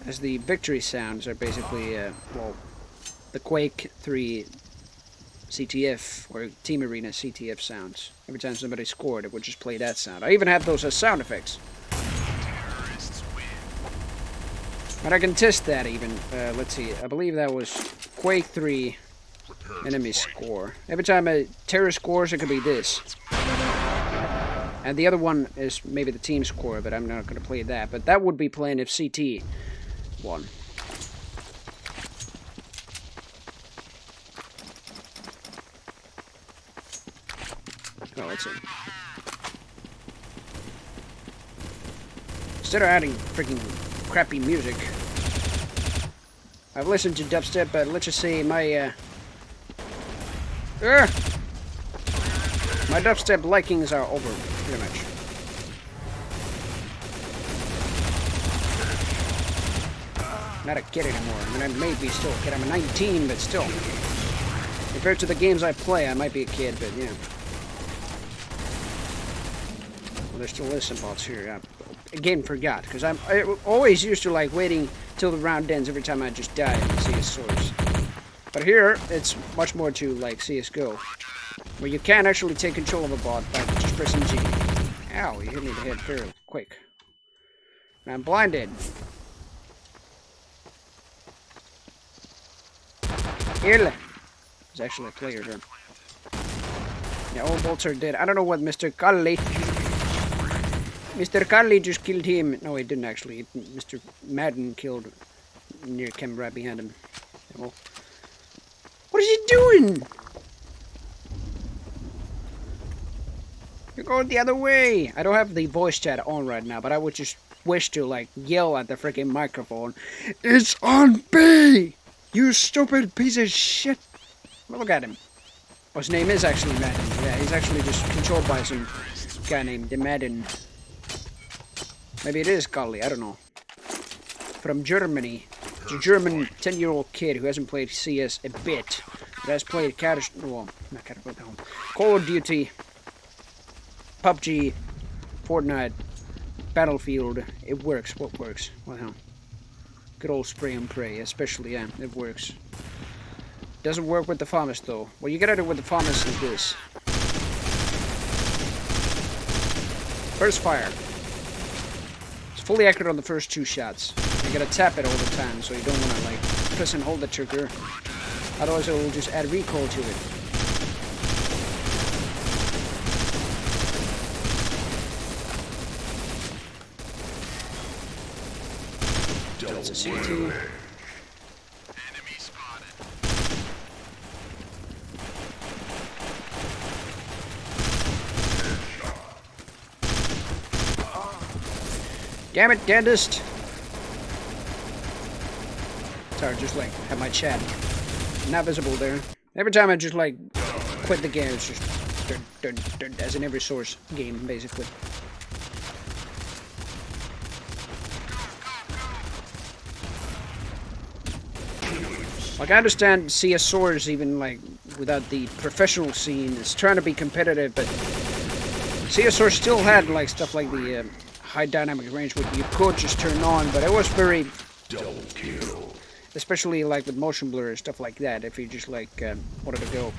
as the victory sounds are basically, well, the Quake 3 CTF or Team Arena CTF sounds. Every time somebody scored, it would just play that sound. I even have those as sound effects. But I can test that even. Let's see, I believe that was Quake 3 enemy score. Every time a terror scores, it could be this. And the other one is maybe the team score, but I'm not going to play that. But that would be playing if CT won. Oh, let's see. Instead of adding freaking crappy music, I've listened to dubstep, but let's just say my my dubstep likings are over, pretty much. Not a kid anymore. I mean, I may be still a kid. I'm 19, but still. Compared to the games I play, I might be a kid, but yeah. Well, there still is some bots here. I again forgot, because I always used to like waiting till the round ends every time I just die in CS Source. But here, it's much more to like CSGO, where you can actually take control of a bot by just pressing G. Ow, you hit me in the head very quick. And I'm blinded. Here. There's actually a player here. Yeah, all bolts are dead. I don't know what Mr. Kalli. Mr. Kalli just killed him. No, he didn't actually. Mr. Madden killed near cam right behind him. Well, what is he doing? You're going the other way. I don't have the voice chat on right now, but I would just wish to like yell at the freaking microphone. It's on B! You stupid piece of shit! Well, look at him. Oh, his name is actually Madden. Yeah, he's actually just controlled by some guy named Madden. Maybe it is Golly, I don't know. From Germany. It's a German 10-year-old kid who hasn't played CS a bit. But has played Call of Duty, PUBG, Fortnite, Battlefield. It works. What works? What the hell? Good old spray and pray, especially, yeah, it works. Doesn't work with the FAMAS though. What you gotta do with the FAMAS is this. First fire. It's fully accurate on the first 2 shots. You gotta tap it all the time, so you don't wanna like press and hold the trigger. Otherwise it will just add recoil to it. That's a CT. Enemy spotted. Damn it, dentist! Sorry, just like have my chat not visible there. Every time I just like quit the game, it's just as in every Source game, basically. Like, I understand CS Source, even like without the professional scene, is trying to be competitive, but CS Source still had like stuff like the high dynamic range, which you could just turn on, but it was very Double kill. especially like with motion blur and stuff like that. If you just like wanted to go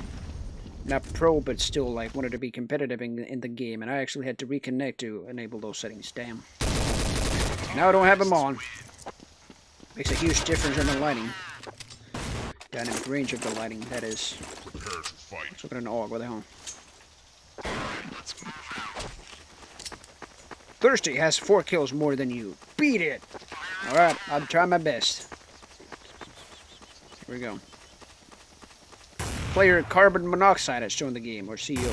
not pro, but still like wanted to be competitive in the game, and I actually had to reconnect to enable those settings. Damn. Now I don't have them on. Makes a huge difference in the lighting. Dynamic range of the lighting, that is. Prepare to fight. Let's look at an AUG, what the hell? Thirsty has 4 kills more than you. Beat it! Alright, I'll try my best. Here we go. Player carbon monoxide has joined the game, or CEO.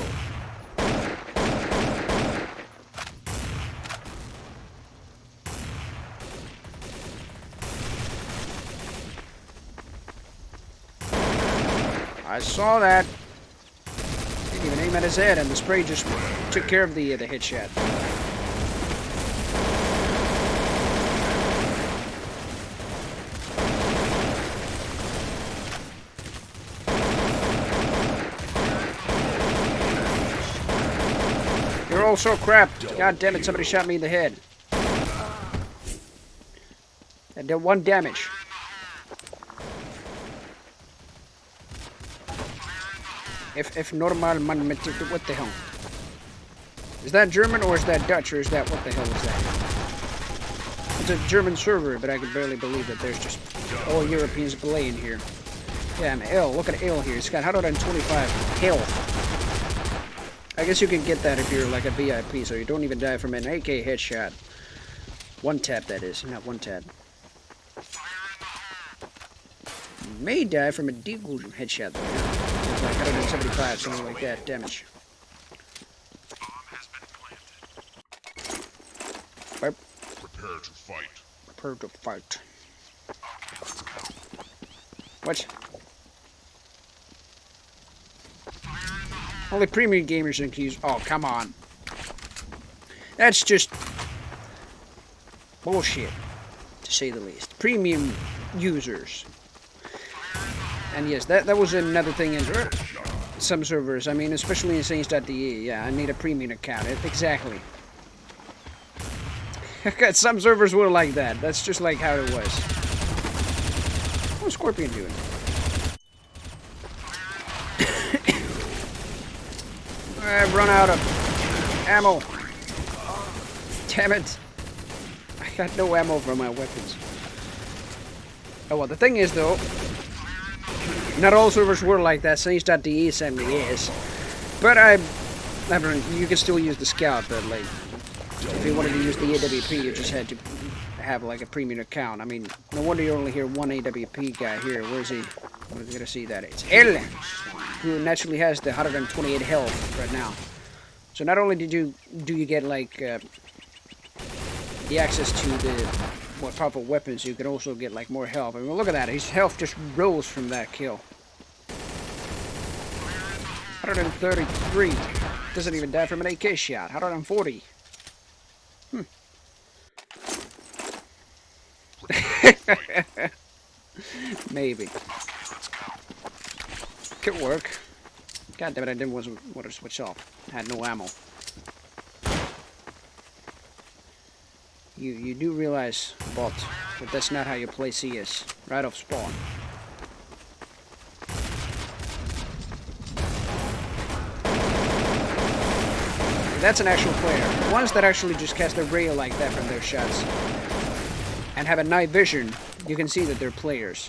I saw that. Didn't even aim at his head, and the spray just took care of the headshot. You're all so crap. God damn it, somebody shot me in the head. That did 1 damage. If normal man, what the hell? Is that German or is that Dutch or is that, what the hell is that? It's a German server, but I can barely believe that there's just all Europeans playing here. Yeah, and L, look at L here. It's got 125 health. I guess you can get that if you're like a VIP, so you don't even die from an AK headshot. 1 tap, that is, not 1 tap. You may die from a deagle headshot, though. It's like 175, something like that, damage. Yep. Prepare to fight. Prepare to fight. What? Only premium gamers can use. Oh, come on. That's just bullshit, to say the least. Premium users. And yes, that was another thing in some servers. I mean, especially in Saints.de. Yeah, I need a premium account. Exactly. Some servers were like that. That's just like how it was. What's Scorpion doing? I've run out of ammo. Damn it. I got no ammo for my weapons. Oh, well, the thing is, though, not all servers were like that. Saints.de certainly is. But you can still use the scout, but like, if you wanted to use the AWP, you just had to have like a premium account. I mean, no wonder you only hear one AWP guy here. Where is he? I'm gonna see that. It's El, who naturally has the 128 health right now. So not only do you get like the access to the more powerful weapons, you can also get like more health. I mean, look at that. His health just rose from that kill. 133. Doesn't even die from an AK shot. 140. Maybe. Could work. God damn it, I didn't want to switch off. Had no ammo. You do realize, bot, that that's not how you play CS. Right off spawn. That's an actual player. Ones that actually just cast a ray like that from their shots and have a night vision, you can see that they're players.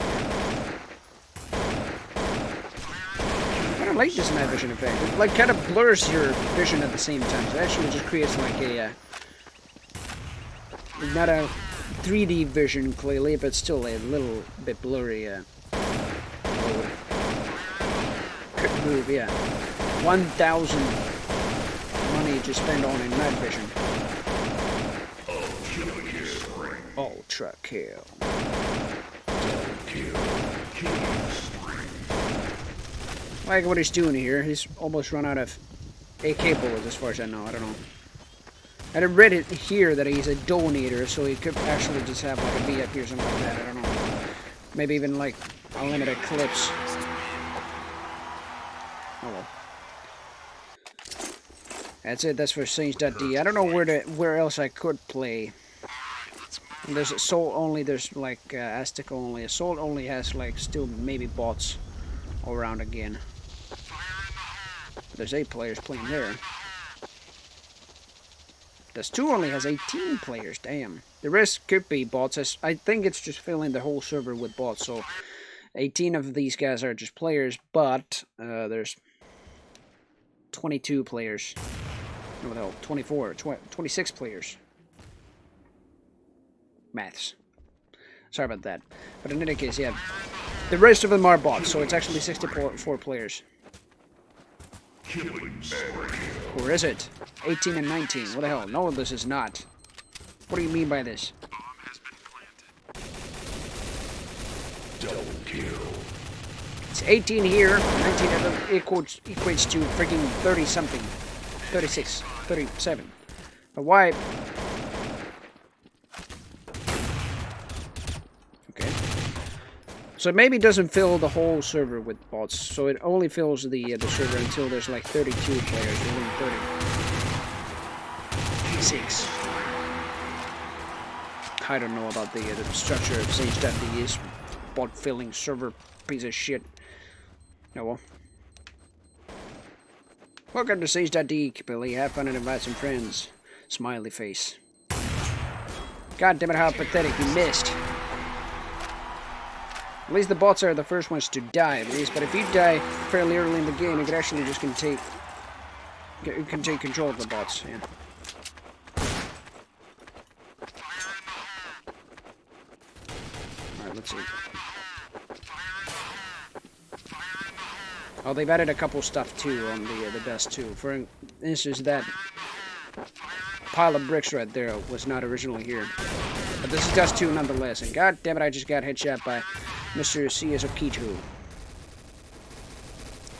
I don't like this night vision effect. It like kind of blurs your vision at the same time. So it actually just creates like a not a 3D vision clearly, but still a little bit blurry. Mode. Could move, yeah. 1,000 money to spend on in night vision. Ultra kill. Like what he's doing here, he's almost run out of AK bullets as far as I know. I don't know. I read it here that he's a donator, so he could actually just have like a VIP or something like that. I don't know. Maybe even like unlimited clips. Oh well. That's it. That's for Saints.d. I don't know where else I could play. There's Assault only. There's like Aztec only. Assault only has like still maybe bots all around again. There's 8 players playing there. This 2 only has 18 players. Damn. The rest could be bots. I think it's just filling the whole server with bots. So 18 of these guys are just players, but there's 22 players. No, no, 24, 26 players. Maths. Sorry about that. But in any case, yeah. The rest of them are bots, so it's actually 64 players. Or is it? 18 and 19. What the hell? No, this is not. What do you mean by this? Double kill. It's 18 here, 19 of them equates to freaking 30-something. 36, 37. But why? Okay. So it maybe doesn't fill the whole server with bots. So it only fills the server until there's like 32 players, or even 36. I don't know about the structure of Saints.d's bot filling server piece of shit. Oh well. Welcome to Saints.d, Billy. Have fun and invite some friends. Smiley face. God damn it, how pathetic. You missed. At least the bots are the first ones to die, at least. But if you die fairly early in the game, you could actually just take control of the bots. Yeah. Alright, let's see. Oh, they've added a couple stuff too on the dust too. For instance, that pile of bricks right there was not originally here. But this is dust too nonetheless. And god damn it, I just got headshot by Mr. C.S. Okito.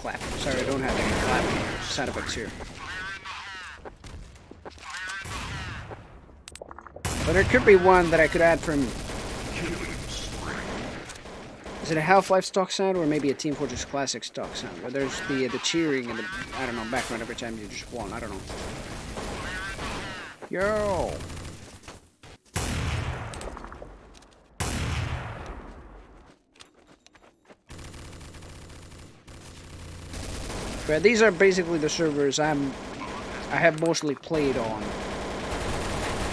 Clap. Sorry, I don't have any clap side effects here. But there could be one that I could add from... Is it a Half-Life stock sound or maybe a Team Fortress Classic stock sound? Where there's the cheering and the, I don't know, background every time you just won. I don't know. Yo! But these are basically the servers I have mostly played on.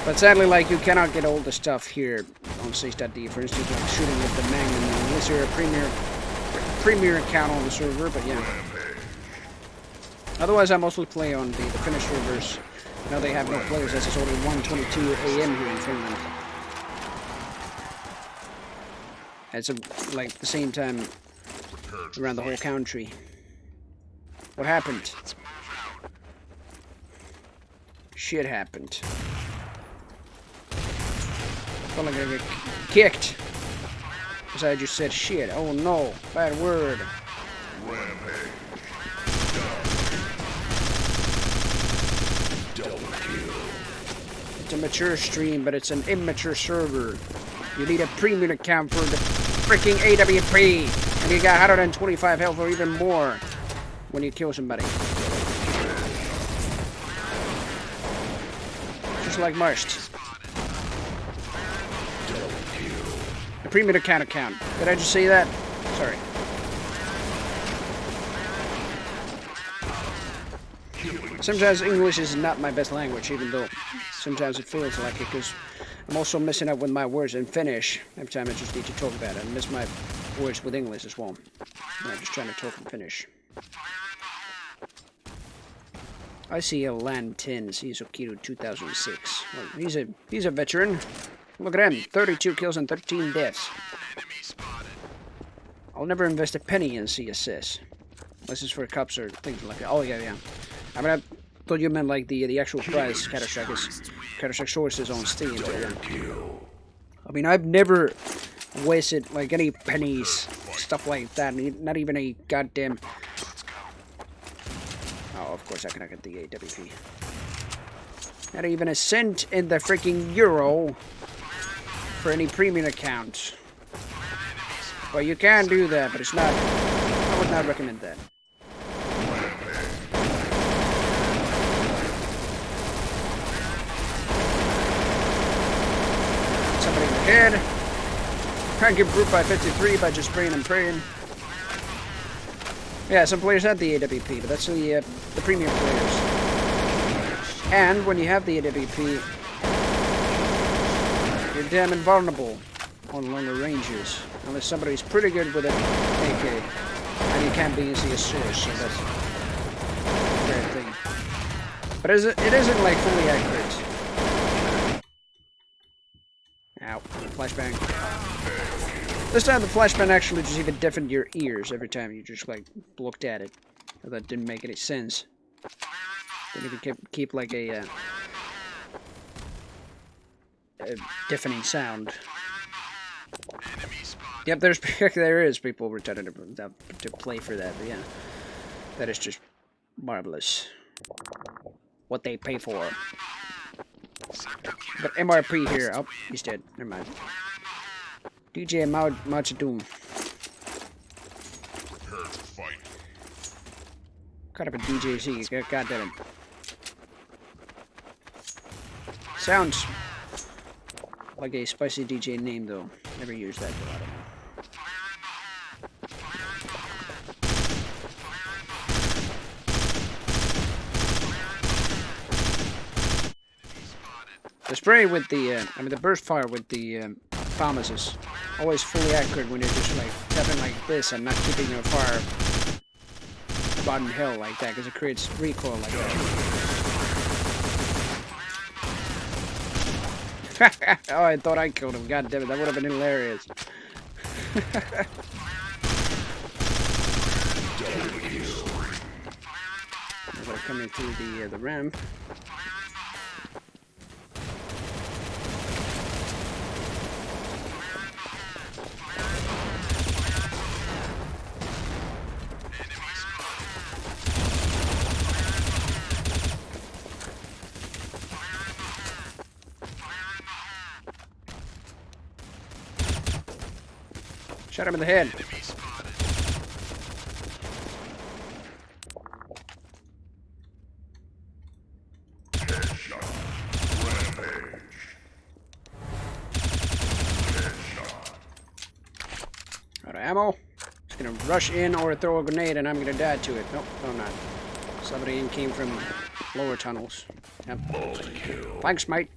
But sadly, like, you cannot get all the stuff here on Saints.d. For instance, like shooting with the Magnum, unless you're a premier account on the server, but yeah. Otherwise, I mostly play on the Finnish servers. I know they have no players, as it's only 1:22 a.m. here in Finland. It's like the same time around the whole country. What happened? Shit happened. Felt like I get kicked. Because I just said shit. Oh no, bad word. It's a mature stream, but it's an immature server. You need a premium account for the freaking AWP. And you got 125 health or even more when you kill somebody. Just like most. A premium account. Did I just say that? Sorry. Sometimes English is not my best language, even though sometimes it feels like it, because I'm also messing up with my words in Finnish. Every time I just need to talk about it, I miss my words with English as well. I'm just trying to talk in Finnish. I see a Land 10 Shizukiru 2006. Well, he's a veteran. Look at him, 32 kills and 13 deaths. I'll never invest a penny in CSS. Unless it's for cups or things like that. Oh yeah. I mean, I thought you meant like the actual price. Counter-Strike sources on Steam. But yeah. I mean, I've never wasted like any pennies, stuff like that. Not even a goddamn. Oh, of course I cannot get the AWP. Not even a cent in the freaking euro for any premium accounts. Well, you can do that, but it's not. I would not recommend that. Somebody in the head. Can't get brute by 53 by just spraying and praying. Yeah, some players have the AWP, but that's the premium players. And when you have the AWP, you're damn invulnerable on longer ranges, unless somebody's pretty good with an AK, and you can't be easy as source, so that's a great thing. But it isn't like fully accurate. Ow, flashbang. This time the flashbang actually just even deafened your ears every time you just like looked at it. So that didn't make any sense. Didn't even keep like a deafening sound. Yep, there is people returning to play for that, but yeah. That is just marvelous. What they pay for. But MRP here. Oh, he's dead. Never mind. DJ Machadoom. Caught up a DJZ. God damn it. Sounds like a spicy DJ name, though. Never used that, though. I don't know. The spray with the, the burst fire with the bombers is always fully accurate when you're just like tapping like this and not keeping your fire rotten hell like that, because it creates recoil like that. Oh, I thought I killed him. God damn it, that would have been hilarious. Everybody coming through the ramp. Shot him in the head. Out of ammo. Just gonna rush in or throw a grenade and I'm gonna die to it. Nope, no, I'm not. Somebody in came from lower tunnels. Yep. Thanks, mate.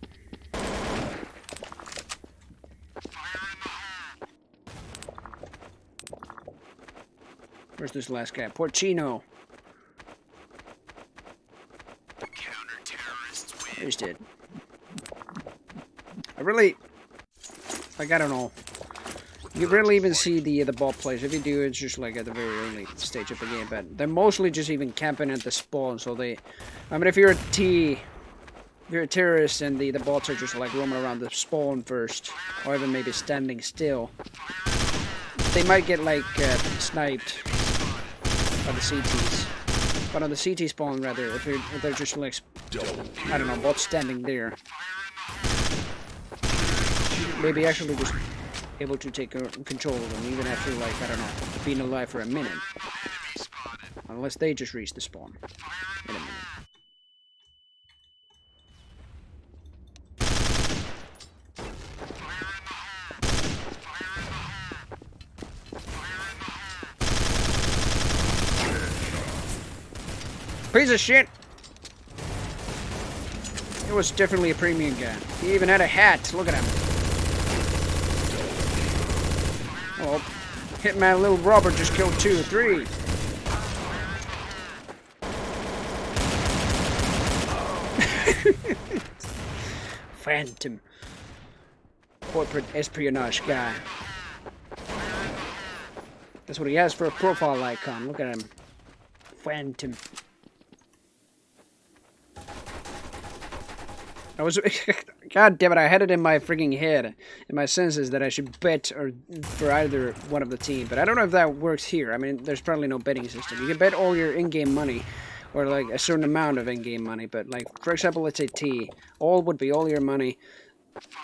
Where's this last guy? Porcino. He's dead. I don't know. You rarely even see the ball players. If you do, it's just like at the very early stage of the game. But they're mostly just even camping at the spawn. So they, I mean, if you're a T If you're a terrorist and the bots are just like roaming around the spawn first, or even maybe standing still, they might get like sniped by the CTs. But on the CT spawn, rather, if they're just like, I don't know, bots standing there, maybe actually just able to take control of them, even after like, I don't know, being alive for a minute. Unless they just reach the spawn in a minute. Piece of shit! It was definitely a premium gun. He even had a hat. Look at him. Oh, Hitman Little Robert just killed 2, 3. Phantom. Corporate espionage guy. That's what he has for a profile icon. Look at him. Phantom. I was, God damn it! I had it in my freaking head, in my senses, that I should bet for either one of the team. But I don't know if that works here. I mean, there's probably no betting system. You can bet all your in-game money, or like a certain amount of in-game money. But like, for example, let's say T, all would be all your money.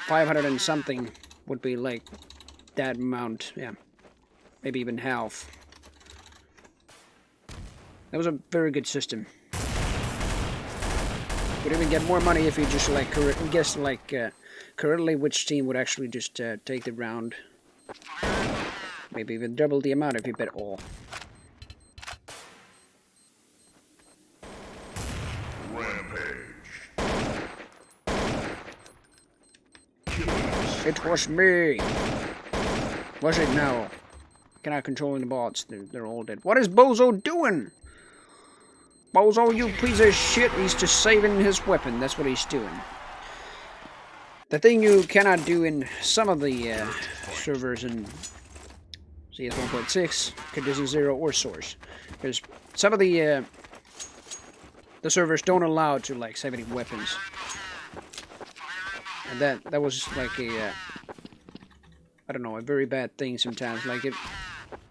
500 and something would be like that amount. Yeah, maybe even half. That was a very good system. Would even get more money if you just like guess like correctly which team would actually just take the round. Maybe even double the amount if you bet all. Rampage. It was me. Was it now? Cannot controlling the bots. They're all dead. What is Bozo doing? Bozo, you piece of shit. He's just saving his weapon. That's what he's doing. The thing you cannot do in some of the servers in CS 1.6, Condition 0 or Source. Because some of the servers don't allow to like save any weapons. And that was like a I don't know, a very bad thing sometimes. Like it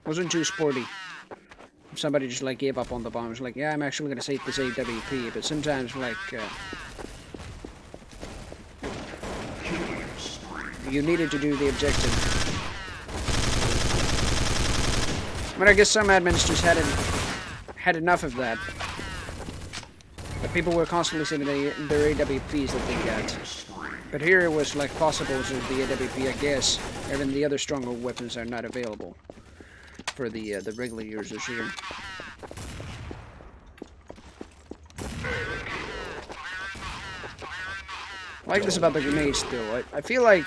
wasn't too sporty. Somebody just like gave up on the bomb. It was like, yeah, I'm actually gonna save this AWP, but sometimes like you needed to do the objective. But I guess some admins just had enough of that. But people were constantly saving their AWPs that they got. But here it was like possible to the AWP, I guess. Even the other stronger weapons are not available for the regular users here. I like this about the grenades though. I feel like,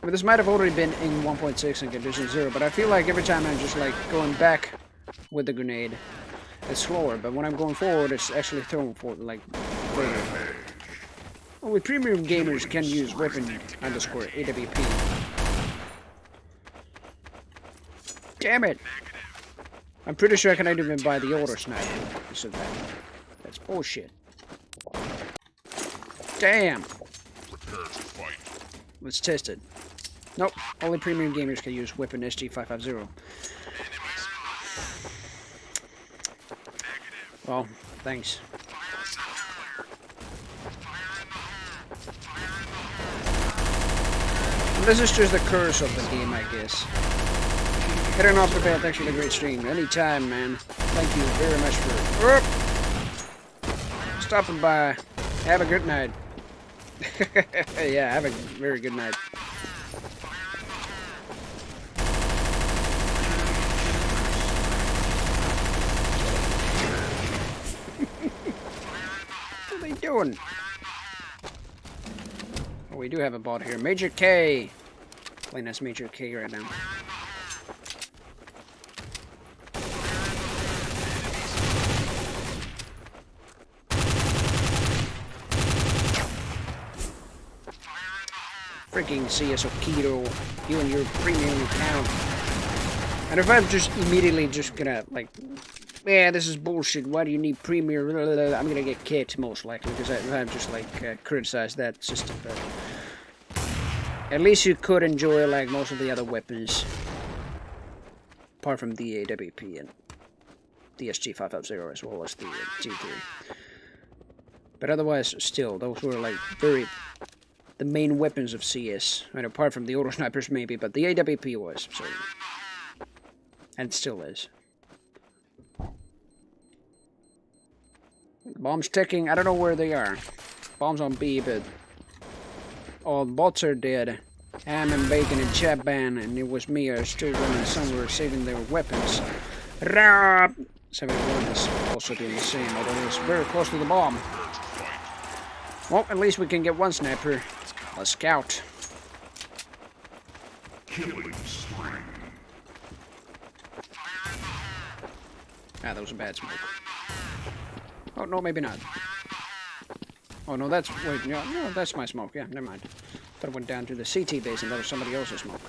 I mean, this might have already been in 1.6 and Condition 0, but I feel like every time I'm just like going back with the grenade, it's slower, but when I'm going forward, it's actually throwing forward like further. Only premium gamers can use weapon underscore AWP. Damn it! I'm pretty sure I cannot even buy the auto sniper. So that's bullshit. Damn! Let's test it. Nope, only premium gamers can use weapon SG550. Well, thanks. This is just the curse of the game, I guess. Heading off the bell, thanks for the great stream. Anytime, man. Thank you very much for stopping by. Have a good night. Yeah, have a very good night. What are they doing? Oh, we do have a bot here. Major K. Playing as Major K right now. Freaking CS Okito, you and your premium account. And if I'm just immediately just gonna like yeah, this is bullshit. Why do you need Premier? I'm gonna get kicked most likely because I've just like criticized that system. But at least you could enjoy like most of the other weapons, apart from the AWP and the SG550 as well as the G3. But otherwise, still, those were like the main weapons of CS. Right, apart from the auto snipers maybe, but the AWP was, so, and still is. Bombs ticking. I don't know where they are. Bombs on B, but all the bots are dead. Ham and bacon and chat ban, and it was me. I was still running somewhere, saving their weapons. 71 is also doing the same, although it's very close to the bomb. Well, at least we can get one sniper. A scout. Ah, that was a bad smoke. Oh, no, maybe not. Oh, no, that's... Wait, no, that's my smoke. Yeah, never mind. Thought it went down to the CT base and that was somebody else's smoke.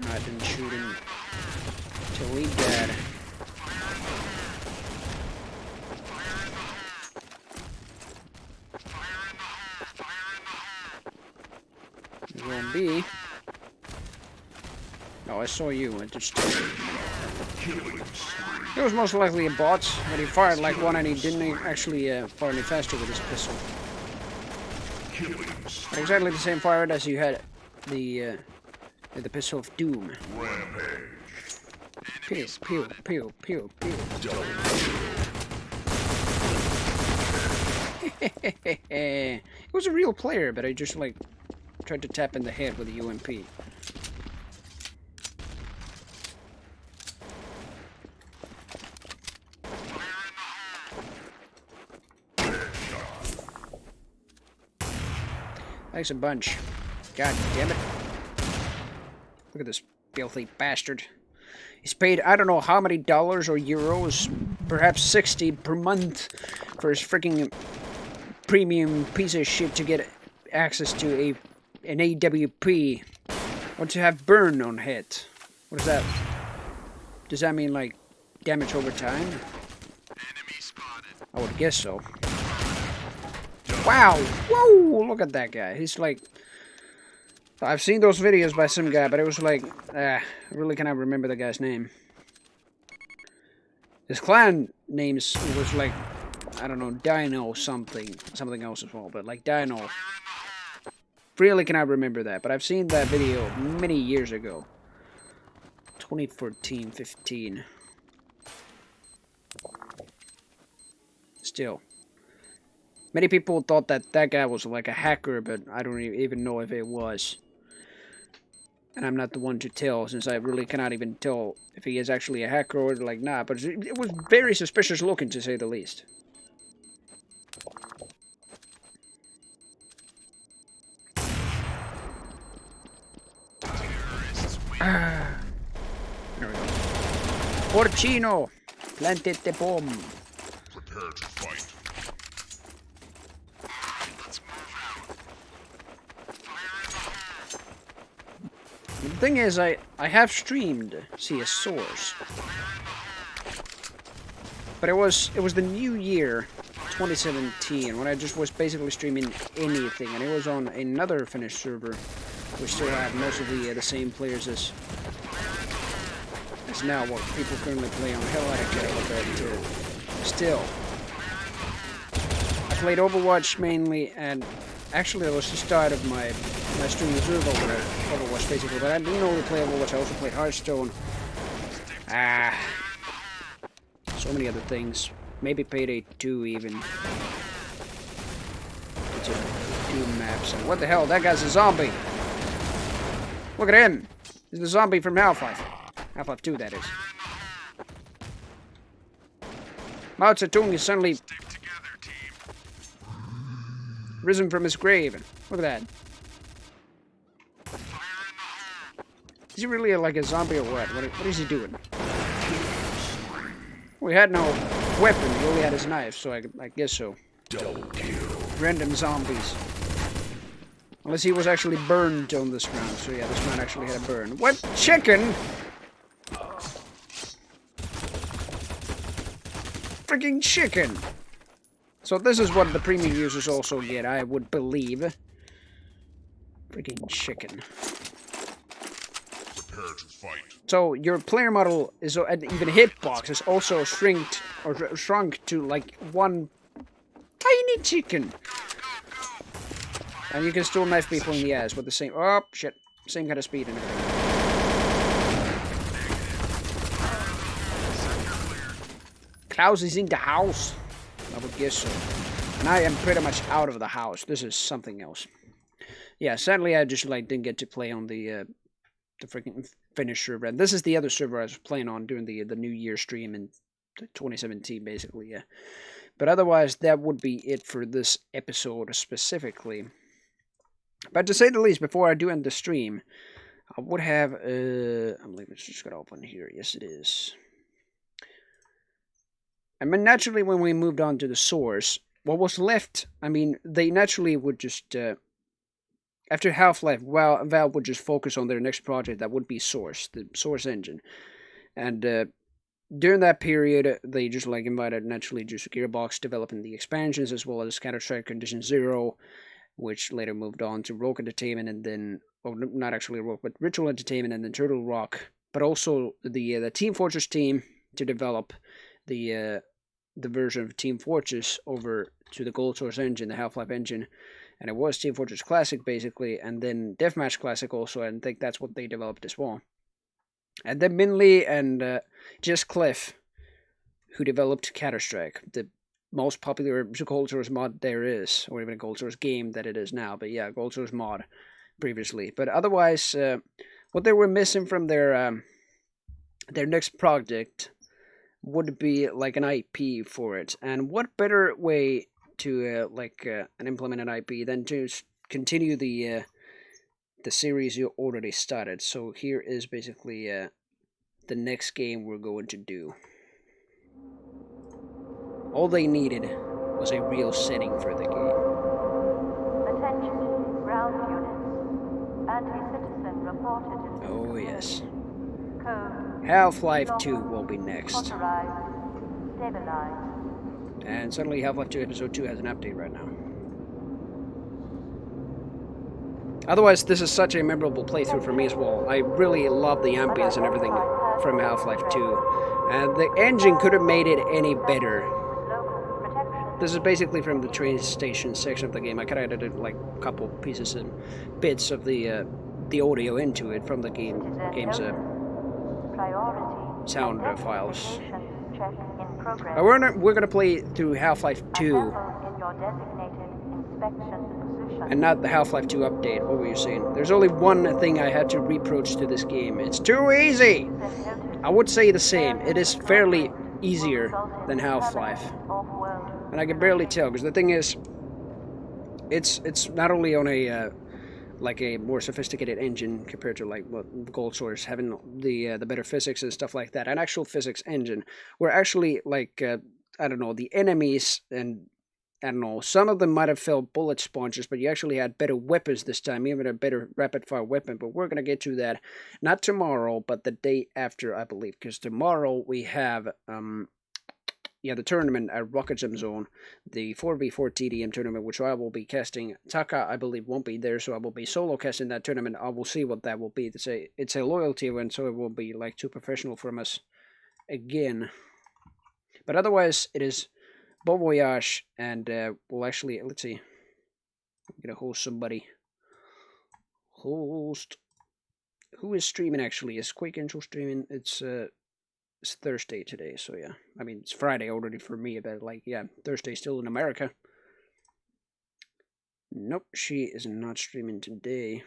I didn't shoot him till he died. You're on B. Oh, I saw you. It just... It was most likely a bot, but he fired like one and he didn't actually fire any faster with his pistol. Exactly the same fire rate as you had the pistol of Doom. Pew, pew, pew, pew, pew. It was a real player, but I just like tried to tap in the head with a UMP. Thanks a bunch. God damn it. Look at this filthy bastard. He's paid I don't know how many dollars or euros, perhaps 60 per month for his freaking premium piece of shit to get access to an AWP or to have burn on hit. What is that? Does that mean like damage over time? I would guess so. Wow! Whoa! Look at that guy. He's like... I've seen those videos by some guy, but it was like... I really cannot remember the guy's name. His clan names was like... I don't know, Dino something. Something else as well, but like Dino. Really cannot remember that, but I've seen that video many years ago. 2014, 15. Still. Many people thought that that guy was like a hacker, but I don't even know if it was. And I'm not the one to tell, since I really cannot even tell if he is actually a hacker or like not. But it was very suspicious looking, to say the least. Ah. There we go. Porcino planted the bomb. Prepare to fight. The thing is, I have streamed CS Source, but it was the new year, 2017, when I just was basically streaming anything, and it was on another Finnish server. We still have most of the same players as now what people currently play on. Hell, I don't care about that. Still, I played Overwatch mainly, and actually that was the start of my stream reserve over Overwatch basically. But I didn't only play Overwatch. I also played Hearthstone. So many other things. Maybe Payday 2 even. It's just 2 maps. And what the hell? That guy's a zombie. Look at him. He's the zombie from Half-Life. Half-Life 2, that is. Mao Zedong is suddenly risen from his grave. Look at that. Is he really like a zombie or what? What is he doing? We had no weapon. He only had his knife, so I guess so. Random zombies. Unless he was actually burned on this ground. So yeah, this man actually had a burn. What? Chicken? Freaking chicken! So this is what the premium users also get, I would believe. Freaking chicken. Prepare to fight. So your player model is, and even hitbox is also shrunk to like one tiny chicken. And you can still knife people in the ass with the same, oh shit, same kind of speed and everything. Klaus is in the house. I would guess so. And I am pretty much out of the house. This is something else. Yeah, sadly I just like didn't get to play on the freaking Finnish server. And this is the other server I was playing on during the New Year stream in 2017, basically, yeah. But otherwise, that would be it for this episode specifically. But to say the least, before I do end the stream, I would have, I believe it's just got to open here. Yes, it is. I mean, naturally, when we moved on to the source, what was left, I mean, they naturally would just, after Half-Life, well, Valve would just focus on their next project that would be Source, the Source engine. And during that period, they just like invited naturally just Gearbox developing the expansions as well as Counter-Strike Condition Zero, which later moved on to Rogue Entertainment and then, well, not actually Rogue, but Ritual Entertainment and then Turtle Rock, but also the Team Fortress team to develop the version of Team Fortress over to the Gold Source engine, the Half-Life engine, and it was Team Fortress Classic basically, and then Deathmatch Classic also, and I think that's what they developed as well. And then Minley and Jess Cliff, who developed Counter-Strike, the most popular Gold Source mod there is, or even a Gold Source game that it is now, but yeah, Gold Source mod previously. But otherwise, what they were missing from their next project would be like an IP for it, and what better way to implement an IP than to continue the series you already started. So here is basically the next game we're going to do. All they needed was a real setting for the game. Attention, ground units. Anti-citizen reported in Oh yes. Code. Half-Life 2 will be next. Authorized. Stabilized. And suddenly Half-Life 2 Episode 2 has an update right now. Otherwise, this is such a memorable playthrough for me as well. I really love the ambience and everything from Half-Life 2. And the engine could have made it any better. This is basically from the train station section of the game. I kind of added like a couple pieces and bits of the audio into it from the game's sound files. But we're gonna play through Half-Life 2 and not the Half-Life 2 update. What were you saying? There's only one thing I had to reproach to this game. It's too easy! I would say the same. It is fairly easier than Half-Life. And I can barely tell, because the thing is, it's not only on a like a more sophisticated engine compared to like what Gold Source having the better physics and stuff like that, an actual physics engine, where actually like I don't know, the enemies, and I don't know, some of them might have felt bullet sponges, but you actually had better weapons this time, even a better rapid fire weapon. But we're gonna get to that not tomorrow, but the day after, I believe, because tomorrow we have the tournament at Rocket Gym Zone, the 4v4 TDM tournament, which I will be casting. Taka, I believe, won't be there, so I will be solo casting that tournament. I will see what that will be. It's a loyalty event, so it will be like too professional from us again. But otherwise, it is Bon Voyage, and we'll actually, let's see, I'm gonna host somebody. Host. Who is streaming actually? Is Quake Angel streaming? It's Thursday today, so yeah. I mean, it's Friday already for me, but like, yeah, Thursday still in America. Nope, she is not streaming today.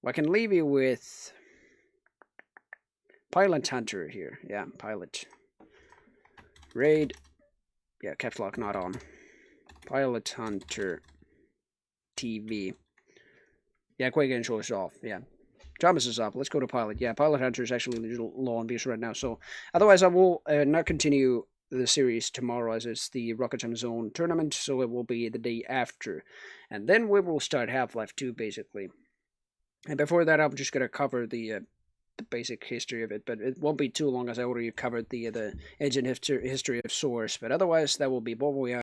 Well, I can leave you with Pilot Hunter here. Yeah, Pilot. Raid. Yeah, caps lock not on. Pilot Hunter TV. Yeah, Quake Angel is off. Yeah. Thomas is up. Let's go to Pilot. Yeah, Pilot Hunter is actually a little low on views right now. So otherwise, I will not continue the series tomorrow as it's the Rocket Time Zone tournament. So it will be the day after. And then we will start Half-Life 2, basically. And before that, I'm just going to cover the basic history of it. But it won't be too long as I already covered the engine history of Source. But otherwise, that will be what we